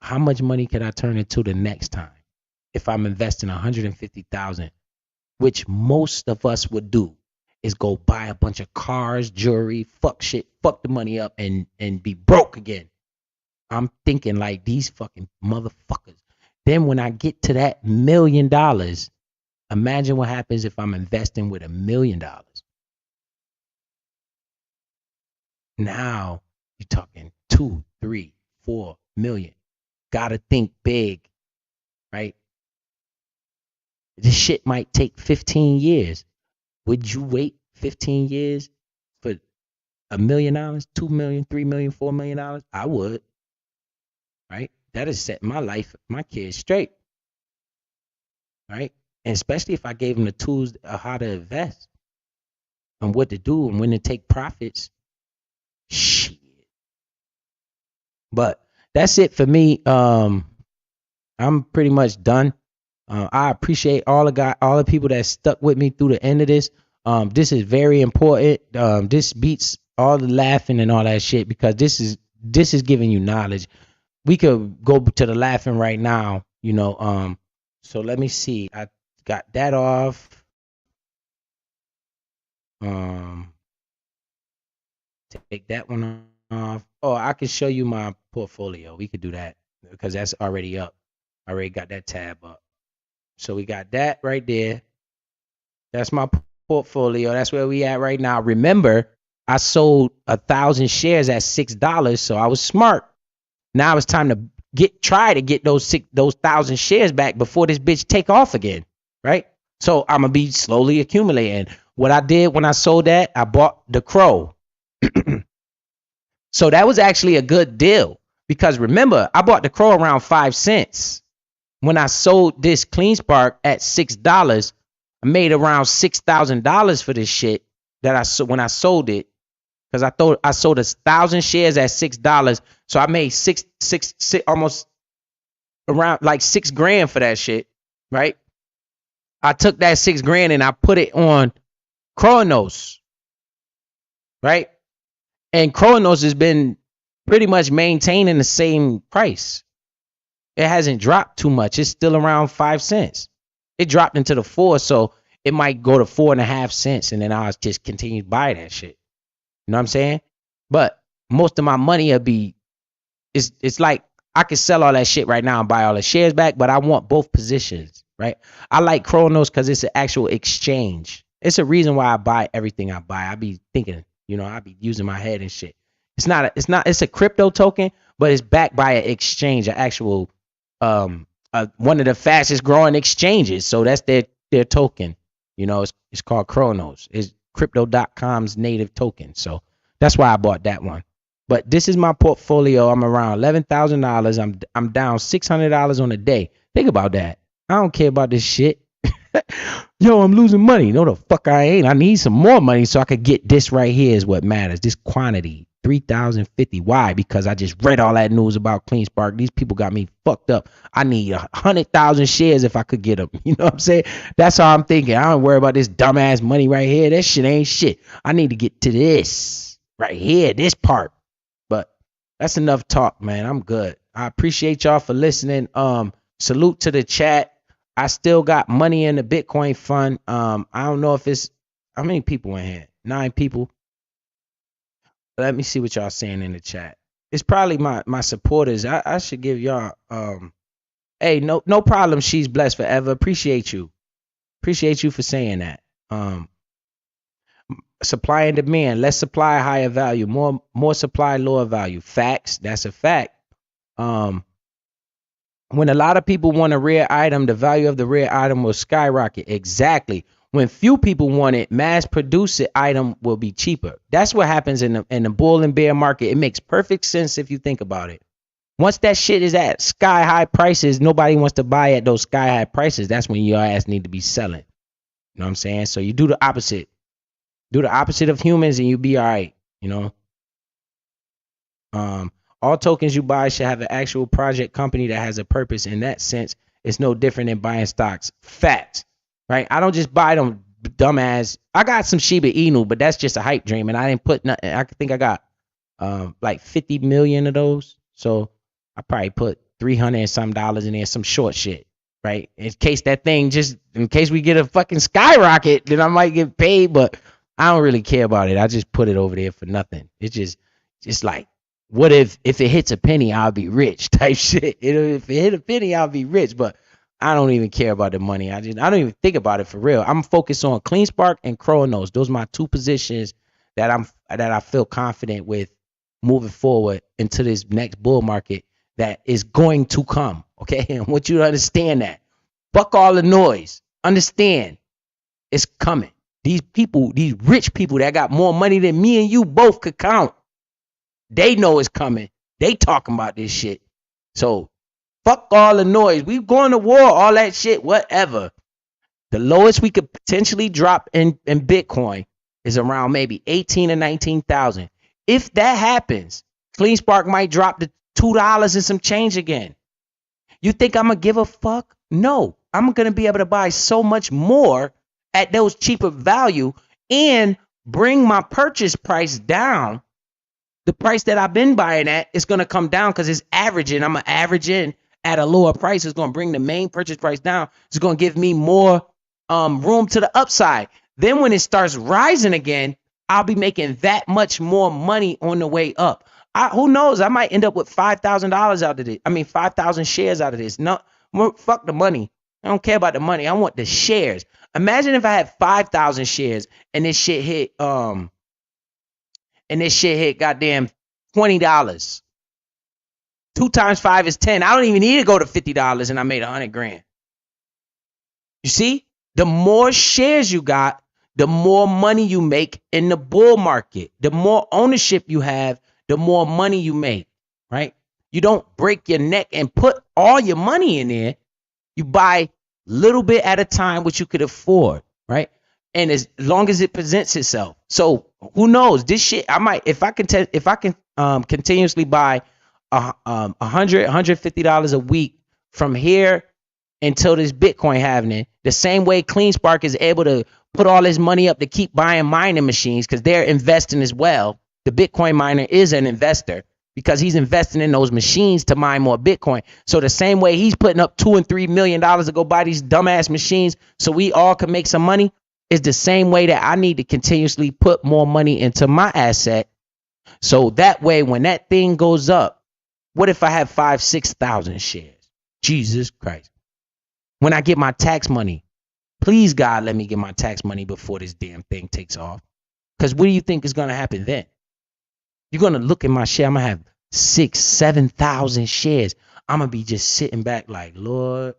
How much money can I turn into the next time if I'm investing 150,000, which most of us would do, is go buy a bunch of cars, jewelry, fuck shit, fuck the money up, and be broke again. I'm thinking like these fucking motherfuckers. Then when I get to that $1 million, imagine what happens if I'm investing with $1 million. Now you're talking 2, 3, 4 million. Gotta think big, right? This shit might take 15 years. Would you wait 15 years for $1 million, $2 million, $3 million, $4 million? I would, right? That has set my life, my kids straight, right? And especially if I gave them the tools of how to invest and what to do and when to take profits. Shit. But that's it for me. I'm pretty much done. I appreciate all the people that stuck with me through the end of this. This is very important. This beats all the laughing and all that shit because this is giving you knowledge. We could go to the laughing right now, you know. So let me see. I got that off. Take that one off. Oh, I can show you my portfolio. We could do that because that's already up. I already got that tab up. So we got that right there. That's my portfolio. That's where we at right now. Remember, I sold 1,000 shares at $6, so I was smart. Now it's time to try to get those 1,000 shares back before this bitch take off again, right? So I'm gonna be slowly accumulating. What I did when I sold that, I bought the Crow. So that was actually a good deal because remember, I bought the Crow around 5 cents. When I sold this CleanSpark at $6, I made around $6,000 for this shit that I sold when I sold it. Because I thought I sold 1,000 shares at $6. So I made six almost around like $6,000 for that shit, right? I took that $6,000 and I put it on Cronos, right? And Cronos has been pretty much maintaining the same price. It hasn't dropped too much. It's still around 5 cents. It dropped into the 4, so it might go to 4.5 cents, and then I'll just continue to buy that shit. You know what I'm saying? But most of my money will be, it's like I could sell all that shit right now and buy all the shares back, but I want both positions, right? I like Cronos because it's an actual exchange. It's a reason why I buy everything I buy. I be thinking, you know, I be using my head and shit. It's a crypto token, but it's backed by an exchange, an actual one of the fastest growing exchanges. So that's their token. You know, it's called Cronos. It's crypto.com's native token. So that's why I bought that one. But this is my portfolio. I'm around $11,000. I'm down $600 on a day. Think about that. I don't care about this shit. Yo, I'm losing money. No, the fuck I ain't. I need some more money so I could get this right here is what matters. This quantity, 3,050. Why? Because I just read all that news about CleanSpark. These people got me fucked up. I need 100,000 shares if I could get them. You know what I'm saying? That's how I'm thinking. I don't worry about this dumbass money right here. That shit ain't shit. I need to get to this right here, this part. But that's enough talk, man. I'm good. I appreciate y'all for listening. Salute to the chat. I still got money in the Bitcoin fund. I don't know if it's how many people in here. 9 people. Let me see what y'all saying in the chat. It's probably my supporters. I should give y'all Hey, no problem. She's blessed forever. Appreciate you for saying that. Supply and demand, less supply, higher value, more supply, lower value. Facts, that's a fact. When a lot of people want a rare item, the value of the rare item will skyrocket. Exactly. When few people want it, mass produce it item will be cheaper. That's what happens in the bull and bear market. It makes perfect sense if you think about it. Once that shit is at sky high prices, nobody wants to buy at those sky high prices. That's when your ass need to be selling. You know what I'm saying? So you do the opposite. Do the opposite of humans and you be all right, you know? All tokens you buy should have an actual project company that has a purpose. In that sense, it's no different than buying stocks. Facts, right? I don't just buy them dumbass. I got some Shiba Inu, but that's just a hype dream. And I didn't put nothing. I think I got like 50 million of those. So I probably put $300 and some in there, some short shit, right? In case we get a fucking skyrocket, then I might get paid, but I don't really care about it. I just put it over there for nothing. It's just like, what if it hits a penny, I'll be rich type shit. If it hit a penny, I'll be rich. But I don't even care about the money. I don't even think about it for real. I'm focused on CleanSpark and Chronos. Those are my two positions that I feel confident with moving forward into this next bull market that is going to come. Okay, I want you to understand that. Fuck all the noise. Understand, it's coming. These people, these rich people that got more money than me and you both could count, they know it's coming. They talking about this shit. So fuck all the noise. We going to war, all that shit, whatever. The lowest we could potentially drop in Bitcoin is around maybe 18 or 19,000. If that happens, CleanSpark might drop to $2 and some change again. You think I'm gonna give a fuck? No, I'm gonna be able to buy so much more at those cheaper value and bring my purchase price down. The price that I've been buying at is going to come down because it's averaging. I'm going to average in at a lower price. It's going to bring the main purchase price down. It's going to give me more room to the upside. Then when it starts rising again, I'll be making that much more money on the way up. Who knows? I might end up with $5,000 out of this. I mean, 5,000 shares out of this. No, fuck the money. I don't care about the money. I want the shares. Imagine if I had 5,000 shares and this shit hit goddamn $20. 2 times 5 is 10. I don't even need to go to $50 and I made $100,000. You see, the more shares you got, the more money you make in the bull market. The more ownership you have, the more money you make, right? You don't break your neck and put all your money in there. You buy little bit at a time, which you could afford, right? And as long as it presents itself. So who knows? This shit, I might, if I can continuously buy $150 a week from here until this Bitcoin happening, the same way CleanSpark is able to put all his money up to keep buying mining machines because they're investing as well. The Bitcoin miner is an investor because he's investing in those machines to mine more Bitcoin. So the same way he's putting up $2 and $3 million to go buy these dumbass machines so we all can make some money is the same way that I need to continuously put more money into my asset. So that way, when that thing goes up, what if I have 5,000-6,000 shares? Jesus Christ. When I get my tax money, please God, let me get my tax money before this damn thing takes off. Because what do you think is going to happen then? You're going to look at my share. I'm going to have 6,000-7,000 shares. I'm going to be just sitting back like, Lord,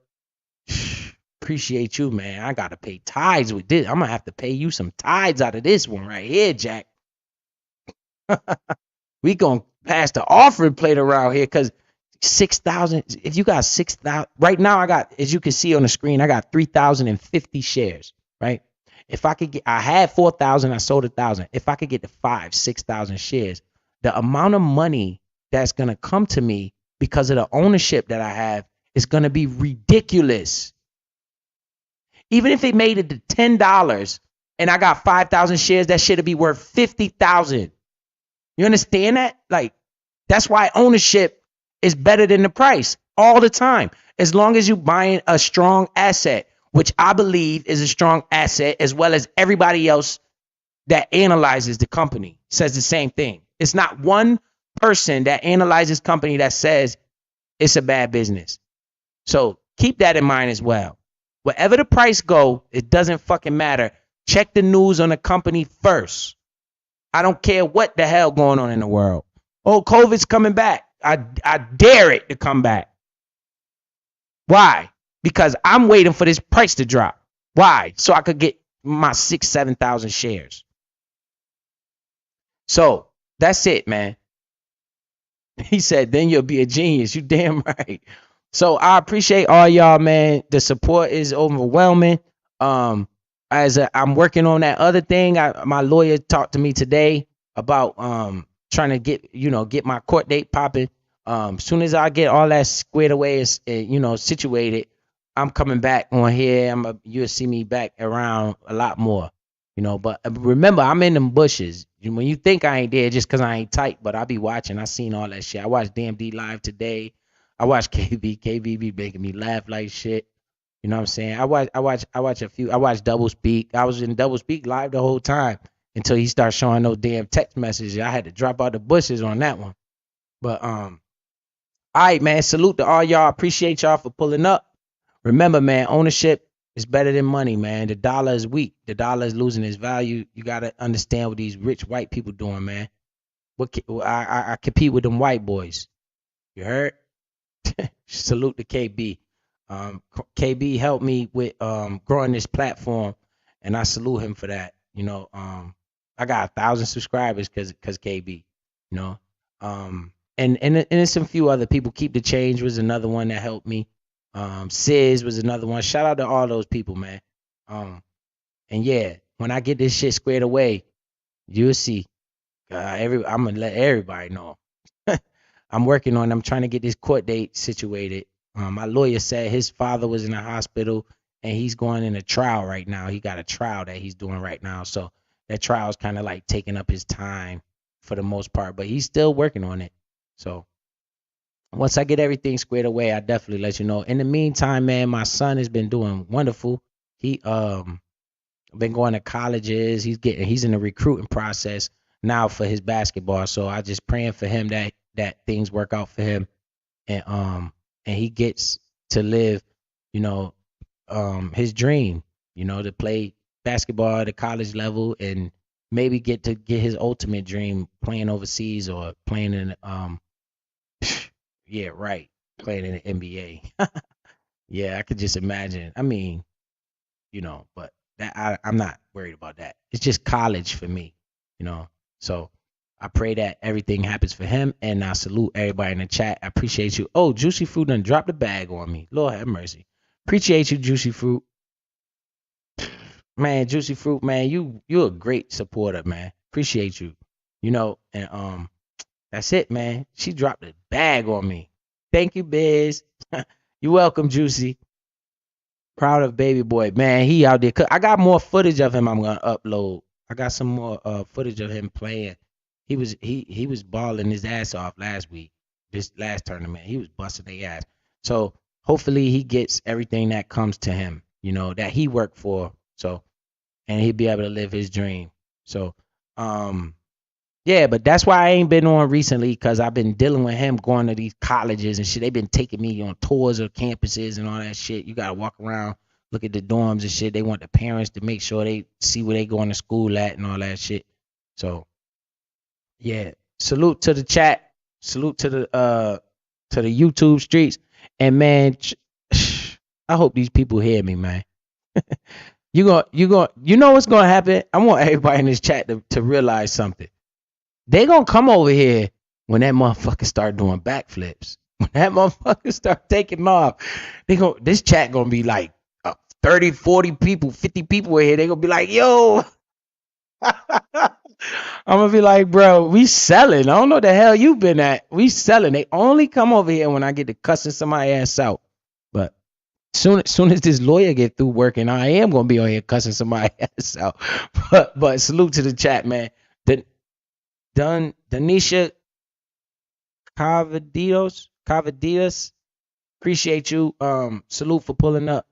appreciate you, man. I got to pay tithes with this. I'm going to have to pay you some tithes out of this one right here, Jack. We going to pass the offering plate around here because 6,000. If you got 6,000, right now I got, as you can see on the screen, I got 3,050 shares, right? If I could get, I had 4,000, I sold 1,000. If I could get to 5,000-6,000 shares, the amount of money that's going to come to me because of the ownership that I have is going to be ridiculous. Even if it made it to $10 and I got 5,000 shares, that shit'll be worth 50,000. You understand that? Like, that's why ownership is better than the price all the time. As long as you're buying a strong asset, which I believe is a strong asset, as well as everybody else that analyzes the company says the same thing. It's not one person that analyzes company that says it's a bad business. So keep that in mind as well. Whatever the price go, it doesn't fucking matter. Check the news on the company first. I don't care what the hell going on in the world. Oh, COVID's coming back. I dare it to come back. Why? Because I'm waiting for this price to drop. Why? So I could get my 6,000-7,000 shares. So that's it, man. He said, then you'll be a genius. You damn right. So I appreciate all y'all, man. The support is overwhelming. I'm working on that other thing. My lawyer talked to me today about trying to get my court date popping. Soon as I get all that squared away, situated, I'm coming back on here. You'll see me back around a lot more, But remember, I'm in them bushes. When you think I ain't there, just because I ain't tight, but I be watching. I seen all that shit. I watched DMD live today. I watched KB. KB be making me laugh like shit. You know what I'm saying? I watch a few. I watched Double Speak. I was in Double Speak live the whole time until he started showing those damn text messages. I had to drop out the bushes on that one. But all right, man. Salute to all y'all. Appreciate y'all for pulling up. Remember, man, ownership is better than money, man. The dollar is weak. The dollar is losing its value. You gotta understand what these rich white people doing, man. I compete with them white boys. You heard? Salute to KB. KB helped me with growing this platform, and I salute him for that. I got 1,000 subscribers because KB. And there's some few other people. Keep the Change was another one that helped me. Sis was another one. Shout out to all those people, man. And yeah, when I get this shit squared away, you'll see. I'm gonna let everybody know. I'm working on. I'm trying to get this court date situated. My lawyer said his father was in the hospital and he's going in a trial right now. He got a trial that he's doing right now, so that trial is kind of like taking up his time for the most part. But he's still working on it. So once I get everything squared away, I definitely let you know. In the meantime, man, my son has been doing wonderful. He been going to colleges. He's in the recruiting process now for his basketball. So I just praying for him that things work out for him, and he gets to live, his dream, to play basketball at the college level and maybe get his ultimate dream playing overseas or playing in playing in the NBA. Yeah, I could just imagine. I mean, but that I'm not worried about that. It's just college for me, So I pray that everything happens for him, and I salute everybody in the chat. I appreciate you. Oh, Juicy Fruit done dropped the bag on me. Lord have mercy. Appreciate you, Juicy Fruit. Man, Juicy Fruit, man, you're a great supporter, man. Appreciate you. And that's it, man. She dropped the bag on me. Thank you, Biz. You're welcome, Juicy. Proud of baby boy, man. He out there. I got more footage of him. I'm gonna upload. I got some more footage of him playing. He was balling his ass off last week. This last tournament, he was busting their ass. So hopefully he gets everything that comes to him, that he worked for. So, and he'll be able to live his dream. So, yeah, but that's why I ain't been on recently, because I've been dealing with him going to these colleges and shit. They've been taking me on tours of campuses and all that shit. You gotta walk around, look at the dorms and shit. They want the parents to make sure they see where they going to school at and all that shit. So, yeah, salute to the chat. Salute to the YouTube streets. And man, I hope these people hear me, man. You know what's gonna happen? I want everybody in this chat to realize something. They gonna come over here when that motherfucker start doing backflips. When that motherfucker start taking off, this chat gonna be like 30, 40 people, 50 people in here. They gonna be like, yo. I'm gonna be like, bro, we selling. I don't know the hell you been at. We selling. They only come over here when I get to cussing somebody ass out. But soon as this lawyer get through working, I am gonna be on here cussing somebody ass out. But salute to the chat, man. Danisha Cavaditos, appreciate you. Salute for pulling up.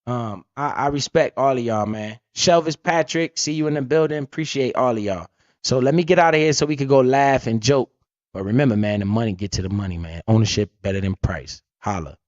I respect all of y'all, man. Shelvis Patrick, see you in the building. Appreciate all of y'all. So let me get out of here so we could go laugh and joke. But remember, man, the money get to the money, man. Ownership better than price. Holla.